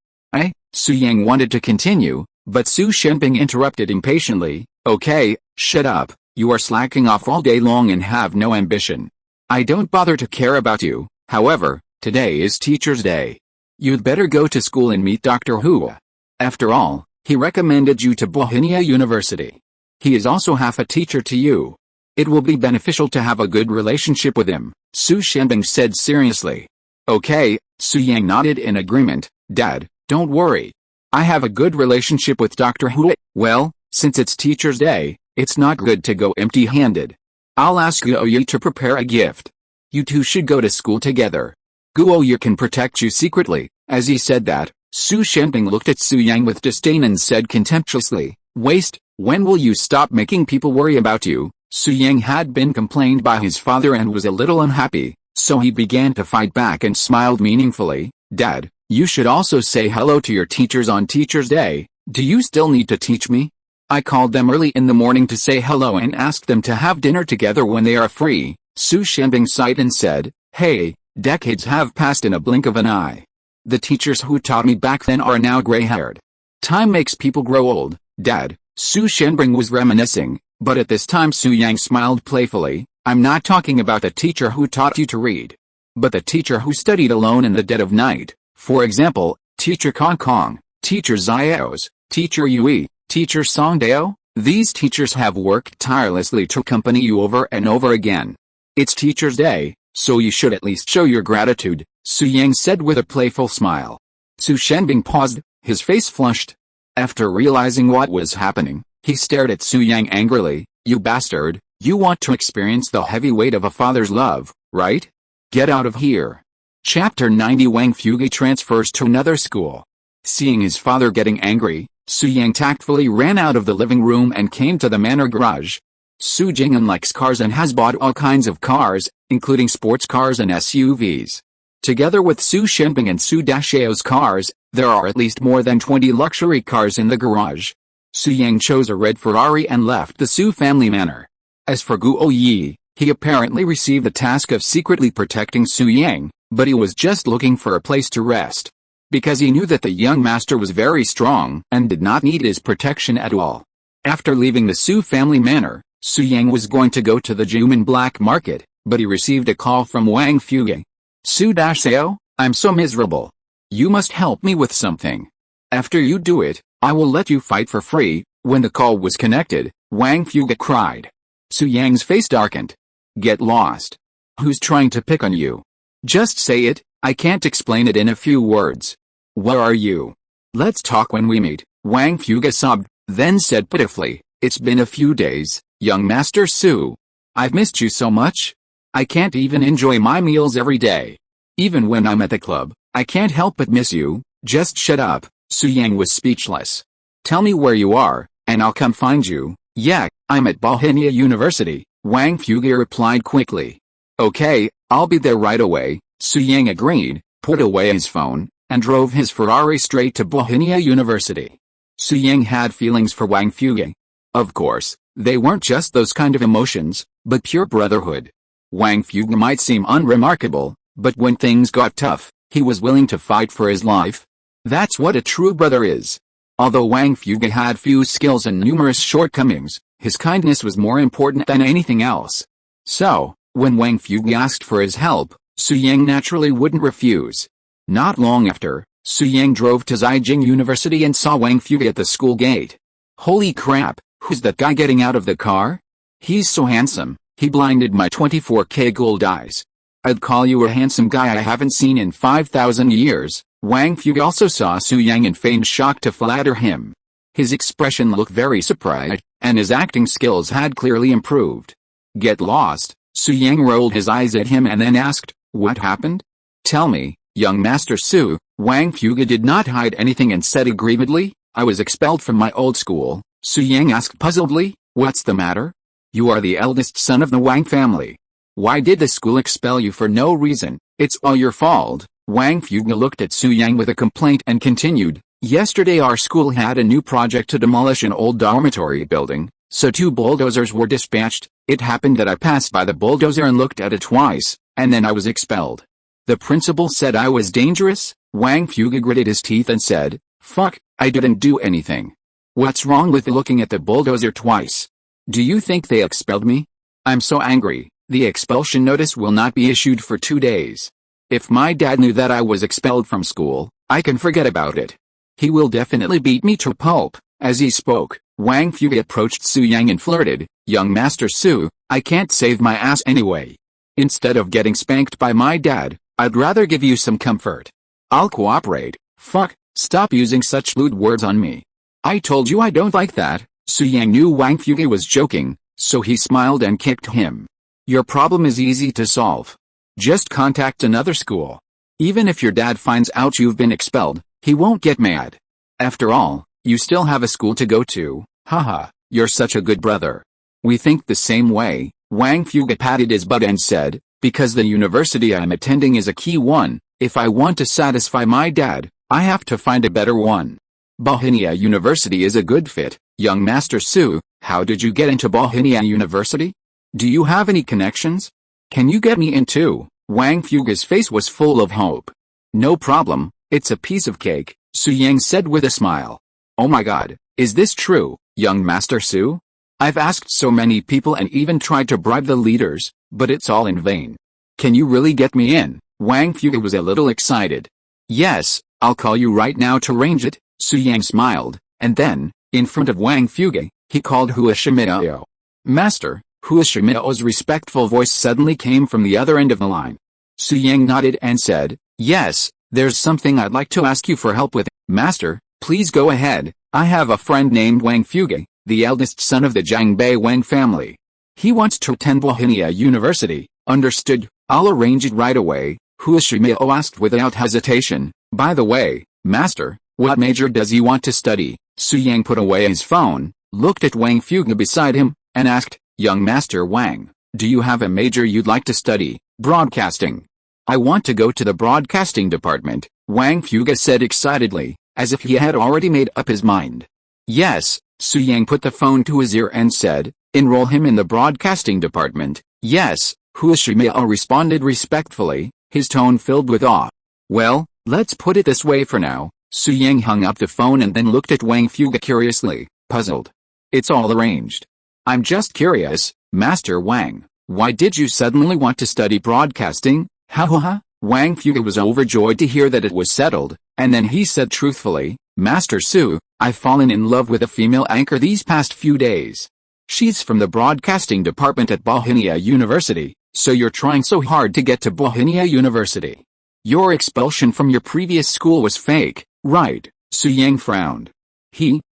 Su Yang wanted to continue, but Su Shenbing interrupted impatiently. "Okay, shut up, you are slacking off all day long and have no ambition. I don't bother to care about you. However, today is Teacher's Day. You'd better go to school and meet Dr. Hua. After all, he recommended you to Bohemia University. He is also half a teacher to you. It will be beneficial to have a good relationship with him," Su Shenbing said seriously. "Okay," Su Yang nodded in agreement. "Dad, don't worry. I have a good relationship with Dr. Hua. Well, since it's Teacher's Day, it's not good to go empty-handed. I'll ask Guoyu to prepare a gift. You two should go to school together. Guoyu can protect you secretly." As he said that, Su Shenbing looked at Su Yang with disdain and said contemptuously, "Waste, when will you stop making people worry about you?" Su Yang had been complained by his father and was a little unhappy, so he began to fight back and smiled meaningfully. "Dad, you should also say hello to your teachers on Teacher's Day. Do you still need to teach me? I called them early in the morning to say hello and asked them to have dinner together when they are free." Su Shenbing sighed and said, "Hey, decades have passed in a blink of an eye. The teachers who taught me back then are now gray-haired. Time makes people grow old, Dad." Su Shenbing was reminiscing, but at this time Su Yang smiled playfully. "I'm not talking about the teacher who taught you to read, but the teacher who studied alone in the dead of night. For example, Teacher Kong Kong, Teacher Xiaos, Teacher Yui, Teacher Songdao. These teachers have worked tirelessly to accompany you over and over again. It's Teacher's Day, so you should at least show your gratitude," Su Yang said with a playful smile. Su Shenbing paused, his face flushed. After realizing what was happening, he stared at Su Yang angrily. "You bastard, you want to experience the heavy weight of a father's love, right? Get out of here." Chapter 90 Wang Fugi transfers to another school. Seeing his father getting angry, Su Yang tactfully ran out of the living room and came to the manor garage. Su Jing'an likes cars and has bought all kinds of cars, including sports cars and SUVs.
Together with Su Shenping and Su Dashao's cars, there are at least more than 20 luxury cars in the garage. Su Yang chose a red Ferrari and left the Su family manor. As for Guo Yi, he apparently received the task of secretly protecting Su Yang, but he was just looking for a place to rest. Because he knew that the young master was very strong and did not need his protection at all. After leaving the Su family manor, Su Yang was going to go to the Juman black market, but he received a call from Wang Fuge. Su Dashao, I'm so miserable. You must help me with something. After you do it, I will let you fight for free. When the call was connected, Wang Fuge cried. Su Yang's face darkened. Get lost. Who's trying to pick on you? Just say it, I can't explain it in a few words. Where are you? Let's talk when we meet. Wang Fuge sobbed, then said pitifully, it's been a few days, young Master Su. I've missed you so much. I can't even enjoy my meals every day. Even when I'm at the club, I can't help but miss you. Just shut up. Su Yang was speechless. Tell me where you are, and I'll come find you. Yeah, I'm at Bohemia University, Wang Fuge replied quickly. Okay, I'll be there right away. Su Yang agreed, put away his phone, and drove his Ferrari straight to Bohemia University. Su Yang had feelings for Wang Fuge. Of course, they weren't just those kind of emotions, but pure brotherhood. Wang Fuge might seem unremarkable, but when things got tough, he was willing to fight for his life. That's what a true brother is. Although Wang Fuge had few skills and numerous shortcomings, his kindness was more important than anything else. So, when Wang Fuge asked for his help, Su Yang naturally wouldn't refuse. Not long after, Su Yang drove to Zhejiang University and saw Wang Fuge at the school gate. Holy crap, who's that guy getting out of the car? He's so handsome, he blinded my 24K gold eyes. I'd call you a handsome guy I haven't seen in 5,000 years. Wang Fuge also saw Su Yang and feigned shock to flatter him. His expression looked very surprised, and his acting skills had clearly improved. Get lost, Su Yang rolled his eyes at him and then asked, what happened? Tell me, young Master Su. Wang Fuge did not hide anything and said aggrievedly, I was expelled from my old school. Su Yang asked puzzledly, what's the matter? You are the eldest son of the Wang family. Why did the school expel you for no reason? It's all your fault. Wang Fuge looked at Su Yang with a complaint and continued, yesterday our school had a new project to demolish an old dormitory building, so 2 bulldozers were dispatched. It happened that I passed by the bulldozer and looked at it twice, and then I was expelled. The principal said I was dangerous. Wang Fuge gritted his teeth and said, fuck, I didn't do anything. What's wrong with looking at the bulldozer twice? Do you think they expelled me? I'm so angry. The expulsion notice will not be issued for 2 days. If my dad knew that I was expelled from school, I can forget about it. He will definitely beat me to pulp. As he spoke, Wang Fuge approached Su Yang and flirted, young Master Su, I can't save my ass anyway. Instead of getting spanked by my dad, I'd rather give you some comfort. I'll cooperate. Fuck, stop using such lewd words on me. I told you I don't like that. Su Yang knew Wang Fuge was joking, so he smiled and kicked him. Your problem is easy to solve. Just contact another school. Even if your dad finds out you've been expelled, he won't get mad. After all, you still have a school to go to. Haha, you're such a good brother. We think the same way. Wang Fuge patted his butt and said, because the university I'm attending is a key one, if I want to satisfy my dad, I have to find a better one. Bohemia University is a good fit. Young Master Su, how did you get into Bohemia University? Do you have any connections? Can you get me in too? Wang Fuge's face was full of hope. No problem, it's a piece of cake, Su Yang said with a smile. Oh my god, is this true, young Master Su? I've asked so many people and even tried to bribe the leaders, but it's all in vain. Can you really get me in? Wang Fuge was a little excited. Yes, I'll call you right now to arrange it, Su Yang smiled, and then, in front of Wang Fuge, he called Hua Shimiao. Master. Hua Shimiao's respectful voice suddenly came from the other end of the line. Su Yang nodded and said, yes, there's something I'd like to ask you for help with. Master, please go ahead. I have a friend named Wang Fuge, the eldest son of the Jiangbei Wang family. He wants to attend Bohemia University. Understood, I'll arrange it right away, Hua Shimiao asked without hesitation. By the way, Master, what major does he want to study? Su Yang put away his phone, looked at Wang Fuge beside him, and asked, young Master Wang, do you have a major you'd like to study? Broadcasting. I want to go to the broadcasting department, Wang Fuga said excitedly, as if he had already made up his mind. Yes, Su Yang put the phone to his ear and said, enroll him in the broadcasting department. Yes, Hua Shimiao responded respectfully, his tone filled with awe. Well, let's put it this way for now. Su Yang hung up the phone and then looked at Wang Fuga curiously, puzzled. It's all arranged. I'm just curious, Master Wang, why did you suddenly want to study broadcasting? Ha ha ha. Wang Fuga was overjoyed to hear that it was settled, and then he said truthfully, Master Su, I've fallen in love with a female anchor these past few days. She's from the broadcasting department at Bohemia University, so you're trying so hard to get to Bohemia University. Your expulsion from your previous school was fake, right? Su Yang frowned.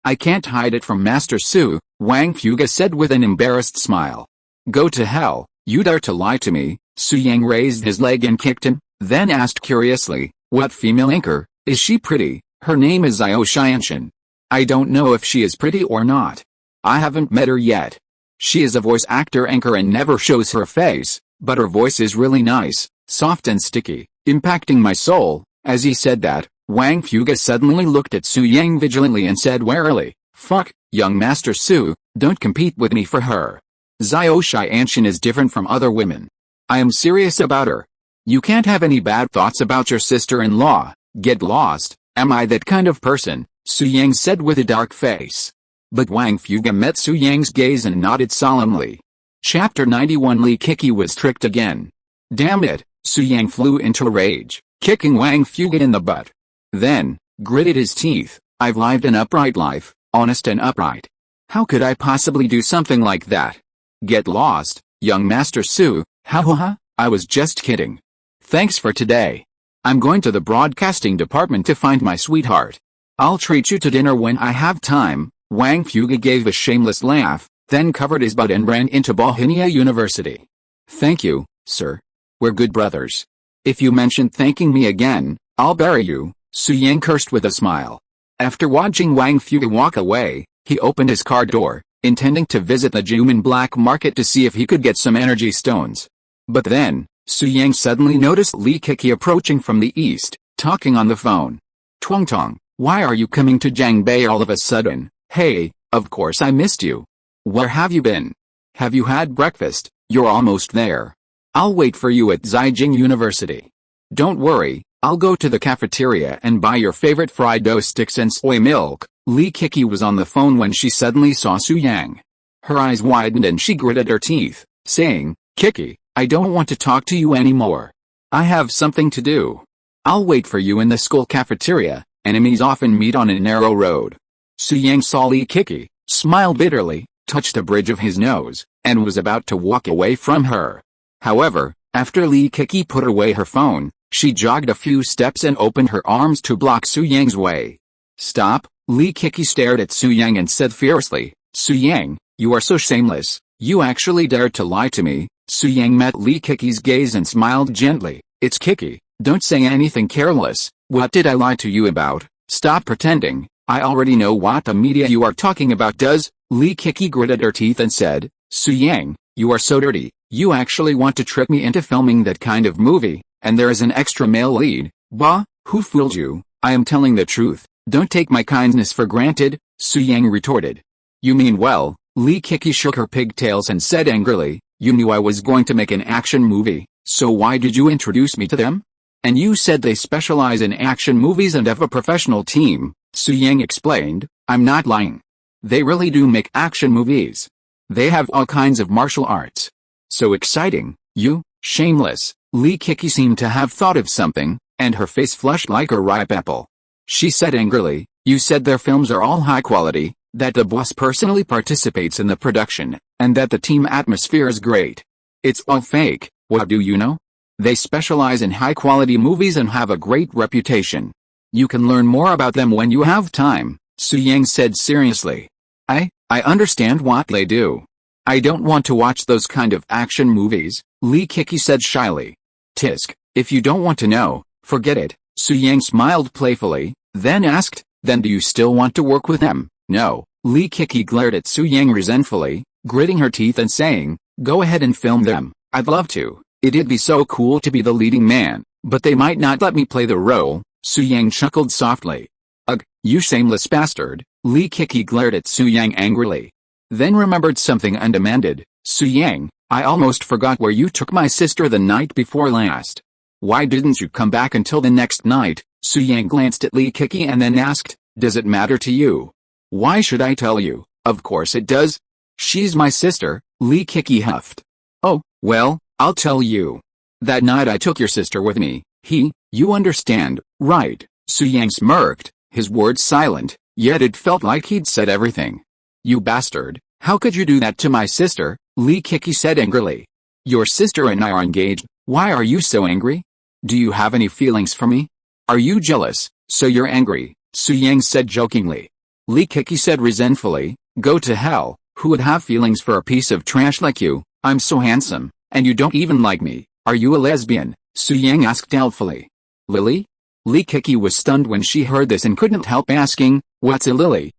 I can't hide it from Master Su, Wang Fuga said with an embarrassed smile. Go to hell, you dare to lie to me. Su Yang raised his leg and kicked him, then asked curiously, what female anchor? Is she pretty? Her name is Xuantian. I don't know if she is pretty or not. I haven't met her yet. She is a voice actor anchor and never shows her face, but her voice is really nice, soft and sticky, impacting my soul. As he said that, Wang Fuga suddenly looked at Su Yang vigilantly and said warily, fuck, young Master Su, don't compete with me for her. Xuantian is different from other women. I am serious about her. You can't have any bad thoughts about your sister-in-law. Get lost. Am I that kind of person? Su Yang said with a dark face. But Wang Fuga met Su Yang's gaze and nodded solemnly. Chapter 91 Li Kiki was tricked again. Damn it, Su Yang flew into a rage, kicking Wang Fuga in the butt. Then, gritted his teeth, I've lived an upright life, honest and upright. How could I possibly do something like that? Get lost, young Master Su, ha ha ha, I was just kidding. Thanks for today. I'm going to the broadcasting department to find my sweetheart. I'll treat you to dinner when I have time. Wang Fuga gave a shameless laugh, then covered his butt and ran into Bohemia University. Thank you, sir. We're good brothers. If you mention thanking me again, I'll bury you, Su Yang cursed with a smile. After watching Wang Fuga walk away, he opened his car door, intending to visit the Juman black market to see if he could get some energy stones. But then, Su Yang suddenly noticed Li Kiki approaching from the east, talking on the phone. Twangtong, why are you coming to Jiangbei all of a sudden? Hey, of course I missed you. Where have you been? Have you had breakfast? You're almost there. I'll wait for you at Zhejiang University. Don't worry, I'll go to the cafeteria and buy your favorite fried dough sticks and soy milk. Li Kiki was on the phone when she suddenly saw Su Yang. Her eyes widened and she gritted her teeth, saying, Kiki, I don't want to talk to you anymore. I have something to do. I'll wait for you in the school cafeteria. Enemies often meet on a narrow road. Su Yang saw Li Kiki, smiled bitterly, touched the bridge of his nose, and was about to walk away from her. However, after Li Kiki put away her phone, she jogged a few steps and opened her arms to block Su Yang's way. Stop, Li Kiki stared at Su Yang and said fiercely, Su Yang, you are so shameless, you actually dared to lie to me. Su Yang met Li Kiki's gaze and smiled gently. It's Kiki, don't say anything careless. What did I lie to you about? Stop pretending. I already know what the media you are talking about does. Li Kiki gritted her teeth and said, Su Yang, you are so dirty. You actually want to trick me into filming that kind of movie, and there is an extra male lead. Bah, who fooled you? I am telling the truth. Don't take my kindness for granted, Su Yang retorted. You mean well, Li Kiki shook her pigtails and said angrily, you knew I was going to make an action movie, so why did you introduce me to them? And you said they specialize in action movies and have a professional team, Su Yang explained. I'm not lying. They really do make action movies. They have all kinds of martial arts. So exciting, you, shameless. Li Kiki seemed to have thought of something, and her face flushed like a ripe apple. She said angrily, you said their films are all high quality, that the boss personally participates in the production, and that the team atmosphere is great. It's all fake. What do you know? They specialize in high-quality movies and have a great reputation. You can learn more about them when you have time, Su Yang said seriously. I understand what they do. I don't want to watch those kind of action movies, Li Kiki said shyly. Tisk, if you don't want to know, forget it, Su Yang smiled playfully, then asked, then do you still want to work with them? No, Li Kiki glared at Su Yang resentfully, gritting her teeth and saying, go ahead and film them, I'd love to. It'd be so cool to be the leading man, but they might not let me play the role, Su Yang chuckled softly. Ugh, you shameless bastard, Li Kiki glared at Su Yang angrily. Then remembered something and demanded, Su Yang, I almost forgot where you took my sister the night before last. Why didn't you come back until the next night? Su Yang glanced at Li Kiki and then asked, does it matter to you? Why should I tell you? Of course it does. She's my sister, Li Kiki huffed. Oh, well, I'll tell you. That night I took your sister with me. You understand, right? Su Yang smirked, his words silent, yet it felt like he'd said everything. You bastard, how could you do that to my sister? Li Kiki said angrily. Your sister and I are engaged, why are you so angry? Do you have any feelings for me? Are you jealous, so you're angry? Su Yang said jokingly. Li Kiki said resentfully, go to hell, who would have feelings for a piece of trash like you? I'm so handsome, and you don't even like me. Are you a lesbian? Su Yang asked doubtfully. Lily? Li Kiki was stunned when she heard this and couldn't help asking, what's a lily?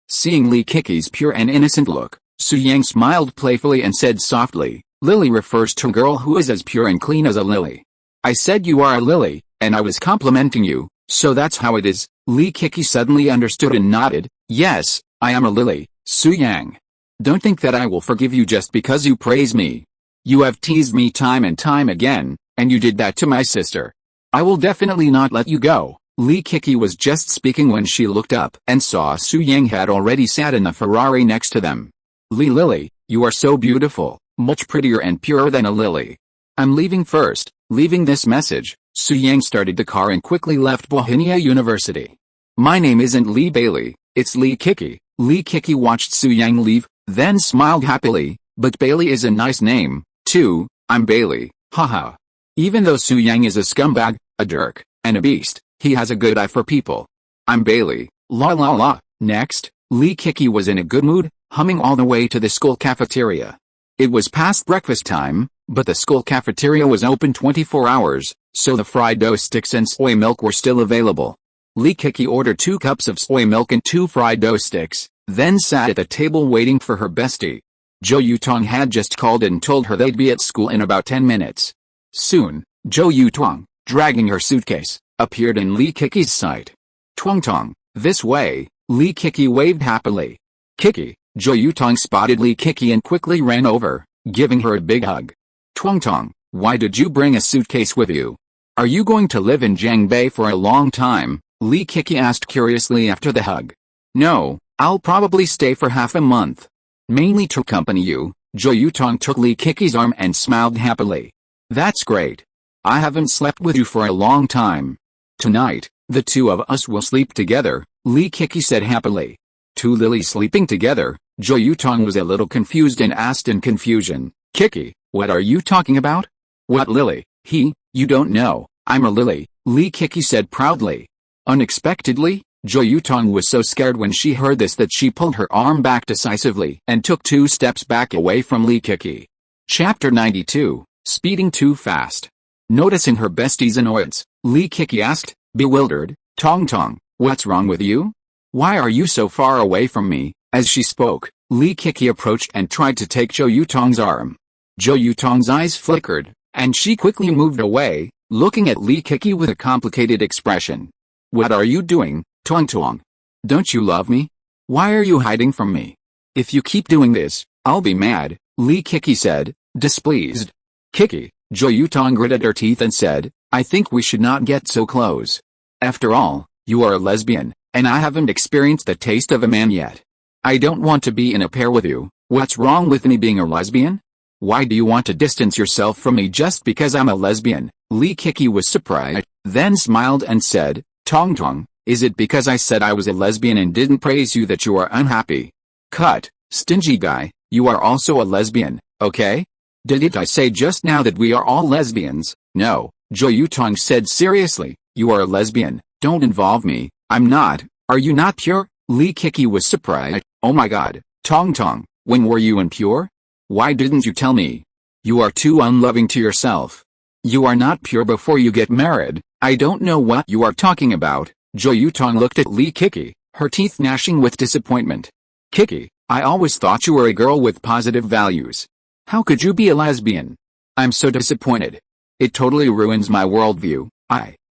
Seeing Li Kiki's pure and innocent look, Su Yang smiled playfully and said softly, lily refers to a girl who is as pure and clean as a lily. I said you are a lily, and I was complimenting you, so that's how it is. Li Kiki suddenly understood and nodded, yes, I am a lily, Su Yang. Don't think that I will forgive you just because you praise me. You have teased me time and time again, and you did that to my sister. I will definitely not let you go. Li Kiki was just speaking when she looked up and saw Su Yang had already sat in the Ferrari next to them. Lily, you are so beautiful, much prettier and purer than a lily. I'm leaving first. Leaving this message, Su Yang started the car and quickly left Bohemia University. My name isn't Li Bailey, it's Li Kiki. Li Kiki watched Su Yang leave, then smiled happily, but Bailey is a nice name, too. I'm Bailey, haha. Even though Su Yang is a scumbag, a jerk, and a beast, he has a good eye for people. I'm Bailey, la la la. Next, Li Kiki was in a good mood, humming all the way to the school cafeteria. It was past breakfast time, but the school cafeteria was open 24 hours, so the fried dough sticks and soy milk were still available. Li Kiki ordered 2 cups of soy milk and 2 fried dough sticks, then sat at the table waiting for her bestie. Zhou Yutong had just called and told her they'd be at school in about 10 minutes. Soon, Zhou Yutong, dragging her suitcase, appeared in Li Kiki's sight. Twang-tong, this way, Li Kiki waved happily. Kiki, Zhou Yutong spotted Li Kiki and quickly ran over, giving her a big hug. Twang-tong, why did you bring a suitcase with you? Are you going to live in Jiangbei for a long time? Li Kiki asked curiously after the hug. No, I'll probably stay for half a month. Mainly to accompany you. Zhou Yutong took Li Kiki's arm and smiled happily. That's great. I haven't slept with you for a long time. Tonight, the two of us will sleep together, Li Kiki said happily. 2 lilies sleeping together? Zhou Yutong was a little confused and asked in confusion, Kiki, what are you talking about? What lily? You don't know, I'm a lily, Li Kiki said proudly. Unexpectedly, Zhou Yutong was so scared when she heard this that she pulled her arm back decisively and took 2 steps back away from Li Kiki. Chapter 92, Speeding Too Fast. Noticing her bestie's annoyance, Li Kiki asked, bewildered, Tong-tong, what's wrong with you? Why are you so far away from me? As she spoke, Li Kiki approached and tried to take Zhou Yutong's arm. Zhou Yutong's eyes flickered, and she quickly moved away, looking at Li Kiki with a complicated expression. What are you doing, Tong-tong? Don't you love me? Why are you hiding from me? If you keep doing this, I'll be mad, Li Kiki said, displeased. Kiki, Zhou Yutong gritted her teeth and said, I think we should not get so close. After all, you are a lesbian, and I haven't experienced the taste of a man yet. I don't want to be in a pair with you. What's wrong with me being a lesbian? Why do you want to distance yourself from me just because I'm a lesbian? Li Kiki was surprised, then smiled and said, Tong-tong, is it because I said I was a lesbian and didn't praise you that you are unhappy? Cut, stingy guy, you are also a lesbian, okay? Didn't I say just now that we are all lesbians? No, Zhou Yutong said seriously, you are a lesbian, don't involve me, I'm not. Are you not pure? Li Kiki was surprised, oh my god, Tong-tong, when were you impure? Why didn't you tell me? You are too unloving to yourself. You are not pure before you get married. I don't know what you are talking about. Zhou Yutong looked at Li Kiki, her teeth gnashing with disappointment. Kiki, I always thought you were a girl with positive values. How could you be a lesbian? I'm so disappointed. It totally ruins my worldview.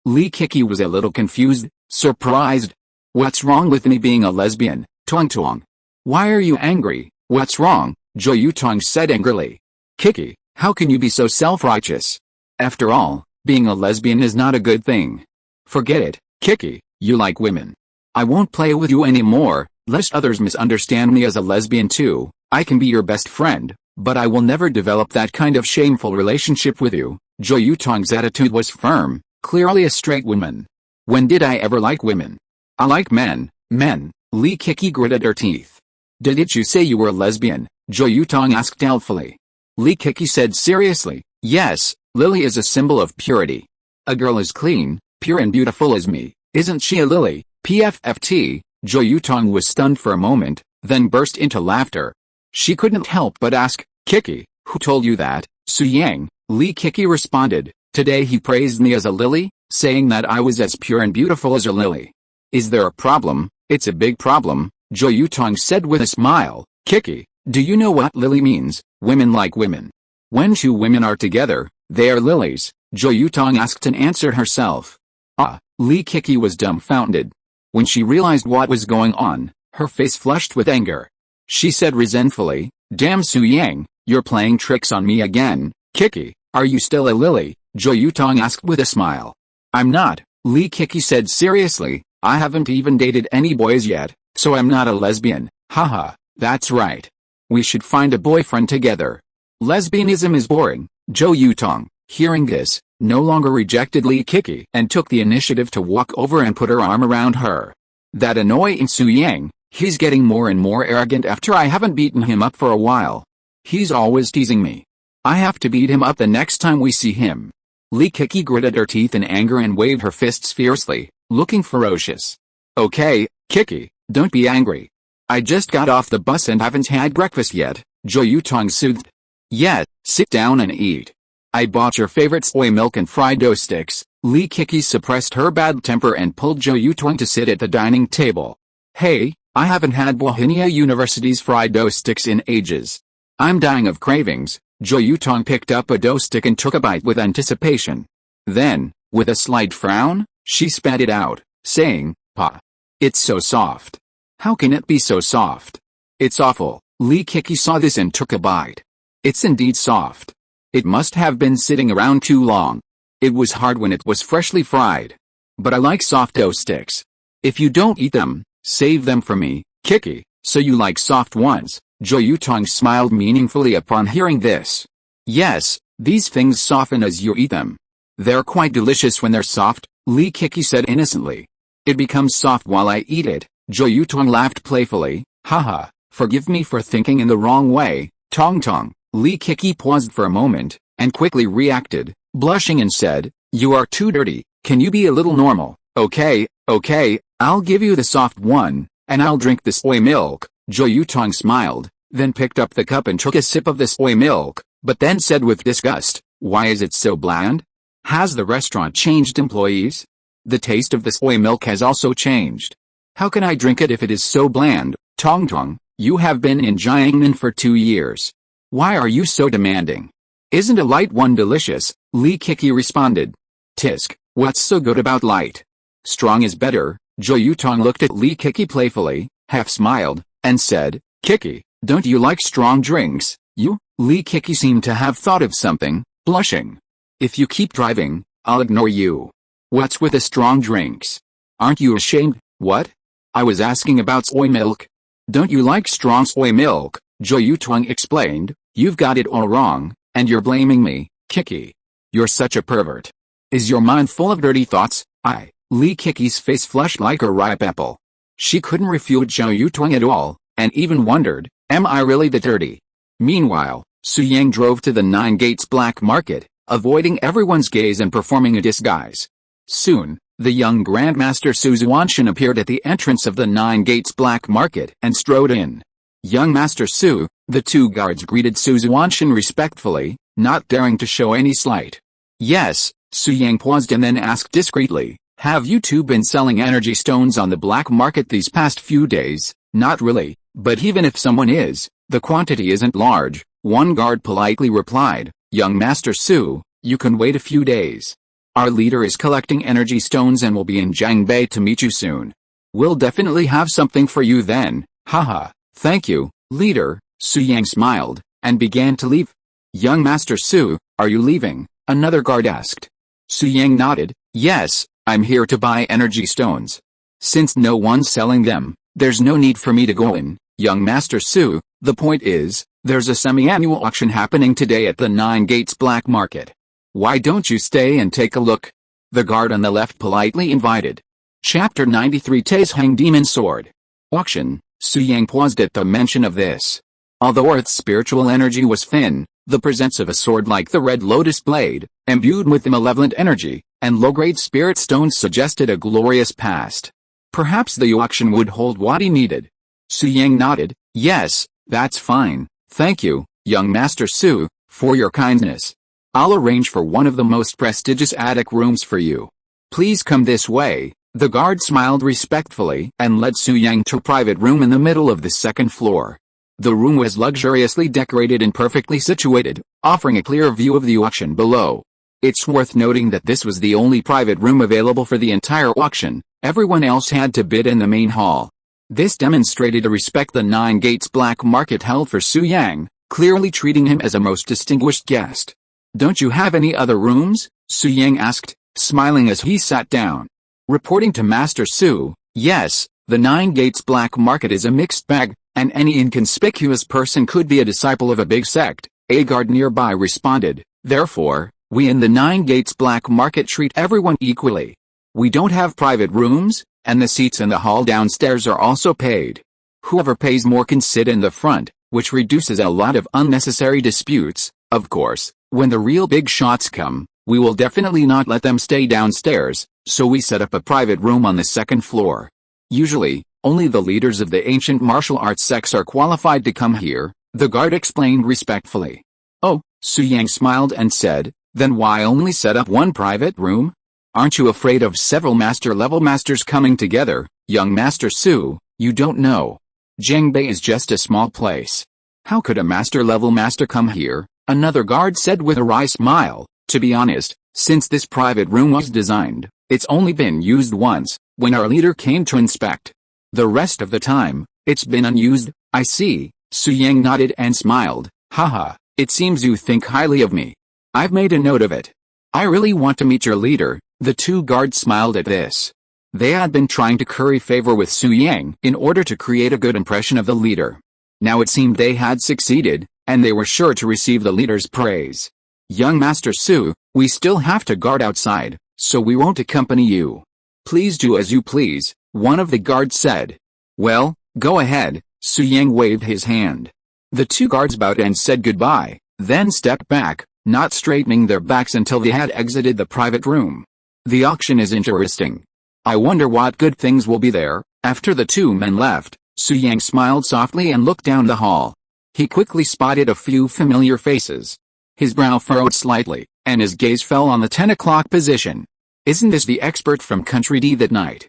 Lee Kiki was a little confused, surprised. What's wrong with me being a lesbian, Tong Tong? Why are you angry? What's wrong? Jo Yutong said angrily. Kiki, how can you be so self-righteous? After all, being a lesbian is not a good thing. Forget it, Kiki, you like women. I won't play with you anymore, lest others misunderstand me as a lesbian too. I can be your best friend, but I will never develop that kind of shameful relationship with you. Jo Yutong's attitude was firm, clearly a straight woman. When did I ever like women? I like men. Lee Kiki gritted her teeth. Didn't you say you were a lesbian? Jo Yutong asked doubtfully. Lee Kiki said seriously, yes, Lily is a symbol of purity. A girl is clean, pure and beautiful as me, isn't she a lily? PFFT, Jo Yutong was stunned for a moment, then burst into laughter. She couldn't help but ask, Kiki, who told you that? Su Yang, Lee Kiki responded, today he praised me as a lily, saying that I was as pure and beautiful as a lily. Is there a problem? It's a big problem, Jo Yutong said with a smile. Kiki, do you know what lily means? Women like women. When two women are together, they are lilies, Jo Yutong asked and answered herself. Lee Kiki was dumbfounded. When she realized what was going on, her face flushed with anger. She said resentfully, damn Su Yang, you're playing tricks on me again. Kiki, are you still a lily? Jo Yutong asked with a smile. I'm not, Lee Kiki said seriously, I haven't even dated any boys yet, so I'm not a lesbian. Haha, that's right. We should find a boyfriend together. Lesbianism is boring. Jo Yutong, hearing this, no longer rejected Lee Kiki and took the initiative to walk over and put her arm around her. That annoying Su Yang, he's getting more and more arrogant after I haven't beaten him up for a while. He's always teasing me. I have to beat him up the next time we see him. Lee Kiki gritted her teeth in anger and waved her fists fiercely, looking ferocious. Okay, Kiki, don't be angry. I just got off the bus and haven't had breakfast yet, Jo Yutong soothed. Yeah, sit down and eat. I bought your favorite soy milk and fried dough sticks. Lee Kiki suppressed her bad temper and pulled Jo Yutong to sit at the dining table. Hey, I haven't had Bohemia University's fried dough sticks in ages. I'm dying of cravings. Jo Yutong picked up a dough stick and took a bite with anticipation. Then, with a slight frown, she spat it out, saying, Pa. It's so soft. How can it be so soft? It's awful. Lee Kiki saw this and took a bite. It's indeed soft. It must have been sitting around too long. It was hard when it was freshly fried. But I like soft dough sticks. If you don't eat them, save them for me, Kiki. So you like soft ones? Jo Yutong smiled meaningfully upon hearing this. Yes, these things soften as you eat them. They're quite delicious when they're soft, Lee Kiki said innocently. It becomes soft while I eat it. Jo Yutong laughed playfully. Haha, forgive me for thinking in the wrong way, Tong Tong. Lee Kiki paused for a moment, and quickly reacted, blushing and said, you are too dirty, can you be a little normal? Okay, I'll give you the soft one, and I'll drink the soy milk. Jo Yutong smiled, then picked up the cup and took a sip of the soy milk, but then said with disgust, why is it so bland? Has the restaurant changed employees? The taste of the soy milk has also changed. How can I drink it if it is so bland? Tong Tong, you have been in Jiangnan for 2 years. Why are you so demanding? Isn't a light one delicious? Lee Kiki responded. Tisk, what's so good about light? Strong is better. Jo Yutong looked at Lee Kiki playfully, half smiled, and said, Kiki, don't you like strong drinks? You? Lee Kiki seemed to have thought of something, blushing. If you keep driving, I'll ignore you. What's with the strong drinks? Aren't you ashamed? What? I was asking about soy milk. Don't you like strong soy milk? Jo Yutong explained, you've got it all wrong, and you're blaming me, Kiki. You're such a pervert. Is your mind full of dirty thoughts? Lee Kiki's face flushed like a ripe apple. She couldn't refute Jo Yutong at all, and even wondered, am I really the dirty? Meanwhile, Su Yang drove to the Nine Gates Black Market, avoiding everyone's gaze and performing a disguise. Soon, the young Grandmaster Su Xuantian appeared at the entrance of the Nine Gates Black Market and strode in. Young Master Su, the two guards greeted Su Xuantian respectfully, not daring to show any slight. Yes, Su Yang paused and then asked discreetly, have you two been selling energy stones on the black market these past few days? Not really, but even if someone is, the quantity isn't large, one guard politely replied. young Master Su, you can wait a few days. Our leader is collecting energy stones and will be in Jiangbei to meet you soon. We'll definitely have something for you then, haha, thank you, leader. Su Yang smiled, and began to leave. Young Master Su, are you leaving? Another guard asked. Su Yang nodded, yes, I'm here to buy energy stones. Since no one's selling them, there's no need for me to go in, young Master Su. The point is, there's a semi-annual auction happening today at the Nine Gates Black Market. Why don't you stay and take a look? The guard on the left politely invited. Chapter 93 Taisheng Demon Sword. Auction. Su Yang paused at the mention of this. Although Earth's spiritual energy was thin, the presence of a sword like the Red Lotus Blade, imbued with malevolent energy, and low-grade spirit stones suggested a glorious past. Perhaps the auction would hold what he needed. Su Yang nodded, yes, that's fine, thank you, young Master Su, for your kindness. I'll arrange for one of the most prestigious attic rooms for you. Please come this way. The guard smiled respectfully and led Su Yang to a private room in the middle of the second floor. The room was luxuriously decorated and perfectly situated, offering a clear view of the auction below. It's worth noting that this was the only private room available for the entire auction. Everyone else had to bid in the main hall. This demonstrated the respect the Nine Gates Black Market held for Su Yang, clearly treating him as a most distinguished guest. Don't you have any other rooms? Su Yang asked, smiling as he sat down. Reporting to Master Su, yes, the Nine Gates Black Market is a mixed bag, and any inconspicuous person could be a disciple of a big sect, a guard nearby responded. Therefore, we in the Nine Gates Black Market treat everyone equally. We don't have private rooms, and the seats in the hall downstairs are also paid. Whoever pays more can sit in the front, which reduces a lot of unnecessary disputes. Of course, when the real big shots come, we will definitely not let them stay downstairs, so we set up a private room on the second floor. Usually, only the leaders of the ancient martial arts sects are qualified to come here, the guard explained respectfully. Oh, Su Yang smiled and said, then why only set up one private room? Aren't you afraid of several master-level masters coming together, young Master Su? You don't know. Jiangbei is just a small place. How could a master-level master come here? Another guard said with a wry smile. To be honest, since this private room was designed, it's only been used once, when our leader came to inspect. The rest of the time, it's been unused. I see. Su Yang nodded and smiled. Haha, it seems you think highly of me. I've made a note of it. I really want to meet your leader. The two guards smiled at this. They had been trying to curry favor with Su Yang in order to create a good impression of the leader. Now it seemed they had succeeded, and they were sure to receive the leader's praise. Young Master Su, we still have to guard outside, so we won't accompany you. Please do as you please, one of the guards said. Well, go ahead. Su Yang waved his hand. The two guards bowed and said goodbye, then stepped back, not straightening their backs until they had exited the private room. The auction is interesting. I wonder what good things will be there. After the two men left, Su Yang smiled softly and looked down the hall. He quickly spotted a few familiar faces. His brow furrowed slightly, and his gaze fell on the 10 o'clock position. Isn't this the expert from Country D that night?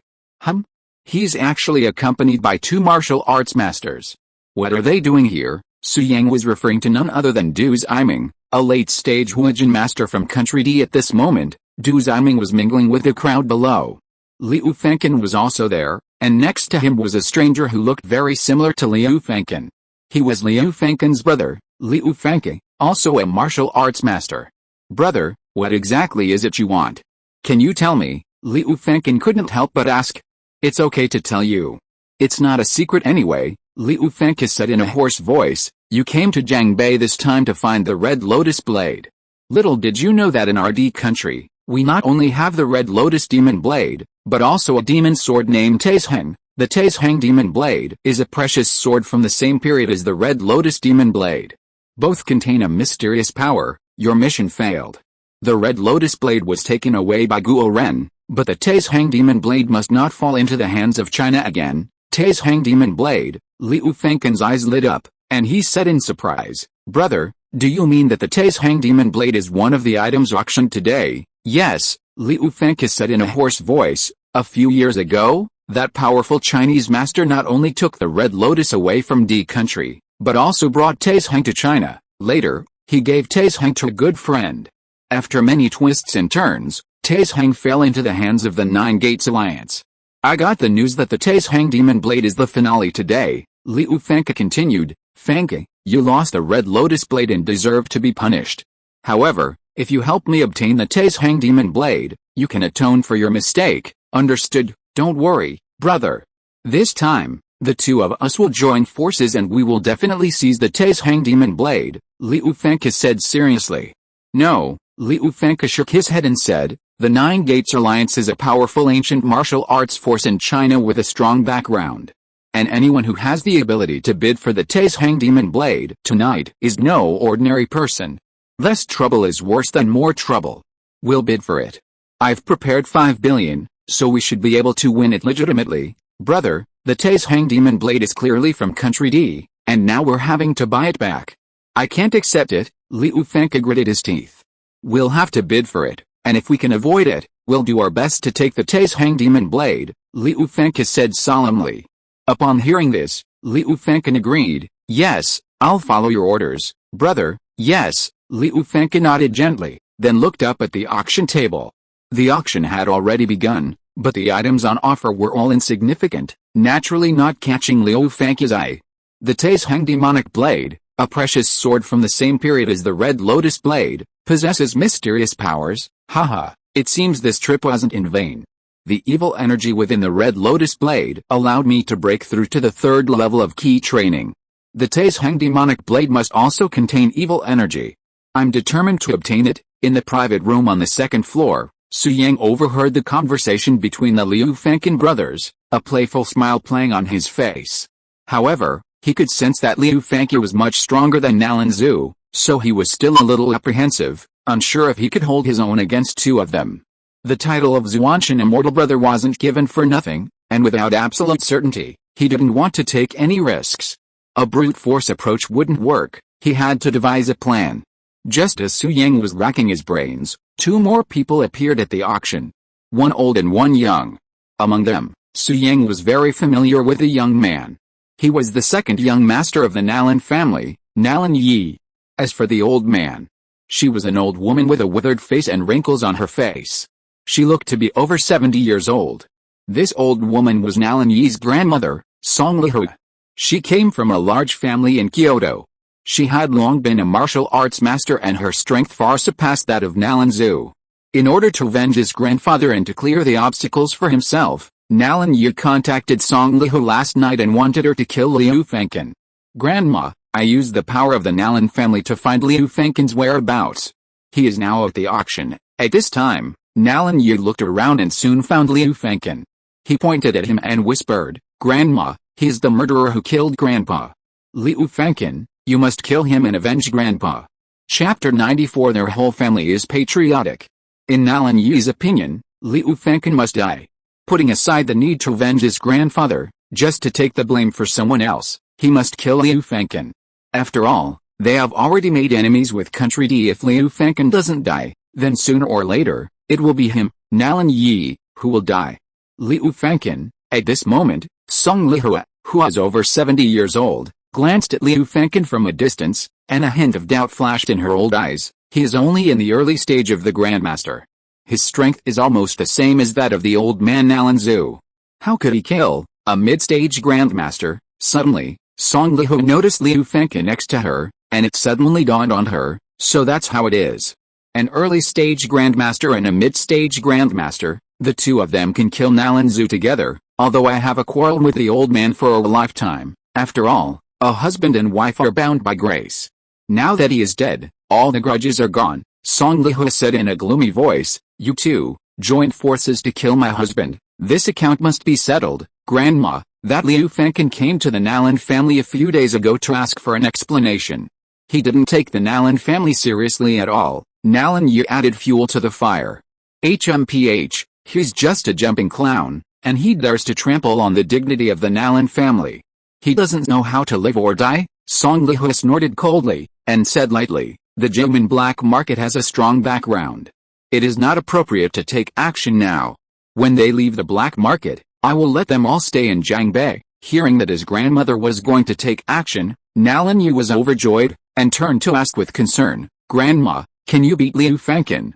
He's actually accompanied by two martial arts masters. What are they doing here? Su Yang was referring to none other than Du Ziming, a late-stage Huijin master from Country D at this moment. Du Ziming was mingling with the crowd below. Liu Fengchen was also there, and next to him was a stranger who looked very similar to Liu Fengchen. He was Liu Fengchen's brother, Liu Fengke, also a martial arts master. Brother, what exactly is it you want? Can you tell me? Liu Fengchen couldn't help but ask. It's okay to tell you. It's not a secret anyway, Liu Fengke said in a hoarse voice. You came to Jiangbei this time to find the Red Lotus Blade. Little did you know that in our D country, we not only have the Red Lotus Demon Blade, but also a demon sword named Taisheng. The Taisheng Demon Blade is a precious sword from the same period as the Red Lotus Demon Blade. Both contain a mysterious power. Your mission failed. The Red Lotus Blade was taken away by Guo Ren, but the Taisheng Demon Blade must not fall into the hands of China again. Taisheng Demon Blade. Liu Fengchen's eyes lit up, and he said in surprise, Brother, do you mean that the Taisheng Demon Blade is one of the items auctioned today? Yes, Liu Fengke said in a hoarse voice. A few years ago, that powerful Chinese master not only took the Red Lotus away from D country, but also brought Taisheng to China. Later, He gave Taizheng to a good friend. After many twists and turns, Taizheng fell into the hands of the Nine Gates Alliance. I got the news that the Taizheng Demon Blade is the finale today, Liu Fengke continued. Fengke, you lost the Red Lotus Blade and deserve to be punished. However, if you help me obtain the Taizheng Demon Blade, you can atone for your mistake. Understood? Don't worry, brother. This time, the two of us will join forces and we will definitely seize the Taizheng Demon Blade, Liu Fengke said seriously. No, Liu Fengke shook his head and said, the Nine Gates Alliance is a powerful ancient martial arts force in China with a strong background. And anyone who has the ability to bid for the Taizheng Demon Blade tonight is no ordinary person. Less trouble is worse than more trouble. We'll bid for it. I've prepared 5 billion, so we should be able to win it legitimately. Brother, the Taizheng Demon Blade is clearly from Country D, and now we're having to buy it back. I can't accept it, Liu Fengke gritted his teeth. We'll have to bid for it, and if we can avoid it, we'll do our best to take the Taizheng Demon Blade, Liu Fengke said solemnly. Upon hearing this, Liu Fengke agreed. Yes, I'll follow your orders, brother. Yes, Liu Fengke nodded gently, then looked up at the auction table. The auction had already begun, but the items on offer were all insignificant, naturally not catching Liu Fengke's eye. The Taizheng Demonic Blade, a precious sword from the same period as the Red Lotus Blade, possesses mysterious powers. Haha, it seems this trip wasn't in vain. The evil energy within the Red Lotus Blade allowed me to break through to the 3rd level of key training. The Taizheng Demonic Blade must also contain evil energy. I'm determined to obtain it. In the private room on the 2nd floor, Su Yang overheard the conversation between the Liu Fengke brothers, a playful smile playing on his face. However, he could sense that Liu Fengke was much stronger than Nalan Zhu, so he was still a little apprehensive, unsure if he could hold his own against two of them. The title of Xuantian Immortal Brother wasn't given for nothing, and without absolute certainty, he didn't want to take any risks. A brute force approach wouldn't work, he had to devise a plan. Just as Su Yang was racking his brains, 2 more people appeared at the auction. One old and one young. Among them, Su Yang was very familiar with the young man. He was the 2nd young master of the Nalan family, Nalan Yi. As for the old man, she was an old woman with a withered face and wrinkles on her face. She looked to be over 70 years old. This old woman was Nalan Yi's grandmother, Song Lihua. She came from a large family in Kyoto. She had long been a martial arts master and her strength far surpassed that of Nalan Zhu. In order to avenge his grandfather and to clear the obstacles for himself, Nalan Yi contacted Song Lihua last night and wanted her to kill Liu Fengke. Grandma, I used the power of the Nalan family to find Liu Fengke's whereabouts. He is now at the auction. At this time, Nalan Yi looked around and soon found Liu Fengke. He pointed at him and whispered, Grandma, he is the murderer who killed Grandpa. Liu Fengke, you must kill him and avenge Grandpa. Chapter 94. Their whole family is patriotic. In Nalan Yi's opinion, Liu Fengke must die. Putting aside the need to avenge his grandfather, just to take the blame for someone else, he must kill Liu Fengke. After all, they have already made enemies with Country D. If Liu Fengke doesn't die, then sooner or later, it will be him, Nalan Yi, who will die. Liu Fengke, at this moment, Song Lihua, who is over 70 years old, glanced at Liu Fengke from a distance, and a hint of doubt flashed in her old eyes. He is only in the early stage of the Grandmaster. His strength is almost the same as that of the old man Nalan Zhu. How could he kill a mid-stage Grandmaster? Suddenly, Song Lihua noticed Liu Fengke next to her, and it suddenly dawned on her, so that's how it is. An early-stage Grandmaster and a mid-stage Grandmaster, the two of them can kill Nalan Zhu together, although I have a quarrel with the old man for a lifetime. After all, a husband and wife are bound by grace. Now that he is dead, all the grudges are gone, Song Lihua said in a gloomy voice. You two, joined forces to kill my husband. This account must be settled. Grandma, that Liu Fengke came to the Nalan family a few days ago to ask for an explanation. He didn't take the Nalan family seriously at all. Nalan Yi added fuel to the fire. HMPH, he's just a jumping clown, and he dares to trample on the dignity of the Nalan family. He doesn't know how to live or die. Song Lihua snorted coldly, and said lightly, the German black market has a strong background. It is not appropriate to take action now. When they leave the black market, I will let them all stay in Jiangbei. Hearing that his grandmother was going to take action, Nalan Yi was overjoyed. and turned to ask with concern, "Grandma, can you beat Liu Fangchen?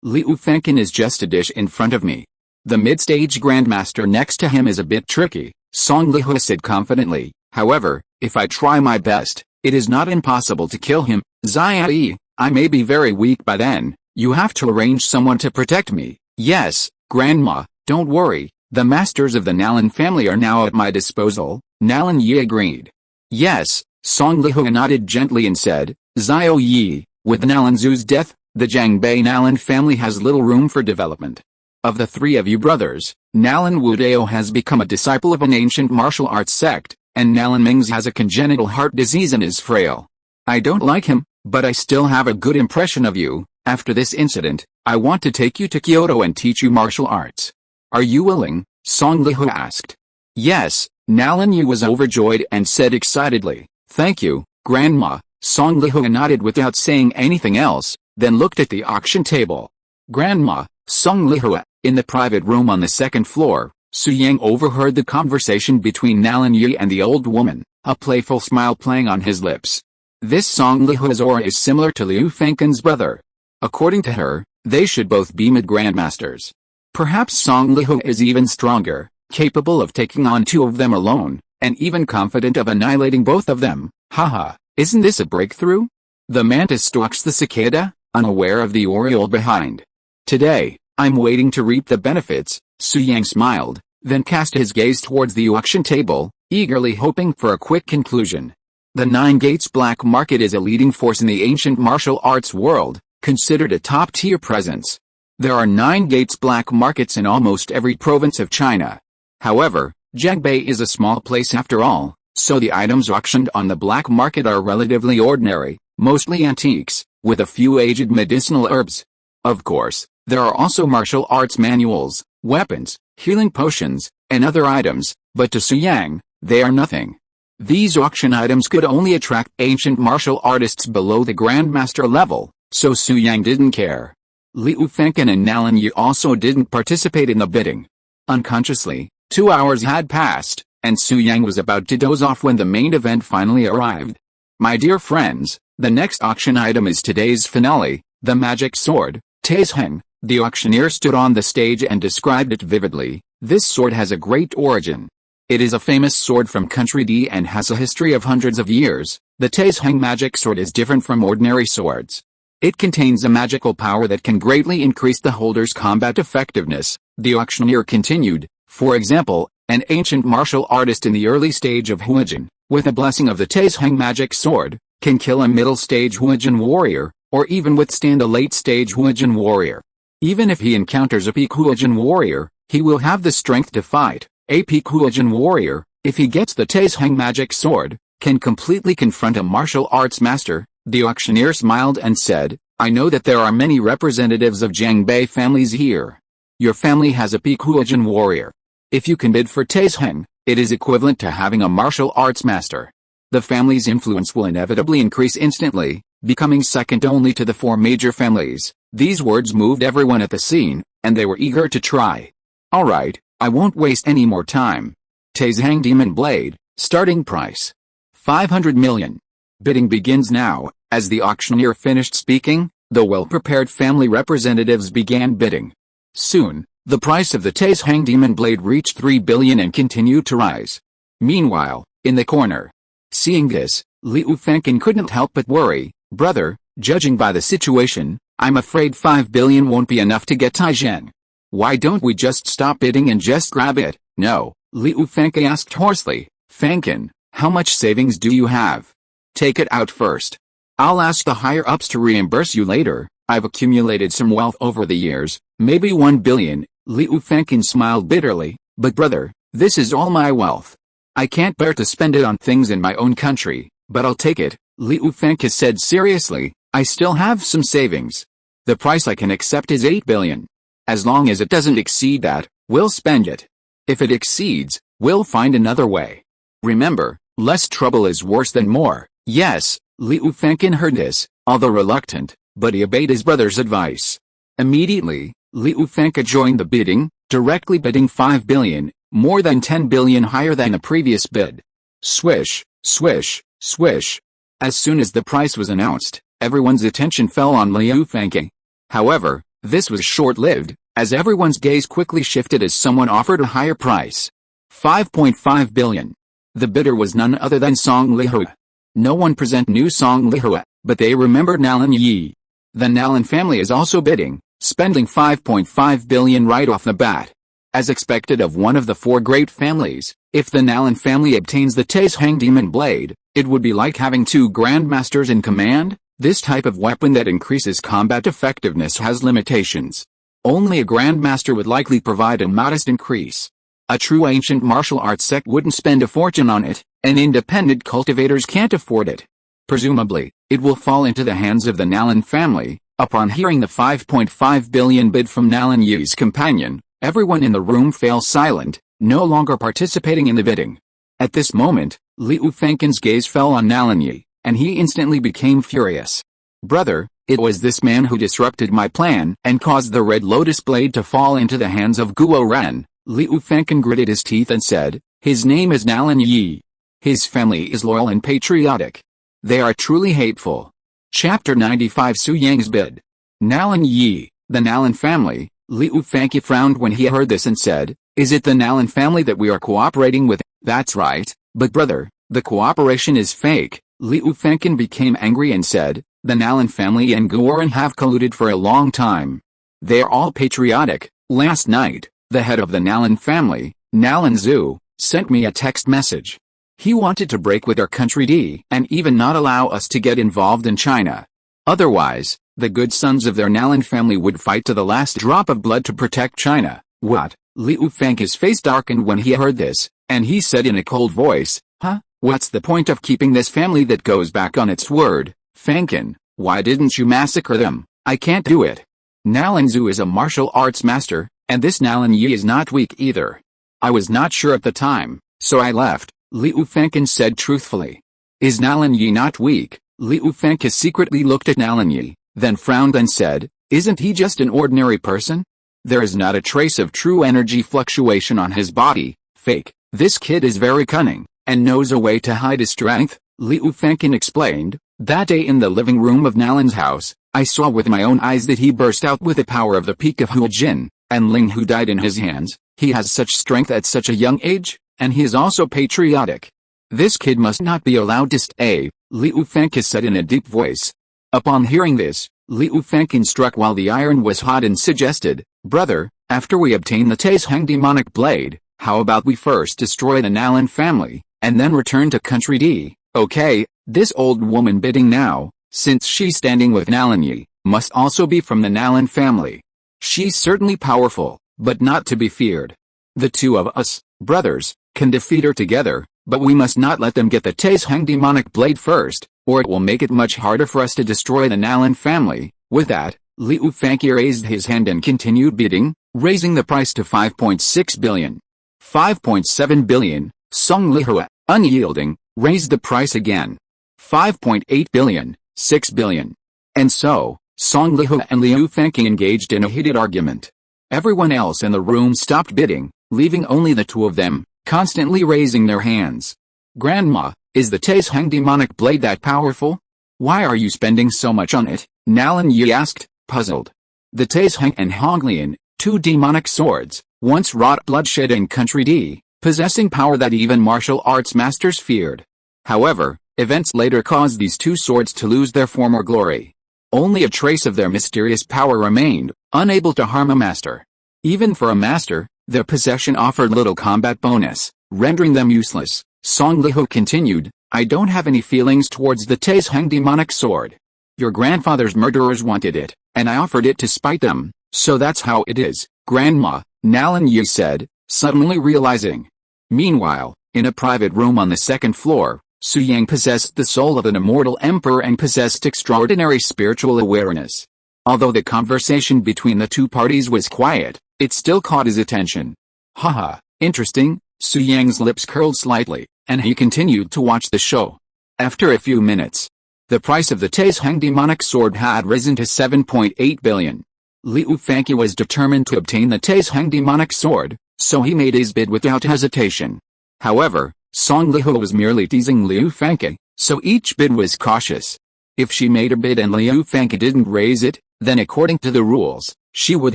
Liu Fangchen is just a dish in front of me. The mid-stage grandmaster next to him is a bit tricky," Song Lihua said confidently. "However, if I try my best, it is not impossible to kill him. Zai, I may be very weak by then. You have to arrange someone to protect me." "Yes, Grandma, don't worry. The masters of the Nalan family are now at my disposal." Nalan Yi agreed. "Yes," Song Lihua nodded gently and said, "Zio Yi, with Nalan Zu's death, the Jiangbei Nalan family has little room for development. Of the three of you brothers, Nalan Wudao has become a disciple of an ancient martial arts sect, and Nalan Ming's has a congenital heart disease and is frail. I don't like him, but I still have a good impression of you. After this incident, I want to take you to Kyoto and teach you martial arts. Are you willing?" Song Lihua asked. "Yes," Nalan Yu was overjoyed and said excitedly, "Thank you, Grandma." Song Lihua nodded without saying anything else, then looked at the auction table. "Grandma," Song Lihua, in the private room on the second floor, Su Yang overheard the conversation between Nalan Yi and the old woman, a playful smile playing on his lips. This Song Lihua's aura is similar to Liu Fangchen's brother. According to her, they should both be mid-grandmasters. Perhaps Song Lihua is even stronger, capable of taking on two of them alone, and even confident of annihilating both of them. Haha, isn't this a breakthrough? The mantis stalks the cicada, unaware of the oriole behind. Today, I'm waiting to reap the benefits. Su Yang smiled, then cast his gaze towards the auction table, eagerly hoping for a quick conclusion. The Nine Gates black market is a leading force in the ancient martial arts world, considered a top-tier presence. There are 9 Gates black markets in almost every province of China. However, Jiangbei is a small place after all, so the items auctioned on the black market are relatively ordinary, mostly antiques, with a few aged medicinal herbs. Of course, there are also martial arts manuals, weapons, healing potions, and other items, but to Su Yang, they are nothing. These auction items could only attract ancient martial artists below the Grandmaster level, so Su Yang didn't care. Liu Fangchen and Nalan Yi also didn't participate in the bidding. Unconsciously, 2 hours had passed, and Su Yang was about to doze off when the main event finally arrived. My dear friends, the next auction item is today's finale, the magic sword, Taizheng. The auctioneer stood on the stage and described it vividly. This sword has a great origin. It is a famous sword from country D and has a history of hundreds of years. The Taizheng magic sword is different from ordinary swords. It contains a magical power that can greatly increase the holder's combat effectiveness, the auctioneer continued. For example, an ancient martial artist in the early stage of Huijin, with a blessing of the Taizheng magic sword, can kill a middle-stage Huijin warrior, or even withstand a late-stage Huijin warrior. Even if he encounters a peak Huijin warrior, he will have the strength to fight. A peak Huijin warrior, if he gets the Taizheng magic sword, can completely confront a martial arts master. The auctioneer smiled and said, I know that there are many representatives of Jiangbei families here. Your family has a peak Huijin warrior. If you can bid for Taizheng, it is equivalent to having a martial arts master. The family's influence will inevitably increase instantly, becoming second only to the 4 major families. These words moved everyone at the scene, and they were eager to try. Alright, I won't waste any more time. Taizheng Demon Blade, starting price. 500 million. Bidding begins now. As the auctioneer finished speaking, the well-prepared family representatives began bidding. Soon, the price of the Taizheng Demon Blade reached 3 billion and continued to rise. Meanwhile, in the corner. Seeing this, Liu Fangchen couldn't help but worry. Brother, judging by the situation, I'm afraid 5 billion won't be enough to get Taizheng. Why don't we just stop bidding and just grab it? No, Liu Fangchen asked hoarsely. Fangchen, how much savings do you have? Take it out first. I'll ask the higher-ups to reimburse you later. I've accumulated some wealth over the years, maybe 1 billion. Liu Fangchen smiled bitterly. But brother, this is all my wealth. I can't bear to spend it on things in my own country, but I'll take it. Liu Fangchen said seriously, I still have some savings. The price I can accept is 8 billion. As long as it doesn't exceed that, we'll spend it. If it exceeds, we'll find another way. Remember, less trouble is worse than more. Yes, Liu Fangchen heard this, although reluctant, but he obeyed his brother's advice. Immediately, Liu Fangchen joined the bidding, directly bidding 5 billion, more than 10 billion higher than the previous bid. Swish, swish, swish. As soon as the price was announced, everyone's attention fell on Liu Fangke. However, this was short-lived, as everyone's gaze quickly shifted as someone offered a higher price. 5.5 billion. The bidder was none other than Song Lihua. No one present knew Song Lihua, but they remembered Nalan Yi. The Nalan family is also bidding, spending 5.5 billion right off the bat. As expected of one of the four great families, if the Nalan family obtains the Taishang Demon Blade, it would be like having two grandmasters in command. This type of weapon that increases combat effectiveness has limitations. Only a grandmaster would likely provide a modest increase. A true ancient martial arts sect wouldn't spend a fortune on it, and independent cultivators can't afford it. Presumably, it will fall into the hands of the Nalan family. Upon hearing the 5.5 billion bid from Nalan Yi's companion, everyone in the room fell silent, no longer participating in the bidding. At this moment, Liu Fangke's gaze fell on Nalan Yi, and he instantly became furious. Brother, it was this man who disrupted my plan and caused the red lotus blade to fall into the hands of Guo Ren. Liu Fangke gritted his teeth and said, his name is Nalan Yi. His family is loyal and patriotic. They are truly hateful. Chapter 95 Su Yang's Bid. Nalan Yi, the Nalan family. Liu Fangke frowned when he heard this and said, is it the Nalan family that we are cooperating with? That's right, but brother, the cooperation is fake. Liu Fangke became angry and said, the Nalan family and Guo Ren have colluded for a long time. They are all patriotic. Last night, the head of the Nalan family, Nalan Zhu, sent me a text message. He wanted to break with our country D and even not allow us to get involved in China. Otherwise, the good sons of their Nalan family would fight to the last drop of blood to protect China. What? Liu Fangke's face darkened when he heard this, and he said in a cold voice, huh? What's the point of keeping this family that goes back on its word? Fangke, why didn't you massacre them? I can't do it. Nalan Zhu is a martial arts master, and this Nalan Yi is not weak either. I was not sure at the time, so I left, Liu Fangke said truthfully. Is Nalan Yi not weak? Liu Fangke secretly looked at Nalan Yi, then frowned and said, isn't he just an ordinary person? There is not a trace of true energy fluctuation on his body. Fake. This kid is very cunning, and knows a way to hide his strength, Liu Fangke explained. That day in the living room of Nalan's house, I saw with my own eyes that he burst out with the power of the peak of Huijin, and Ling Hu died in his hands. He has such strength at such a young age, and he is also patriotic. This kid must not be allowed to stay, Liu Fangke said in a deep voice. Upon hearing this, Liu Fangke struck while the iron was hot and suggested, brother, after we obtain the Taishang demonic blade, how about we first destroy the Nalan family, and then return to country D? Okay, this old woman bidding now, since she's standing with Nalan Yi, must also be from the Nalan family. She's certainly powerful, but not to be feared. The two of us, brothers, can defeat her together, but we must not let them get the Taishang demonic blade first, or it will make it much harder for us to destroy the Nalan family. With that, Liu Fangke raised his hand and continued bidding, raising the price to 5.6 billion. 5.7 billion, Song Lihua, unyielding, raised the price again. 5.8 billion, 6 billion. And so, Song Lihua and Liu Fangke engaged in a heated argument. Everyone else in the room stopped bidding, leaving only the two of them, constantly raising their hands. Grandma, is the Taishang demonic blade that powerful? Why are you spending so much on it? Nalan Yi asked, puzzled. The Taishang and Honglian, two demonic swords, once wrought bloodshed in country D, possessing power that even martial arts masters feared. However, events later caused these two swords to lose their former glory. Only a trace of their mysterious power remained, unable to harm a master. Even for a master, their possession offered little combat bonus, rendering them useless. Song Lihua continued, I don't have any feelings towards the Taishang demonic sword. Your grandfather's murderers wanted it, and I offered it to spite them, so that's how it is, Grandma, Nalan Yi said, suddenly realizing. Meanwhile, in a private room on the second floor, Su Yang possessed the soul of an immortal emperor and possessed extraordinary spiritual awareness. Although the conversation between the two parties was quiet, it still caught his attention. Haha, interesting, Su Yang's lips curled slightly, and he continued to watch the show. After a few minutes, the price of the Taishang demonic sword had risen to 7.8 billion. Liu Fangke was determined to obtain the Taishang demonic sword, so he made his bid without hesitation. However, Song Lihua was merely teasing Liu Fangke, so each bid was cautious. If she made a bid and Liu Fangke didn't raise it, then according to the rules, she would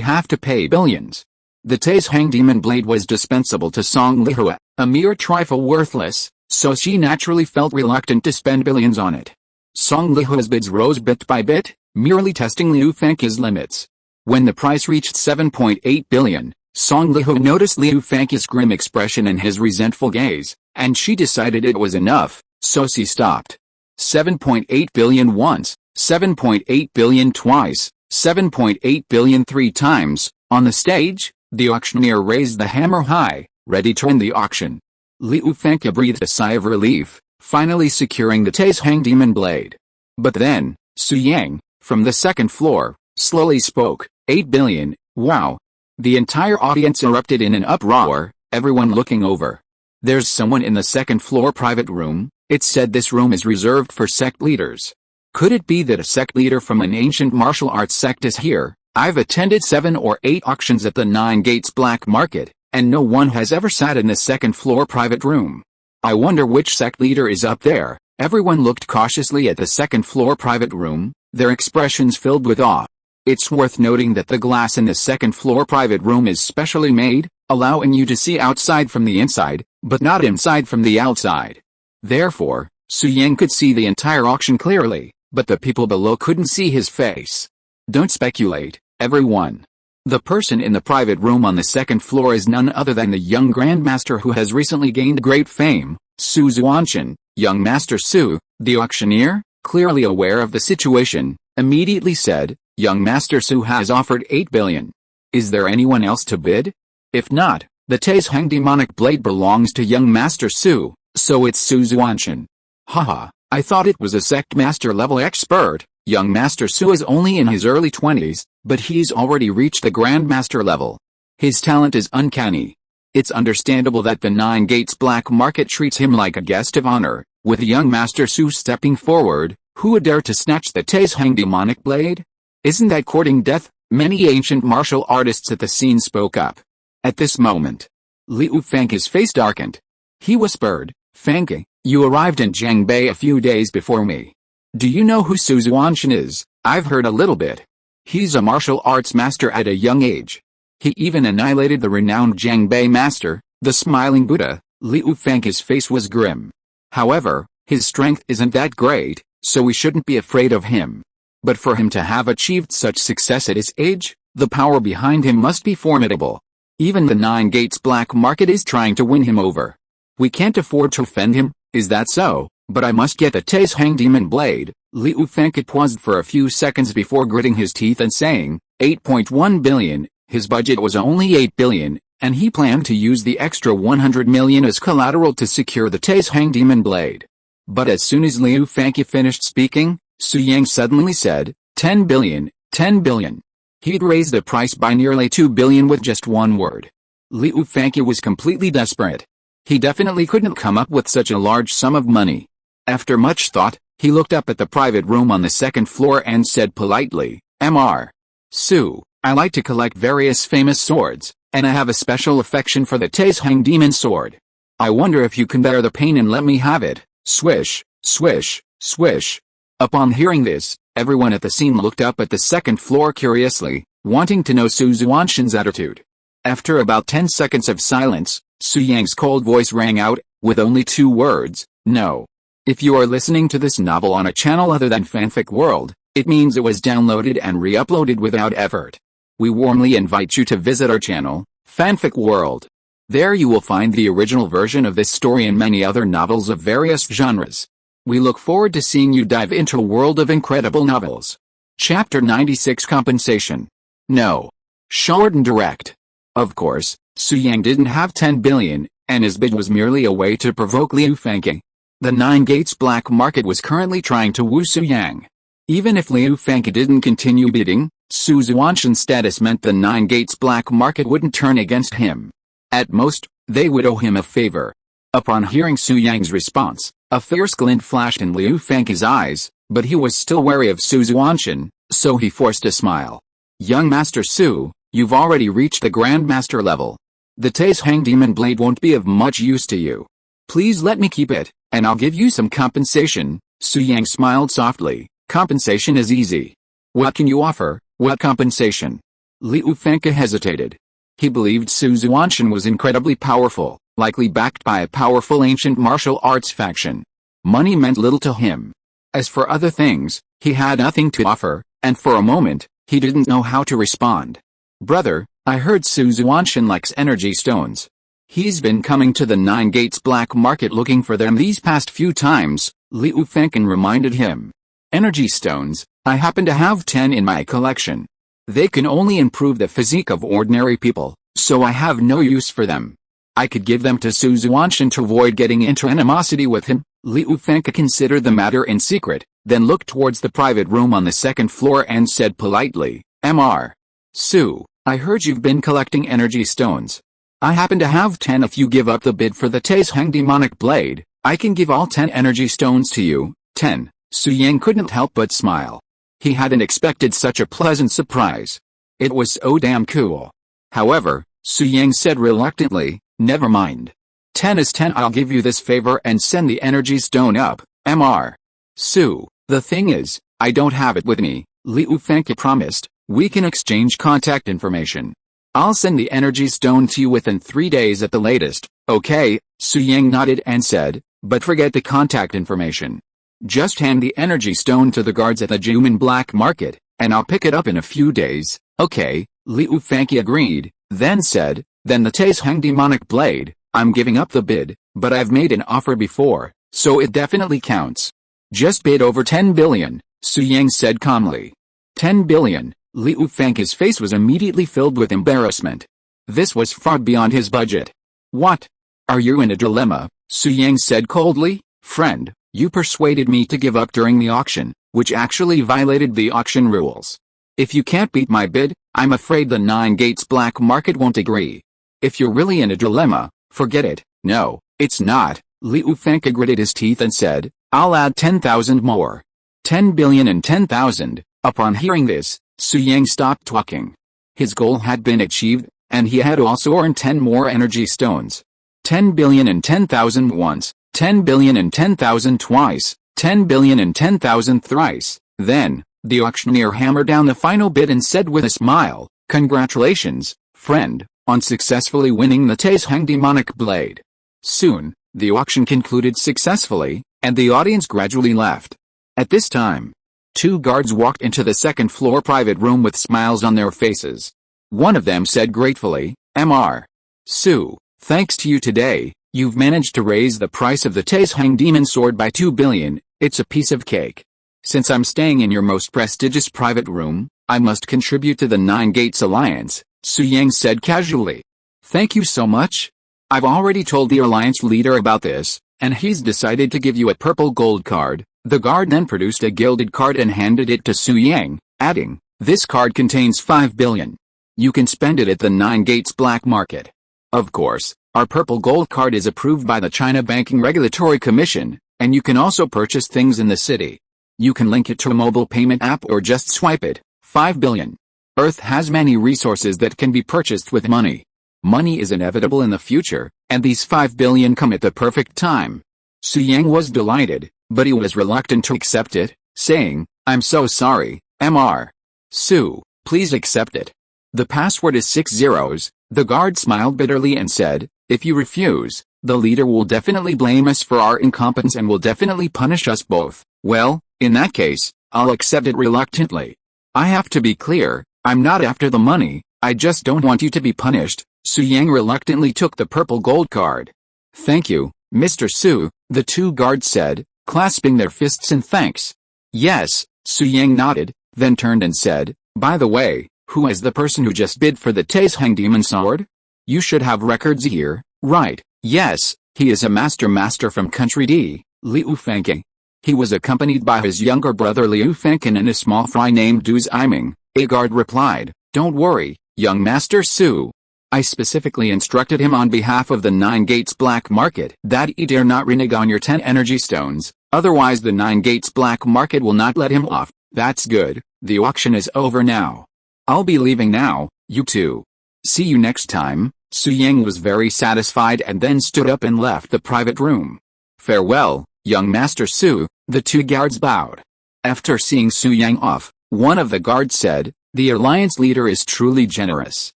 have to pay billions. The Tai's Hang Demon Blade was dispensable to Song Lihua, a mere trifle worthless, so she naturally felt reluctant to spend billions on it. Song Lihua's bids rose bit by bit, merely testing Liu Fangke's limits. When the price reached 7.8 billion, Song Lihua noticed Liu Fangke's grim expression and his resentful gaze, and she decided it was enough, so she stopped. 7.8 billion once, 7.8 billion twice, 7.8 billion three times. On the stage, the auctioneer raised the hammer high, ready to end the auction. Liu Fangke breathed a sigh of relief, finally securing the Tai's Hang Demon Blade. But then, Su Yang, from the second floor, slowly spoke, 8 billion, wow. The entire audience erupted in an uproar, everyone looking over. There's someone in the second floor private room. It's said this room is reserved for sect leaders. Could it be that a sect leader from an ancient martial arts sect is here? I've attended 7 or 8 auctions at the Nine Gates Black Market, and no one has ever sat in the second floor private room. I wonder which sect leader is up there. Everyone looked cautiously at the second floor private room, their expressions filled with awe. It's worth noting that the glass in the second floor private room is specially made, allowing you to see outside from the inside, but not inside from the outside. Therefore, Su Yang could see the entire auction clearly, but the people below couldn't see his face. Don't speculate, everyone. The person in the private room on the second floor is none other than the young Grandmaster who has recently gained great fame, Su Xuantian. Young Master Su, the auctioneer, clearly aware of the situation, immediately said, Young Master Su has offered 8 billion. Is there anyone else to bid? If not, the Tai's Hang Demonic Blade belongs to young Master Su, so it's Su Xuantian. Haha, I thought it was a sect master level expert. Young Master Su is only in his early 20s, but he's already reached the Grandmaster level. His talent is uncanny. It's understandable that the Nine Gates Black Market treats him like a guest of honor, with young Master Su stepping forward. Who would dare to snatch the Tai's Hang Demonic Blade? Isn't that courting death? Many ancient martial artists at the scene spoke up. At this moment, Liu Fangke's face darkened. He whispered, Fangke, you arrived in Jiangbei a few days before me. Do you know who Su Xuantian is? I've heard a little bit. He's a martial arts master at a young age. He even annihilated the renowned Jiangbei master, the Smiling Buddha. Liu Fangke's face was grim. However, his strength isn't that great, so we shouldn't be afraid of him. But for him to have achieved such success at his age, the power behind him must be formidable. Even the Nine Gates Black Market is trying to win him over. We can't afford to offend him, is that so? But I must get the Tai's Hang Demon Blade. Liu Fangke paused for a few seconds before gritting his teeth and saying, 8.1 billion, his budget was only 8 billion, and he planned to use the extra 100 million as collateral to secure the Tai's Hang Demon Blade. But as soon as Liu Fangke finished speaking, Su Yang suddenly said, 10 billion, 10 billion. He'd raised the price by nearly 2 billion with just one word. Liu Fangke was completely desperate. He definitely couldn't come up with such a large sum of money. After much thought, he looked up at the private room on the second floor and said politely, Mr. Su, I like to collect various famous swords, and I have a special affection for the Tai's Hang Demon Sword. I wonder if you can bear the pain and let me have it. Swish, swish, swish. Upon hearing this, everyone at the scene looked up at the second floor curiously, wanting to know Su Xuantian's attitude. After about 10 seconds of silence, Su Yang's cold voice rang out, with only 2 words, no. If you are listening to this novel on a channel other than Fanfic World, it means it was downloaded and re-uploaded without effort. We warmly invite you to visit our channel, Fanfic World. There you will find the original version of this story and many other novels of various genres. We look forward to seeing you dive into a world of incredible novels. Chapter 96 Compensation. No. Short and direct. Of course, Su Yang didn't have 10 billion, and his bid was merely a way to provoke Liu Fangke. The Nine Gates Black Market was currently trying to woo Su Yang. Even if Liu Fangke didn't continue bidding, Su Xuantian's status meant the Nine Gates Black Market wouldn't turn against him. At most, they would owe him a favor. Upon hearing Su Yang's response, a fierce glint flashed in Liu Fangke's eyes, but he was still wary of Su Xuantian, so he forced a smile. Young Master Su, you've already reached the Grandmaster level. The Tai's Hang Demon Blade won't be of much use to you. Please let me keep it, and I'll give you some compensation. Su Yang smiled softly. Compensation is easy. What can you offer? What compensation? Liu Fengke hesitated. He believed Su Xuantian was incredibly powerful, likely backed by a powerful ancient martial arts faction. Money meant little to him. As for other things, he had nothing to offer, and for a moment, he didn't know how to respond. Brother, I heard Su Xuantian likes energy stones. He's been coming to the Nine Gates black market looking for them these past few times, Liu Fengke reminded him. Energy stones, I happen to have 10 in my collection. They can only improve the physique of ordinary people, so I have no use for them. I could give them to Su Xuantian to avoid getting into animosity with him. Liu Fengke considered the matter in secret, then looked towards the private room on the second floor and said politely, Mr. Su, I heard you've been collecting energy stones. I happen to have 10. If you give up the bid for the Taisheng demonic blade, I can give all 10 energy stones to you. 10. Su Yang couldn't help but smile. He hadn't expected such a pleasant surprise. It was so damn cool. However, Su Yang said reluctantly, never mind. 10 is 10. I'll give you this favor and send the energy stone up, Mr. Su. The thing is, I don't have it with me, Liu Fengke promised. We can exchange contact information. I'll send the energy stone to you within 3 days at the latest. Okay, Su Yang nodded and said, but forget the contact information. Just hand the energy stone to the guards at the Juman black market, and I'll pick it up in a few days. Okay, Liu Fengke agreed, then said, then the Taisheng demonic blade, I'm giving up the bid, but I've made an offer before, so it definitely counts. Just bid over 10 billion, Su Yang said calmly. 10 billion, Liu Fengke's face was immediately filled with embarrassment. This was far beyond his budget. What? Are you in a dilemma? Su Yang said coldly. Friend, you persuaded me to give up during the auction, which actually violated the auction rules. If you can't beat my bid, I'm afraid the Nine Gates black market won't agree. If you're really in a dilemma, forget it. No, it's not. Liu Fengke gritted his teeth and said, I'll add 10,000 more. 10 billion and 10,000. Upon hearing this, Su Yang stopped talking. His goal had been achieved, and he had also earned 10 more energy stones. 10 billion and 10,000 once, 10 billion and 10,000 twice, 10 billion and 10,000 thrice. Then, the auctioneer hammered down the final bid and said with a smile, Congratulations, friend, on successfully winning the Taisheng demonic blade. Soon, the auction concluded successfully, and the audience gradually left. At this time, 2 guards walked into the second floor private room with smiles on their faces. One of them said gratefully, Mr. Su, thanks to you today, you've managed to raise the price of the Taisheng demon sword by 2 billion, it's a piece of cake. Since I'm staying in your most prestigious private room, I must contribute to the Nine Gates Alliance, Su Yang said casually. Thank you so much. I've already told the Alliance leader about this, and he's decided to give you a purple gold card. The guard then produced a gilded card and handed it to Su Yang, adding, this card contains 5 billion. You can spend it at the Nine Gates black market. Of course, our purple gold card is approved by the China Banking Regulatory Commission, and you can also purchase things in the city. You can link it to a mobile payment app or just swipe it. 5 billion. Earth has many resources that can be purchased with money. Money is inevitable in the future, and these 5 billion come at the perfect time. Su Yang was delighted, but he was reluctant to accept it, saying, I'm so sorry, Mr. Su, please accept it. The password is 6 zeros. The guard smiled bitterly and said, if you refuse, the leader will definitely blame us for our incompetence and will definitely punish us both. Well, in that case, I'll accept it reluctantly. I have to be clear, I'm not after the money, I just don't want you to be punished. Su Yang reluctantly took the purple gold card. Thank you, Mr. Su, the 2 guards said, clasping their fists in thanks. Yes, Su Yang nodded, then turned and said, by the way, who is the person who just bid for the Taisheng demon sword? You should have records here, right? Yes, he is a master from country D, Liu Fengke. He was accompanied by his younger brother Liu Fengke and a small fry named Du Ziming. A guard replied, don't worry, young Master Su. I specifically instructed him on behalf of the Nine Gates black market that he dare not renege on your 10 energy stones, otherwise the Nine Gates black market will not let him off. That's good, the auction is over now. I'll be leaving now, you two. See you next time. Su Yang was very satisfied and then stood up and left the private room. "Farewell, young Master Su," the two guards bowed. After seeing Su Yang off, one of the guards said, "The Alliance leader is truly generous.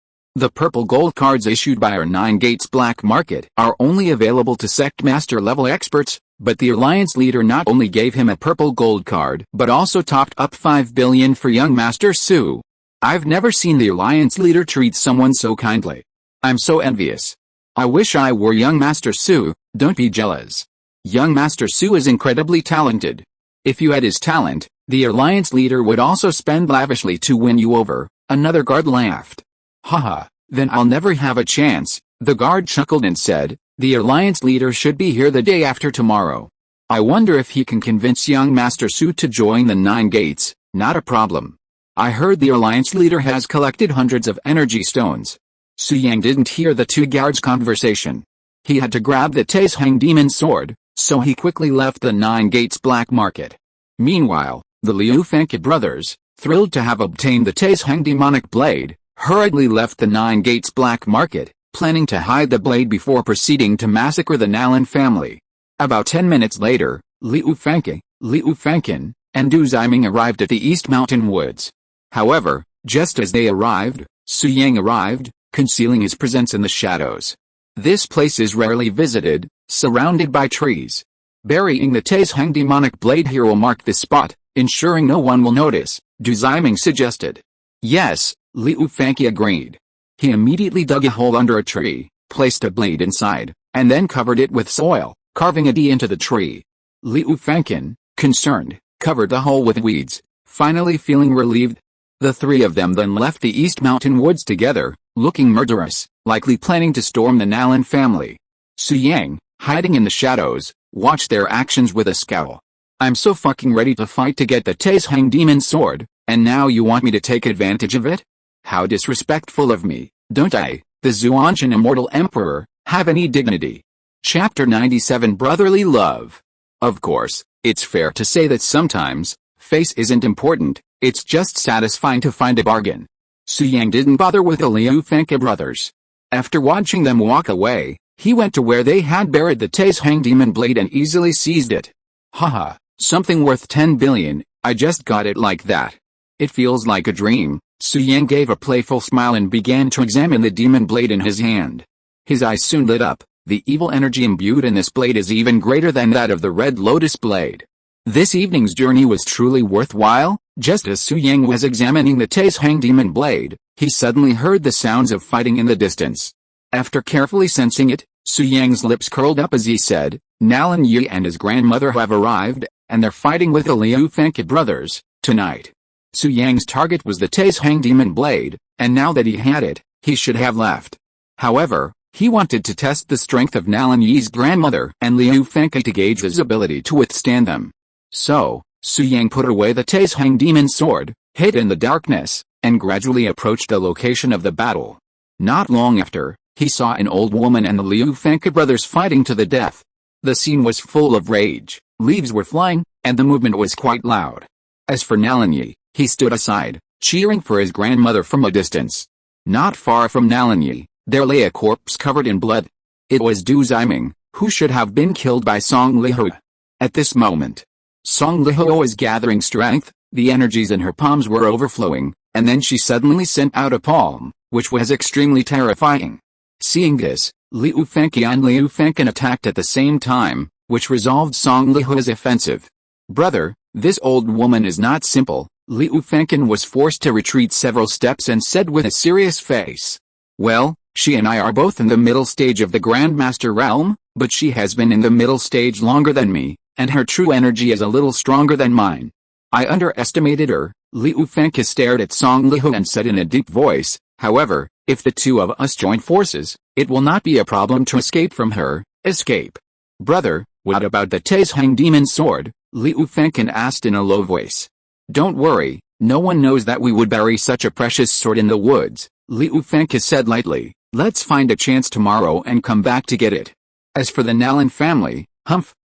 The purple gold cards issued by our Nine Gates black market are only available to sect master level experts, but the Alliance leader not only gave him a purple gold card but also topped up 5 billion for young Master Su. I've never seen the Alliance leader treat someone so kindly. I'm so envious. I wish I were young Master Su, don't be jealous. Young Master Su is incredibly talented. If you had his talent, the Alliance leader would also spend lavishly to win you over." Another guard laughed. "Haha, then I'll never have a chance," the guard chuckled and said, "The Alliance leader should be here the day after tomorrow. I wonder if he can convince young Master Su to join the Nine Gates." "Not a problem. I heard the Alliance leader has collected hundreds of energy stones." Su Yang didn't hear the two guards' conversation. He had to grab the Taisheng demon sword, so he quickly left the Nine Gates black market. Meanwhile, the Liu Fengke brothers, thrilled to have obtained the Taisheng demonic blade, hurriedly left the Nine Gates black market, planning to hide the blade before proceeding to massacre the Nalan family. About 10 minutes later, Liu Fengken, and Du Ziming arrived at the East Mountain Woods. However, just as they arrived, Su Yang arrived, concealing his presence in the shadows. This place is rarely visited, surrounded by trees. Burying the Taisheng demonic blade here will mark this spot, ensuring no one will notice, Du Ziming suggested. Yes, Liu Fengke agreed. He immediately dug a hole under a tree, placed a blade inside, and then covered it with soil, carving a D into the tree. Liu Fengken, concerned, covered the hole with weeds, finally feeling relieved. The three of them then left the East Mountain Woods together, looking murderous, likely planning to storm the Nalan family. Su Yang, hiding in the shadows, watched their actions with a scowl. "I'm so fucking ready to fight to get the Taisheng demon sword, and now you want me to take advantage of it? How disrespectful of me, don't I, the Xuantian Immortal Emperor, have any dignity?" Chapter 97 Brotherly Love. Of course, it's fair to say that sometimes, face isn't important, it's just satisfying to find a bargain. Su Yang didn't bother with the Liu Fengke brothers. After watching them walk away, he went to where they had buried the Taisheng demon blade and easily seized it. "Haha, something worth 10 billion, I just got it like that. It feels like a dream." Su Yang gave a playful smile and began to examine the demon blade in his hand. His eyes soon lit up. The evil energy imbued in this blade is even greater than that of the Red Lotus blade. This evening's journey was truly worthwhile. Just as Su Yang was examining the Taisheng demon blade, he suddenly heard the sounds of fighting in the distance. After carefully sensing it, Su Yang's lips curled up as he said, "Nalan Yi and his grandmother have arrived, and they're fighting with the Liu Fengke brothers, tonight." Su Yang's target was the Taisheng demon blade, and now that he had it, he should have left. However, he wanted to test the strength of Nalan Yi's grandmother and Liu Fengke to gauge his ability to withstand them. So, Su Yang put away the Taisheng demon sword, hid in the darkness, and gradually approached the location of the battle. Not long after, he saw an old woman and the Liu Fengke brothers fighting to the death. The scene was full of rage, leaves were flying, and the movement was quite loud. As for Nalan Yi, he stood aside, cheering for his grandmother from a distance. Not far from Nalan Yi, there lay a corpse covered in blood. It was Du Ziming, who should have been killed by Song Lihu. At this moment, Song Lihu was gathering strength, the energies in her palms were overflowing, and then she suddenly sent out a palm, which was extremely terrifying. Seeing this, Liu Fengke and Liu Fengken attacked at the same time, which resolved Song Lihu's offensive. "Brother, this old woman is not simple." Liu Fengken was forced to retreat several steps and said with a serious face. "Well, she and I are both in the middle stage of the Grandmaster realm, but she has been in the middle stage longer than me, and her true energy is a little stronger than mine. I underestimated her." Liu Fengke stared at Song Lihu and said in a deep voice, "However, if the two of us join forces, it will not be a problem to escape from her." "Escape? Brother, what about the Taisheng demon sword?" Liu Fengken asked in a low voice. "Don't worry, no one knows that we would bury such a precious sword in the woods," Liu Fengke said lightly. "Let's find a chance tomorrow and come back to get it. As for the Nalan family,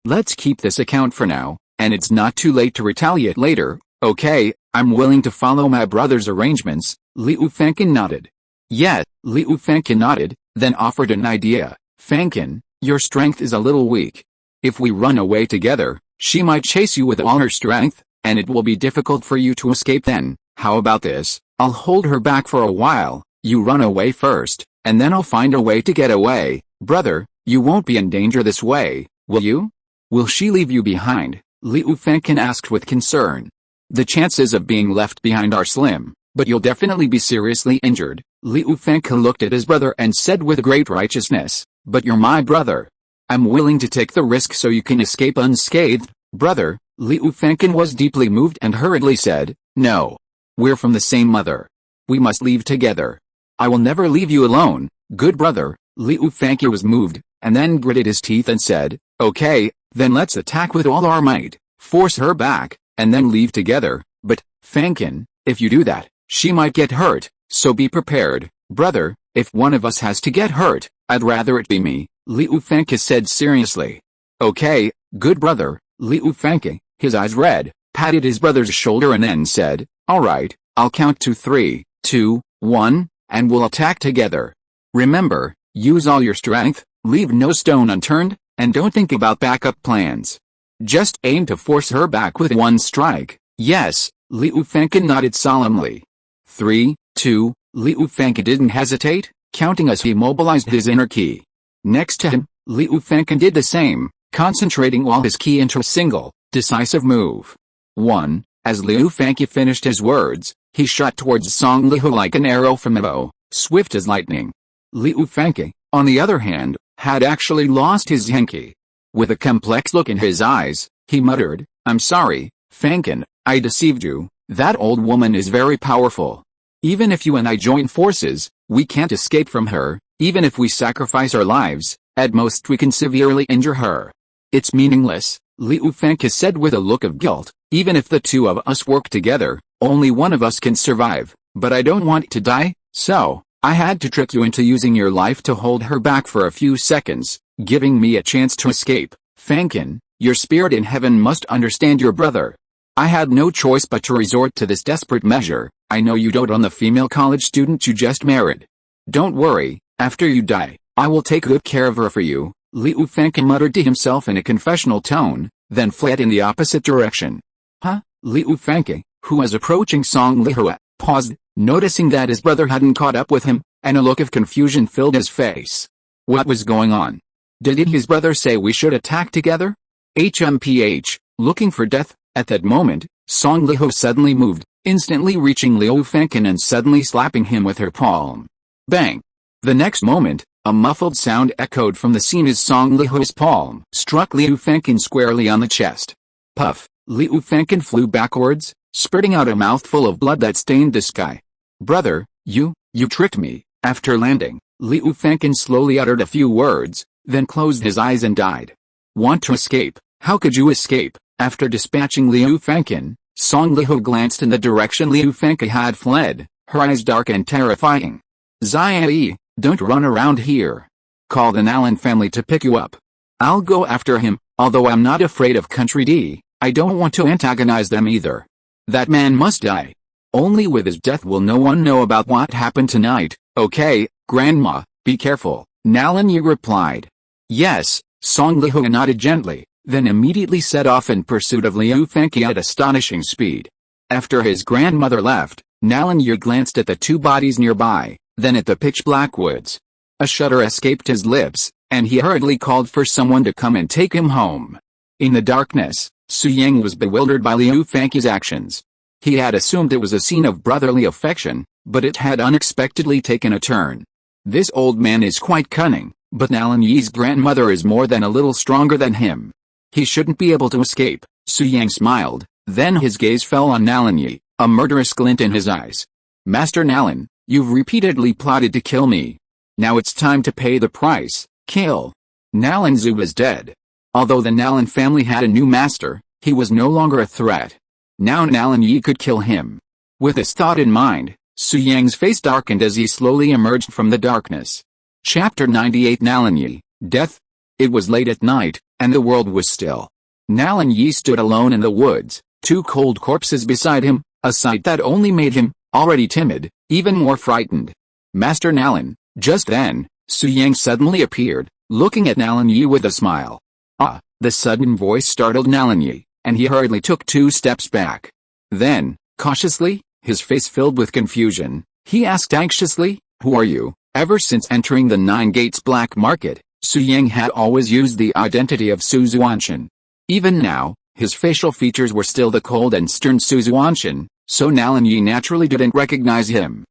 let's keep this account for now, and it's not too late to retaliate later, okay? I'm willing to follow my brother's arrangements." Liu Fengken nodded. "Yeah," Liu Fengken nodded, then offered an idea. Fankin, your strength is a little weak. If we run away together, she might chase you with all her strength, and it will be difficult for you to escape then. How about this? I'll hold her back for a while, you run away first, and then I'll find a way to get away. Brother, you won't be in danger this way, will you? Will she leave you behind? Liu Fankin asked with concern. The chances of being left behind are slim, but you'll definitely be seriously injured. Liu Fankin looked at his brother and said with great righteousness, but you're my brother. I'm willing to take the risk so you can escape unscathed. Brother, Liu Fankin was deeply moved and hurriedly said, no. We're from the same mother. We must leave together. I will never leave you alone, good brother. Liu Fankin was moved, and then gritted his teeth and said, okay, then let's attack with all our might, force her back, and then leave together. But, Fankin, if you do that, she might get hurt, so be prepared. Brother, if one of us has to get hurt, I'd rather it be me, Liu Fankin said seriously. Okay, good brother. Liu Fankin, his eyes red, patted his brother's shoulder and then said, alright, I'll count to 3, 2, 1, and we'll attack together. Remember, use all your strength, leave no stone unturned, and don't think about backup plans. Just aim to force her back with one strike. Yes, Liu Fankin nodded solemnly. 3, 2, Liu Fankin didn't hesitate, counting as he mobilized his inner ki. Next to him, Liu Fankin did the same, concentrating all his ki into a single, decisive move. 1. As Liu Fankin finished his words, he shot towards Song Lihu like an arrow from a bow, swift as lightning. Liu Fankin, on the other hand, had actually lost his Zenki. With a complex look in his eyes, he muttered, I'm sorry, Fankin, I deceived you. That old woman is very powerful. Even if you and I join forces, we can't escape from her. Even if we sacrifice our lives, at most we can severely injure her. It's meaningless, Liu Fankin said with a look of guilt. Even if the two of us work together, only one of us can survive. But I don't want to die, so I had to trick you into using your life to hold her back for a few seconds, giving me a chance to escape. Fankin, your spirit in heaven must understand your brother. I had no choice but to resort to this desperate measure. I know you dote on the female college student you just married. Don't worry, after you die, I will take good care of her for you, Liu Fankin muttered to himself in a confessional tone, then fled in the opposite direction. Huh? Liu Fankin, who was approaching Song Lihu, paused, noticing that his brother hadn't caught up with him, and a look of confusion filled his face. What was going on? Did his brother say we should attack together? HMPH, looking for death. At that moment, Song Lihu suddenly moved, instantly reaching Liu Fankin and suddenly slapping him with her palm. Bang! The next moment, a muffled sound echoed from the scene as Song Lihu's palm struck Liu Fankin squarely on the chest. Puff! Liu Fankin flew backwards, spurting out a mouthful of blood that stained the sky. Brother, you tricked me. After landing, Liu Fankin slowly uttered a few words, then closed his eyes and died. Want to escape? How could you escape? After dispatching Liu Fankin, Song Lihu glanced in the direction Liu Fankin had fled, her eyes dark and terrifying. Zai, don't run around here. Call the Nalan family to pick you up. I'll go after him, although I'm not afraid of Country D. I don't want to antagonize them either. That man must die. Only with his death will no one know about what happened tonight. Okay, Grandma, be careful, Nalan Yi replied. Yes, Song Lihu nodded gently, then immediately set off in pursuit of Liu Fankin at astonishing speed. After his grandmother left, Nalan Yi glanced at the two bodies nearby, then at the pitch-black woods. A shudder escaped his lips, and he hurriedly called for someone to come and take him home. In the darkness, Su Yang was bewildered by Liu Fankin's actions. He had assumed it was a scene of brotherly affection, but it had unexpectedly taken a turn. This old man is quite cunning, but Nalan Yi's grandmother is more than a little stronger than him. He shouldn't be able to escape. Su Yang smiled, then his gaze fell on Nalan Yi, a murderous glint in his eyes. Master Nalan, you've repeatedly plotted to kill me. Now it's time to pay the price. Kill. Nalan Zu was dead. Although the Nalan family had a new master, he was no longer a threat. Now Nalan Yi could kill him. With this thought in mind, Su Yang's face darkened as he slowly emerged from the darkness. Chapter 98 Nalan Yi, Death. It was late at night, and the world was still. Nalan Yi stood alone in the woods, two cold corpses beside him, a sight that only made him, already timid, even more frightened. Master Nalan. Just then, Su Yang suddenly appeared, looking at Nalan Yi with a smile. Ah, the sudden voice startled Nalan Yi, and he hurriedly took 2 steps back. Then, cautiously, his face filled with confusion, he asked anxiously, "Who are you?" Ever since entering the Nine Gates black market, Su Yang had always used the identity of Su Xuantian. Even now, his facial features were still the cold and stern Su Xuantian, so Nalan Yi naturally didn't recognize him.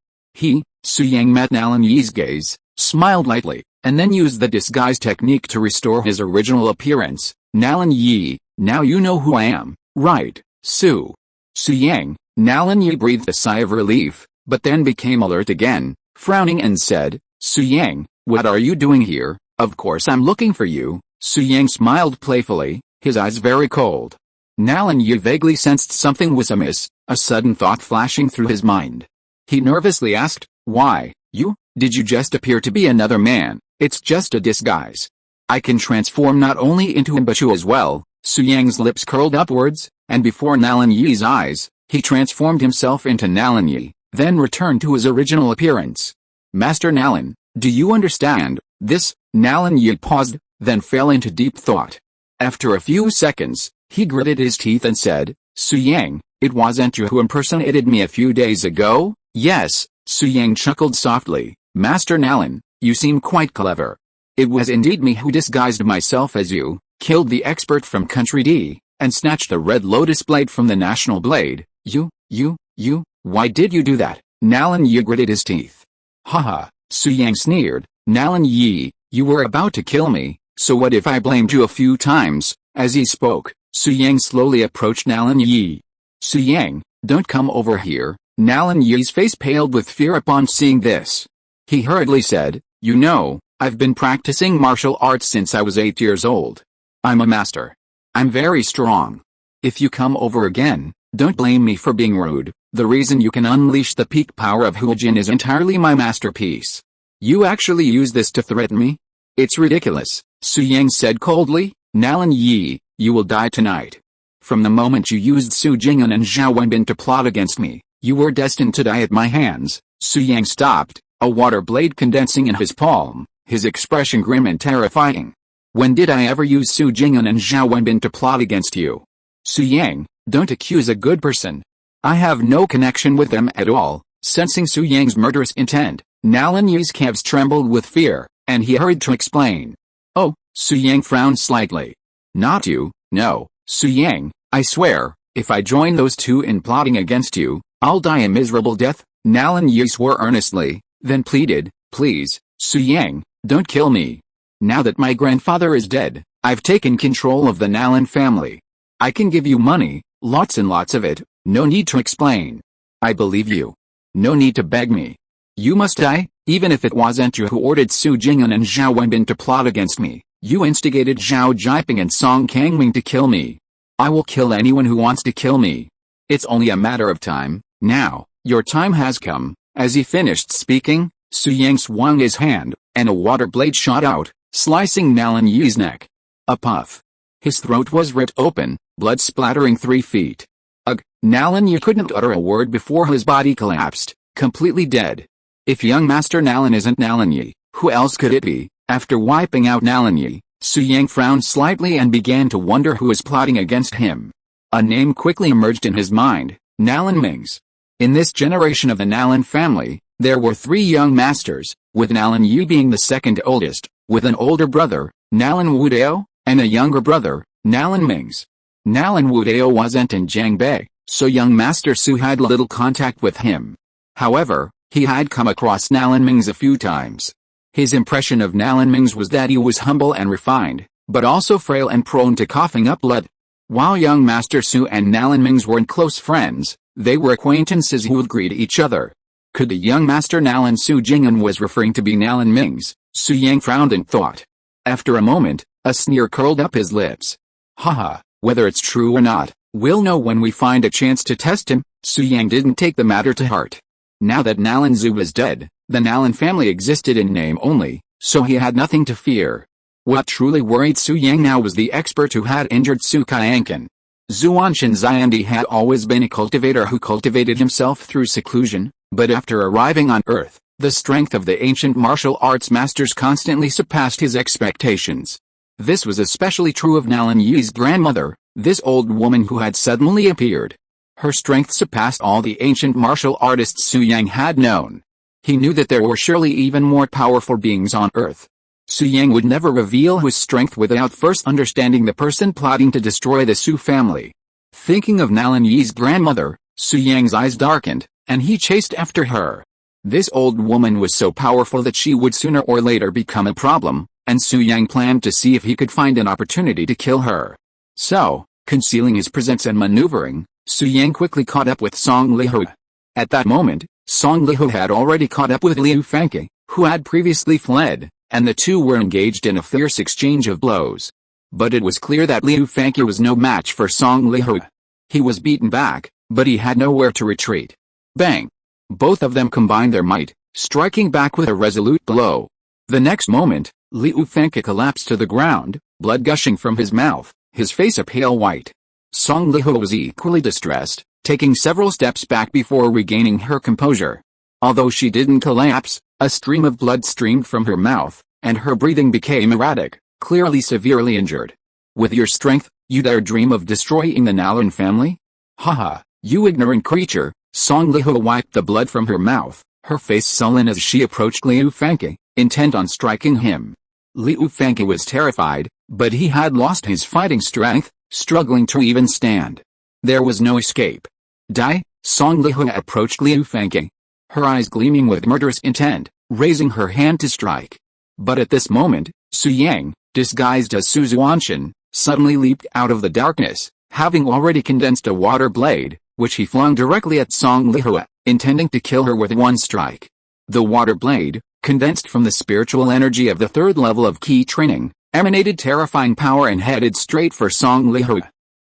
Su Yang met Nalan Yi's gaze, smiled lightly, and then used the disguise technique to restore his original appearance. "Nalan Yi, now you know who I am, right, Su Yang?" Nalan Yi breathed a sigh of relief, but then became alert again, frowning and said, "Su Yang, what are you doing here?" "Of course I'm looking for you." Su Yang smiled playfully, his eyes very cold. Nalan Yi vaguely sensed something was amiss, a sudden thought flashing through his mind. He nervously asked, "Why, you? Did you just appear to be another man?" "It's just a disguise. I can transform not only into him but you as well." Su Yang's lips curled upwards, and before Nalan Yi's eyes, he transformed himself into Nalan Yi, then returned to his original appearance. "Master Nalan, do you understand this?" Nalan Yi paused, then fell into deep thought. After a few seconds, he gritted his teeth and said, "Su Yang, it wasn't you who impersonated me a few days ago?" "Yes." Su Yang chuckled softly. "Master Nalan, you seem quite clever. It was indeed me who disguised myself as you, killed the expert from Country D, and snatched the red lotus blade from the national blade. You, why did you do that?" Nalan Yi gritted his teeth. "Haha," Su Yang sneered. "Nalan Yi, you were about to kill me, so what if I blamed you a few times?" As he spoke, Su Yang slowly approached Nalan Yi. "Su Yang, don't come over here." Nalan Yi's face paled with fear upon seeing this. He hurriedly said, "You know, I've been practicing martial arts since I was 8 years old. I'm a master. I'm very strong. If you come over again, don't blame me for being rude. The reason you can unleash the peak power of Huijin is entirely my masterpiece. You actually use this to threaten me? It's ridiculous," Su Yang said coldly. "Nalan Yi, you will die tonight. From the moment you used Su Jing'an and Zhao Wenbin to plot against me, you were destined to die at my hands." Su Yang stopped, a water blade condensing in his palm, his expression grim and terrifying. "When did I ever use Su Jing'an and Zhao Wenbin to plot against you? Su Yang, don't accuse a good person. I have no connection with them at all." Sensing Su Yang's murderous intent, Nalan Yi's calves trembled with fear, and he hurried to explain. "Oh," Su Yang frowned slightly. "Not you, no, Su Yang, I swear, if I join those two in plotting against you, I'll die a miserable death." Nalan Yi swore earnestly, then pleaded, "Please, Su Yang, don't kill me. Now that my grandfather is dead, I've taken control of the Nalan family. I can give you money, lots and lots of it, no need to explain. I believe you. No need to beg me. You must die, even if it wasn't you who ordered Su Jing'an and Zhao Wenbin to plot against me. You instigated Zhao Jiaping and Song Kangming to kill me. I will kill anyone who wants to kill me. It's only a matter of time. Now, your time has come." As he finished speaking, Su Yang swung his hand, and a water blade shot out, slicing Nalan Yi's neck. A puff. His throat was ripped open, blood splattering 3 feet. Ugh! Nalan Yi couldn't utter a word before his body collapsed, completely dead. If young Master Nalan isn't Nalan Yi, who else could it be? After wiping out Nalan Yi, Su Yang frowned slightly and began to wonder who was plotting against him. A name quickly emerged in his mind, Nalan Ming's. In this generation of the Nalan family, there were 3 young masters, with Nalan Yi being the second oldest, with an older brother, Nalan Wudao, and a younger brother, Nalan Ming's. Nalan Wudao wasn't in Jiangbei, so young Master Su had little contact with him. However, he had come across Nalan Ming's a few times. His impression of Nalan Ming's was that he was humble and refined, but also frail and prone to coughing up blood. While young Master Su and Nalan Ming's weren't close friends, they were acquaintances who would greet each other. Could the young Master Nalan Su Jing'an was referring to be Nalan Ming's? Su Yang frowned and thought. After a moment, a sneer curled up his lips. "Haha, whether it's true or not, we'll know when we find a chance to test him." Su Yang didn't take the matter to heart. Now that Nalan Zu was dead, the Nalan family existed in name only, so he had nothing to fear. What truly worried Su Yang now was the expert who had injured Su Qianqian. Xuantian Xiandi had always been a cultivator who cultivated himself through seclusion, but after arriving on Earth, The strength of the ancient martial arts masters constantly surpassed his expectations. This was especially true of Nalan Yi's grandmother, this old woman who had suddenly appeared. Her strength surpassed all the ancient martial artists Su Yang had known. He knew that there were surely even more powerful beings on Earth. Su Yang would never reveal his strength without first understanding the person plotting to destroy the Su family. Thinking of Nalan Yi's grandmother, Su Yang's eyes darkened, and he chased after her. This old woman was so powerful that she would sooner or later become a problem, and Su Yang planned to see if he could find an opportunity to kill her. So, concealing his presence and maneuvering, Su Yang quickly caught up with Song Lihu. At that moment, Song Lihu had already caught up with Liu Fangke, who had previously fled, and the two were engaged in a fierce exchange of blows. But it was clear that Liu Fangke was no match for Song Lihu. He was beaten back, but he had nowhere to retreat. Bang! Both of them combined their might, striking back with a resolute blow. The next moment, Liu Fangke collapsed to the ground, blood gushing from his mouth, his face a pale white. Song Lihu was equally distressed, taking several steps back before regaining her composure. Although she didn't collapse, a stream of blood streamed from her mouth, and her breathing became erratic, clearly severely injured. With your strength, you dare dream of destroying the Nalan family? Haha, you ignorant creature. Song Lihu wiped the blood from her mouth, her face sullen as she approached Liu Fangke, intent on striking him. Liu Fangke was terrified, but he had lost his fighting strength, struggling to even stand. There was no escape. Die! Song Lihu approached Liu Fangke, her eyes gleaming with murderous intent, raising her hand to strike. But at this moment, Su Yang, disguised as Su Xuantian, suddenly leaped out of the darkness, having already condensed a water blade, which he flung directly at Song Lihu, intending to kill her with one strike. The water blade, condensed from the spiritual energy of the third level of key training, emanated terrifying power and headed straight for Song Lihu.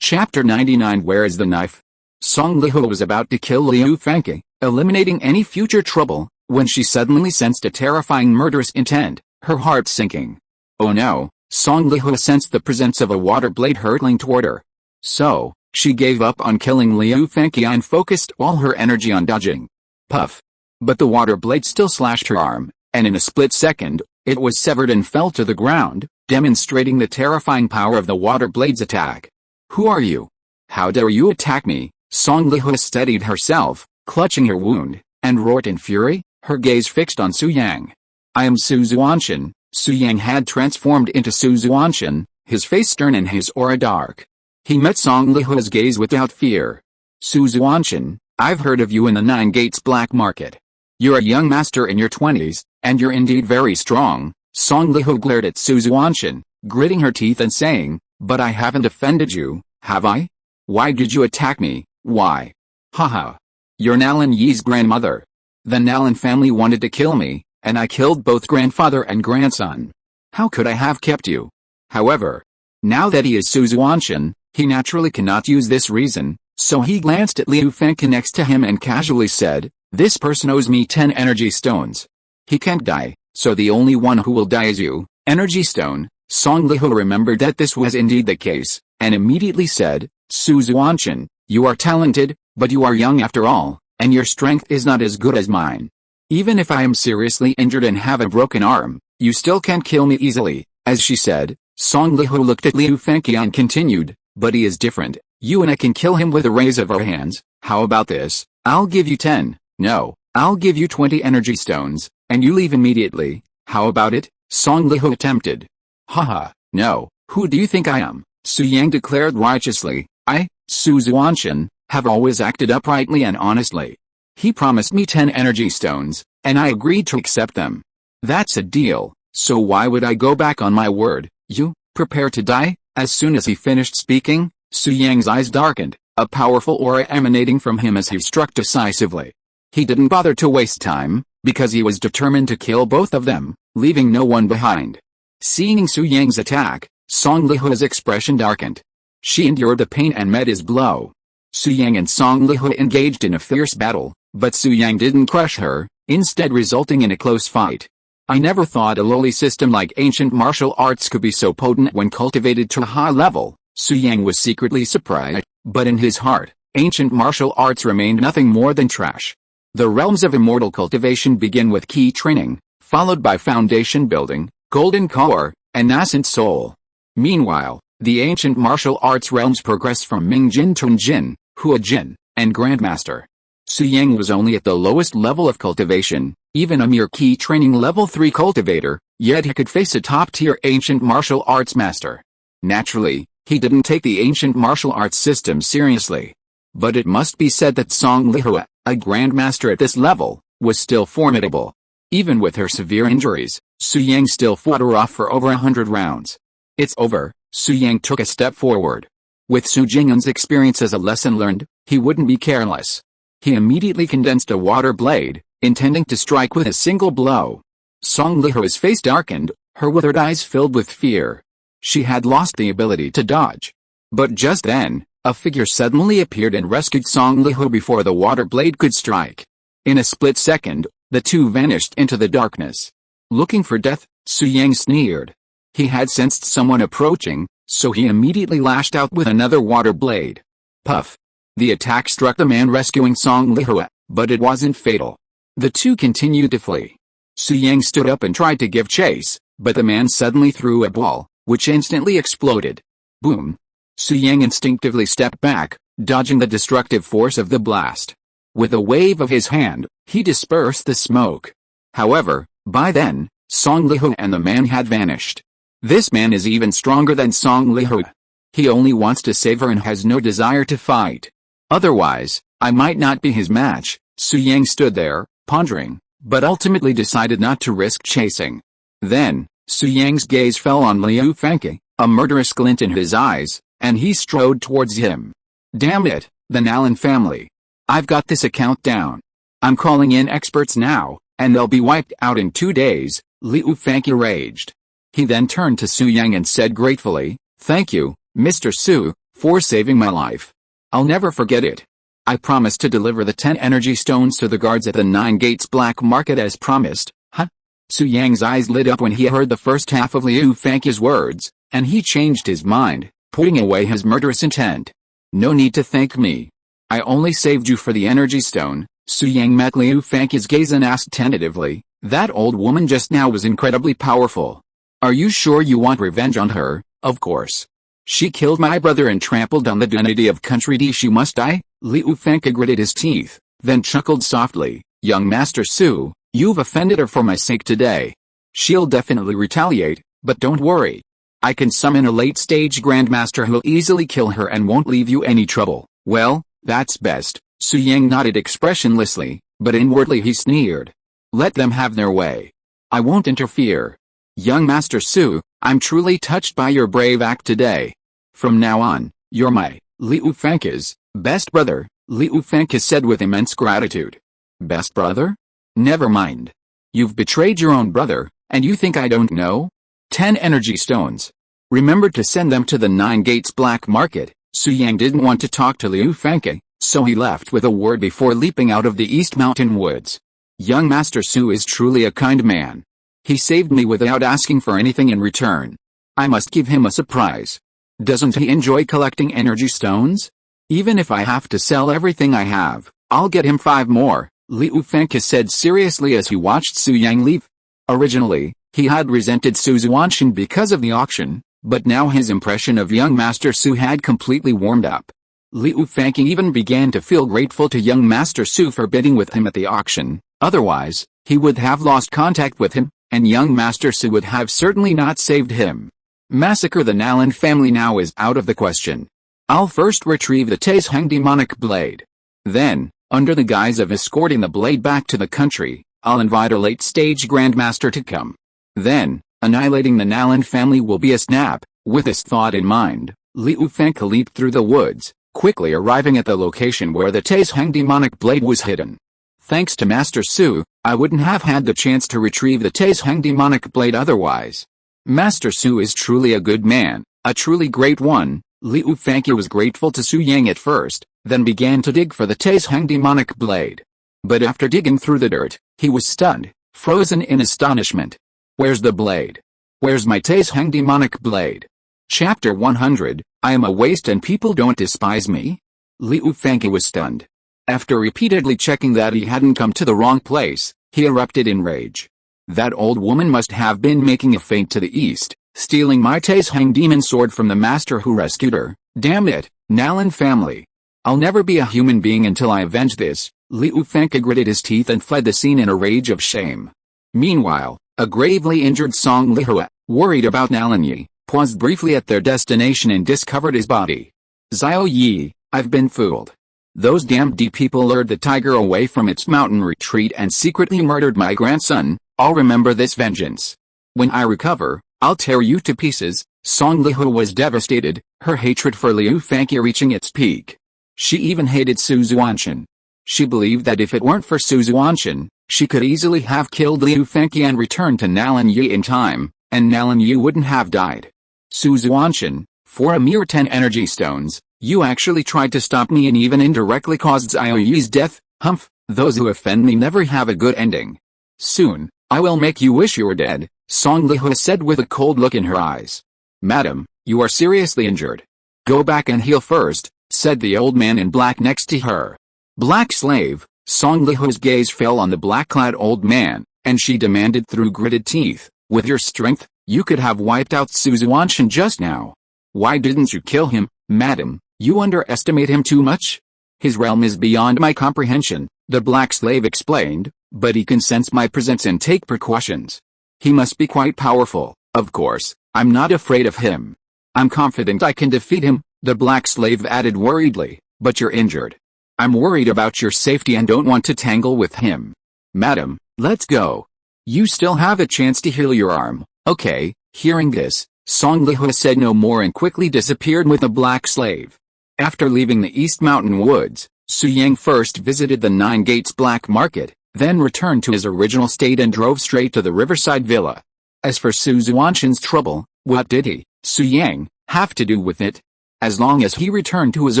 Chapter 99 Where is the knife? Song Lihu was about to kill Liu Fangke, eliminating any future trouble, when she suddenly sensed a terrifying murderous intent, her heart sinking. Oh no, Song Lihu sensed the presence of a water blade hurtling toward her. So, she gave up on killing Liu Fangke and focused all her energy on dodging. Puff! But the water blade still slashed her arm, and in a split second, it was severed and fell to the ground, demonstrating the terrifying power of the water blade's attack. Who are you? How dare you attack me? Song Lihu steadied herself, clutching her wound, and roared in fury, her gaze fixed on Su Yang. I am Su Xuantian. Su Yang had transformed into Su Xuantian, his face stern and his aura dark. He met Song Lihu's gaze without fear. Su Xuantian, I've heard of you in the Nine Gates black market. You're a young master in your 20s, and you're indeed very strong. Song Lihu glared at Su Xuantian, gritting her teeth and saying, but I haven't offended you, have I? Why did you attack me? Why? Haha. You're Nalan Yi's grandmother. The Nalan family wanted to kill me, and I killed both grandfather and grandson. How could I have kept you? However, now that he is Su Xuantian, he naturally cannot use this reason, so he glanced at Liu Fangke next to him and casually said, this person owes me 10 energy stones. He can't die, so the only one who will die is you, energy stone. Song Lihu remembered that this was indeed the case, and immediately said, Su Xuantian, you are talented, but you are young after all, and your strength is not as good as mine. Even if I am seriously injured and have a broken arm, you still can't kill me easily. As she said, Song Lihu looked at Liu Fangke and continued, but he is different. You and I can kill him with a raise of our hands. How about this? I'll give you 10. No, I'll give you 20 energy stones, and you leave immediately. How about it? Song Lihu attempted. Haha, no, who do you think I am? Su Yang declared righteously. I, Su Xuantian, have always acted uprightly and honestly. He promised me 10 energy stones, and I agreed to accept them. That's a deal, so why would I go back on my word? You, prepare to die? As soon as he finished speaking, Su Yang's eyes darkened, a powerful aura emanating from him as he struck decisively. He didn't bother to waste time, because he was determined to kill both of them, leaving no one behind. Seeing Su Yang's attack, Song Lihu's expression darkened. She endured the pain and met his blow. Su Yang and Song Lihu engaged in a fierce battle, but Su Yang didn't crush her, instead resulting in a close fight. I never thought a lowly system like ancient martial arts could be so potent when cultivated to a high level. Su Yang was secretly surprised, but in his heart, ancient martial arts remained nothing more than trash. The realms of immortal cultivation begin with key training, followed by foundation building, golden core, and nascent soul. Meanwhile, the ancient martial arts realms progress from Mingjin to Njin, Huajin, and Grandmaster. Su Yang was only at the lowest level of cultivation, even a mere key training level 3 cultivator, yet he could face a top-tier ancient martial arts master. Naturally, he didn't take the ancient martial arts system seriously. But it must be said that Song Lihua, a grandmaster at this level, was still formidable. Even with her severe injuries, Su Yang still fought her off for over 100 rounds. It's over, Su Yang took a step forward. With Su Jingyun's experience as a lesson learned, he wouldn't be careless. He immediately condensed a water blade, intending to strike with a single blow. Song Lihua's face darkened, her withered eyes filled with fear. She had lost the ability to dodge. But just then, a figure suddenly appeared and rescued Song Lihua before the water blade could strike. In a split second, the two vanished into the darkness. Looking for death, Su Yang sneered. He had sensed someone approaching, so he immediately lashed out with another water blade. Puff! The attack struck the man rescuing Song Lihua, but it wasn't fatal. The two continued to flee. Su Yang stood up and tried to give chase, but the man suddenly threw a ball, which instantly exploded. Boom! Su Yang instinctively stepped back, dodging the destructive force of the blast. With a wave of his hand, he dispersed the smoke. However, by then, Song Lihua and the man had vanished. This man is even stronger than Song Lihua. He only wants to save her and has no desire to fight. Otherwise, I might not be his match. Su Yang stood there, pondering, but ultimately decided not to risk chasing. Then, Su Yang's gaze fell on Liu Fengke, a murderous glint in his eyes, and he strode towards him. Damn it, the Nalan family. I've got this account down. I'm calling in experts now, and they'll be wiped out in 2 days, Liu Fengke raged. He then turned to Su Yang and said gratefully, "Thank you, Mr. Su, for saving my life. I'll never forget it. I promised to deliver the 10 energy stones to the guards at the 9 Gates Black Market as promised." Huh? Su Yang's eyes lit up when he heard the first half of Liu Fengke's words, and he changed his mind, putting away his murderous intent. "No need to thank me. I only saved you for the energy stone." Su Yang met Liu Fengke's gaze and asked tentatively, "That old woman just now was incredibly powerful. Are you sure you want revenge on her?" "Of course. She killed my brother and trampled on the dignity of country D. She must die." Liu Fengke gritted his teeth, then chuckled softly, "Young Master Su, you've offended her for my sake today. She'll definitely retaliate, but don't worry. I can summon a late-stage grandmaster who'll easily kill her and won't leave you any trouble." "Well, that's best." Su Yang nodded expressionlessly, but inwardly he sneered. "Let them have their way. I won't interfere. Young Master Su, I'm truly touched by your brave act today. From now on, you're my, Liu Fengke's, best brother," Liu Fengke said with immense gratitude. "Best brother? Never mind. You've betrayed your own brother, and you think I don't know? 10 energy stones. Remember to send them to the 9 Gates Black Market." Su Yang didn't want to talk to Liu Fengke, so he left with a word before leaping out of the East Mountain Woods. Young Master Su is truly a kind man. He saved me without asking for anything in return. I must give him a surprise. Doesn't he enjoy collecting energy stones? Even if I have to sell everything I have, I'll get him 5 more, Liu Fengke said seriously as he watched Su Yang leave. Originally, he had resented Su Xuantian because of the auction, but now his impression of young Master Su had completely warmed up. Liu Fengke even began to feel grateful to young Master Su for bidding with him at the auction. Otherwise, he would have lost contact with him, and young Master Su would have certainly not saved him. Massacre the Nalan family now is out of the question. I'll first retrieve the Taisheng demonic blade. Then, under the guise of escorting the blade back to the country, I'll invite a late-stage grandmaster to come. Then, annihilating the Nalan family will be a snap. With this thought in mind, Liu Fengke leaped through the woods, quickly arriving at the location where the Taisheng demonic blade was hidden. Thanks to Master Su, I wouldn't have had the chance to retrieve the Taisheng demonic blade otherwise. Master Su is truly a good man, a truly great one. Liu Fengke was grateful to Su Yang at first, then began to dig for the Taisheng demonic blade. But after digging through the dirt, he was stunned, frozen in astonishment. Where's the blade? Where's my Taisheng demonic blade? Chapter 100, I am a waste and people don't despise me? Liu Fengke was stunned. After repeatedly checking that he hadn't come to the wrong place, he erupted in rage. That old woman must have been making a feint to the east, stealing my Taishang demon sword from the master who rescued her. Damn it, Nalan family. I'll never be a human being until I avenge this. Liu Fengke gritted his teeth and fled the scene in a rage of shame. Meanwhile, a gravely injured Song Lihua, worried about Nalan Yi, paused briefly at their destination and discovered his body. Xiao Yi, I've been fooled. Those damned D people lured the tiger away from its mountain retreat and secretly murdered my grandson. I'll remember this vengeance. When I recover, I'll tear you to pieces. Song Lihua was devastated, her hatred for Liu Fengke reaching its peak. She even hated Su Xuantian. She believed that if it weren't for Su Xuantian, she could easily have killed Liu Fengke and returned to Nalan Yi in time, and Nalan Yi wouldn't have died. Su Xuantian, for a mere 10 energy stones, you actually tried to stop me and even indirectly caused Xiao Yi's death. Humph, those who offend me never have a good ending. Soon, I will make you wish you were dead, Song Lihua said with a cold look in her eyes. Madam, you are seriously injured. Go back and heal first, said the old man in black next to her. Black slave, Song Lihua's gaze fell on the black-clad old man, and she demanded through gritted teeth, with your strength, you could have wiped out Su Xuantian just now. Why didn't you kill him, madam? You underestimate him too much? His realm is beyond my comprehension, the black slave explained, but he can sense my presence and take precautions. He must be quite powerful, of course, I'm not afraid of him. I'm confident I can defeat him, the black slave added worriedly, but you're injured. I'm worried about your safety and don't want to tangle with him. Madam, let's go. You still have a chance to heal your arm, okay? Hearing this, Song Lihua said no more and quickly disappeared with the black slave. After leaving the East Mountain Woods, Su Yang first visited the Nine Gates Black Market, then returned to his original state and drove straight to the Riverside Villa. As for Su Xuantian's trouble, what did he, Su Yang, have to do with it? As long as he returned to his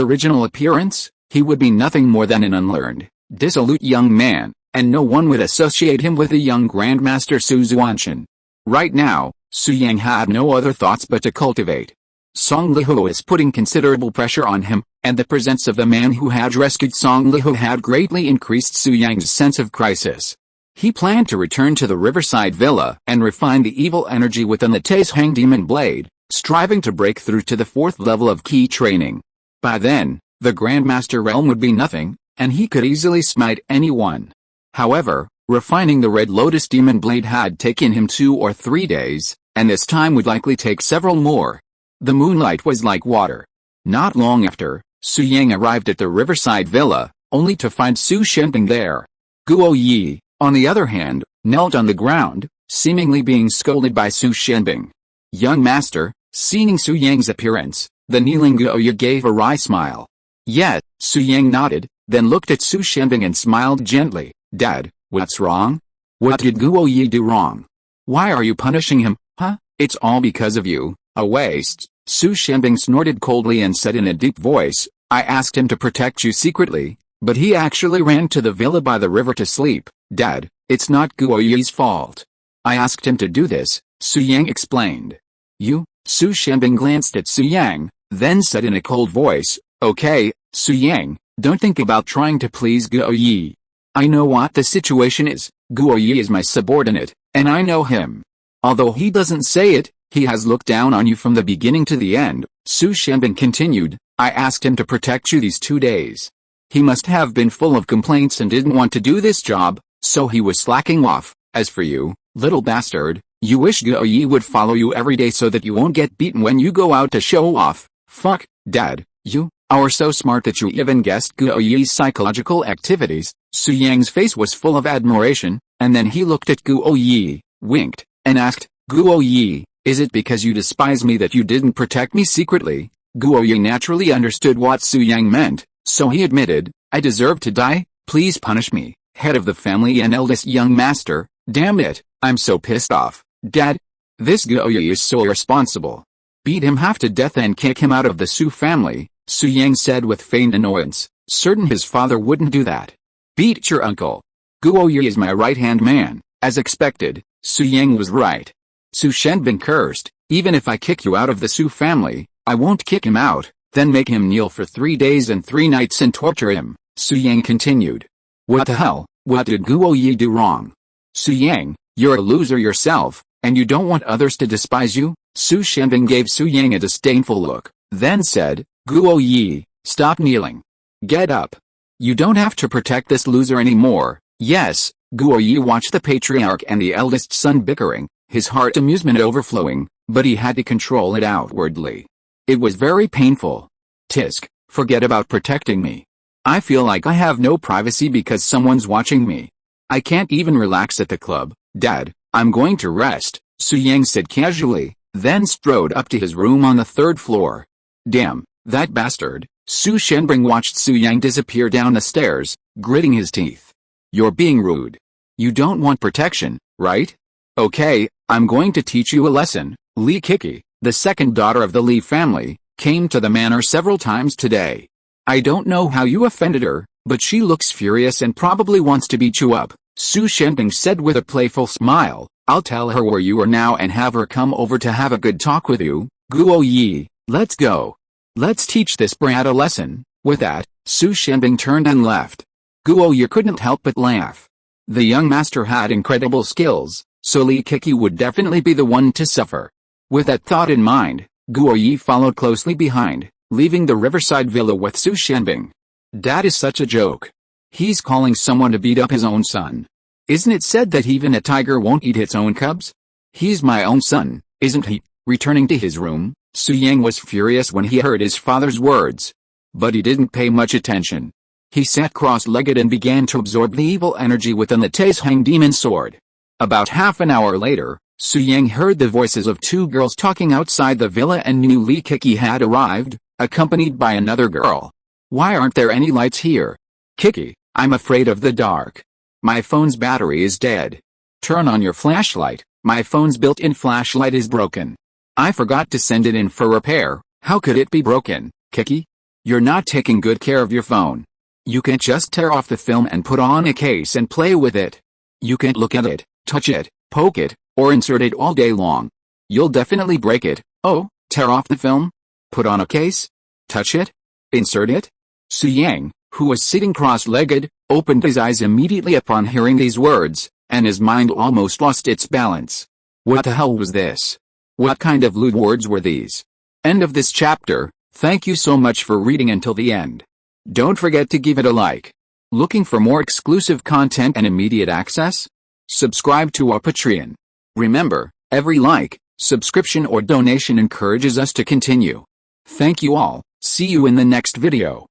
original appearance, he would be nothing more than an unlearned, dissolute young man, and no one would associate him with the young Grandmaster Su Xuantian. Right now, Su Yang had no other thoughts but to cultivate. Song Lihua is putting considerable pressure on him, and the presence of the man who had rescued Song Lihua had greatly increased Su Yang's sense of crisis. He planned to return to the Riverside Villa and refine the evil energy within the Taishang Demon Blade, striving to break through to the 4th level of key training. By then, the Grandmaster realm would be nothing, and he could easily smite anyone. However, refining the Red Lotus Demon Blade had taken him 2 or 3 days, and this time would likely take several more. The moonlight was like water. Not long after, Su Yang arrived at the Riverside Villa, only to find Su Shenping there. Guo Yi, on the other hand, knelt on the ground, seemingly being scolded by Su Shenping. Young master, seeing Su Yang's appearance, the kneeling Guo Yi gave a wry smile. Yet, Su Yang nodded, then looked at Su Shenping and smiled gently. Dad, what's wrong? What did Guo Yi do wrong? Why are you punishing him, huh? It's all because of you, a waste. Su Shenping snorted coldly and said in a deep voice, I asked him to protect you secretly, but he actually ran to the villa by the river to sleep. Dad, it's not Guo Yi's fault. I asked him to do this, Su Yang explained. You? Su Shenping glanced at Su Yang, then said in a cold voice, okay, Su Yang, don't think about trying to please Guo Yi. I know what the situation is. Guo Yi is my subordinate, and I know him. Although he doesn't say it, he has looked down on you from the beginning to the end. Su Shenping continued, I asked him to protect you these 2 days. He must have been full of complaints and didn't want to do this job, so he was slacking off. As for you, little bastard, you wish Guo Yi would follow you every day so that you won't get beaten when you go out to show off. Fuck, Dad, you are so smart that you even guessed Guo Yi's psychological activities. Su Yang's face was full of admiration, and then he looked at Guo Yi, winked, and asked, Guo Yi, is it because you despise me that you didn't protect me secretly? Guo Yi naturally understood what Su Yang meant, so he admitted, I deserve to die, please punish me, head of the family and eldest young master. Damn it, I'm so pissed off, Dad. This Guo Yi is so irresponsible. Beat him half to death and kick him out of the Su family, Su Yang said with feigned annoyance, certain his father wouldn't do that. Beat your uncle. Guo Yi is my right-hand man. As expected, Su Yang was right. Su Shenping cursed, even if I kick you out of the Su family, I won't kick him out, then make him kneel for 3 days and 3 nights and torture him. Su Yang continued. What the hell, what did Guo Yi do wrong? Su Yang, you're a loser yourself, and you don't want others to despise you? Su Shenbing gave Su Yang a disdainful look, then said, Guo Yi, stop kneeling. Get up. You don't have to protect this loser anymore. Yes, Guo Yi watched the patriarch and the eldest son bickering, his heart amusement overflowing, but he had to control it outwardly. It was very painful. Tisk, forget about protecting me. I feel like I have no privacy because someone's watching me. I can't even relax at the club. Dad, I'm going to rest, Su Yang said casually, then strode up to his room on the 3rd floor. Damn, that bastard. Su Shenbing watched Su Yang disappear down the stairs, gritting his teeth. You're being rude. You don't want protection, right? Okay, I'm going to teach you a lesson. Li Kiki, the second daughter of the Li family, came to the manor several times today. I don't know how you offended her, but she looks furious and probably wants to beat you up, Su Shenbing said with a playful smile. I'll tell her where you are now and have her come over to have a good talk with you. Guo Yi, let's go. Let's teach this brat a lesson. With that, Su Shenbing turned and left. Guo Yi couldn't help but laugh. The young master had incredible skills, so Li Kiki would definitely be the one to suffer. With that thought in mind, Guo Yi followed closely behind, leaving the riverside villa with Su Shenbing. Dad is such a joke. He's calling someone to beat up his own son. Isn't it said that even a tiger won't eat its own cubs? He's my own son, isn't he? Returning to his room, Su Yang was furious when he heard his father's words. But he didn't pay much attention. He sat cross-legged and began to absorb the evil energy within the Taishang demon sword. About half an hour later, Su Yang heard the voices of 2 girls talking outside the villa and knew Li Kiki had arrived, accompanied by another girl. Why aren't there any lights here? Kiki, I'm afraid of the dark. My phone's battery is dead. Turn on your flashlight, my phone's built-in flashlight is broken. I forgot to send it in for repair. How could it be broken, Kiki? You're not taking good care of your phone. You can't just tear off the film and put on a case and play with it. You can't look at it, touch it, poke it, or insert it all day long. You'll definitely break it. Oh, tear off the film? Put on a case? Touch it? Insert it? Su Yang, who was sitting cross-legged, opened his eyes immediately upon hearing these words, and his mind almost lost its balance. What the hell was this? What kind of lewd words were these? End of this chapter. Thank you so much for reading until the end. Don't forget to give it a like. Looking for more exclusive content and immediate access? Subscribe to our Patreon. Remember, every like, subscription or donation encourages us to continue. Thank you all. See you in the next video.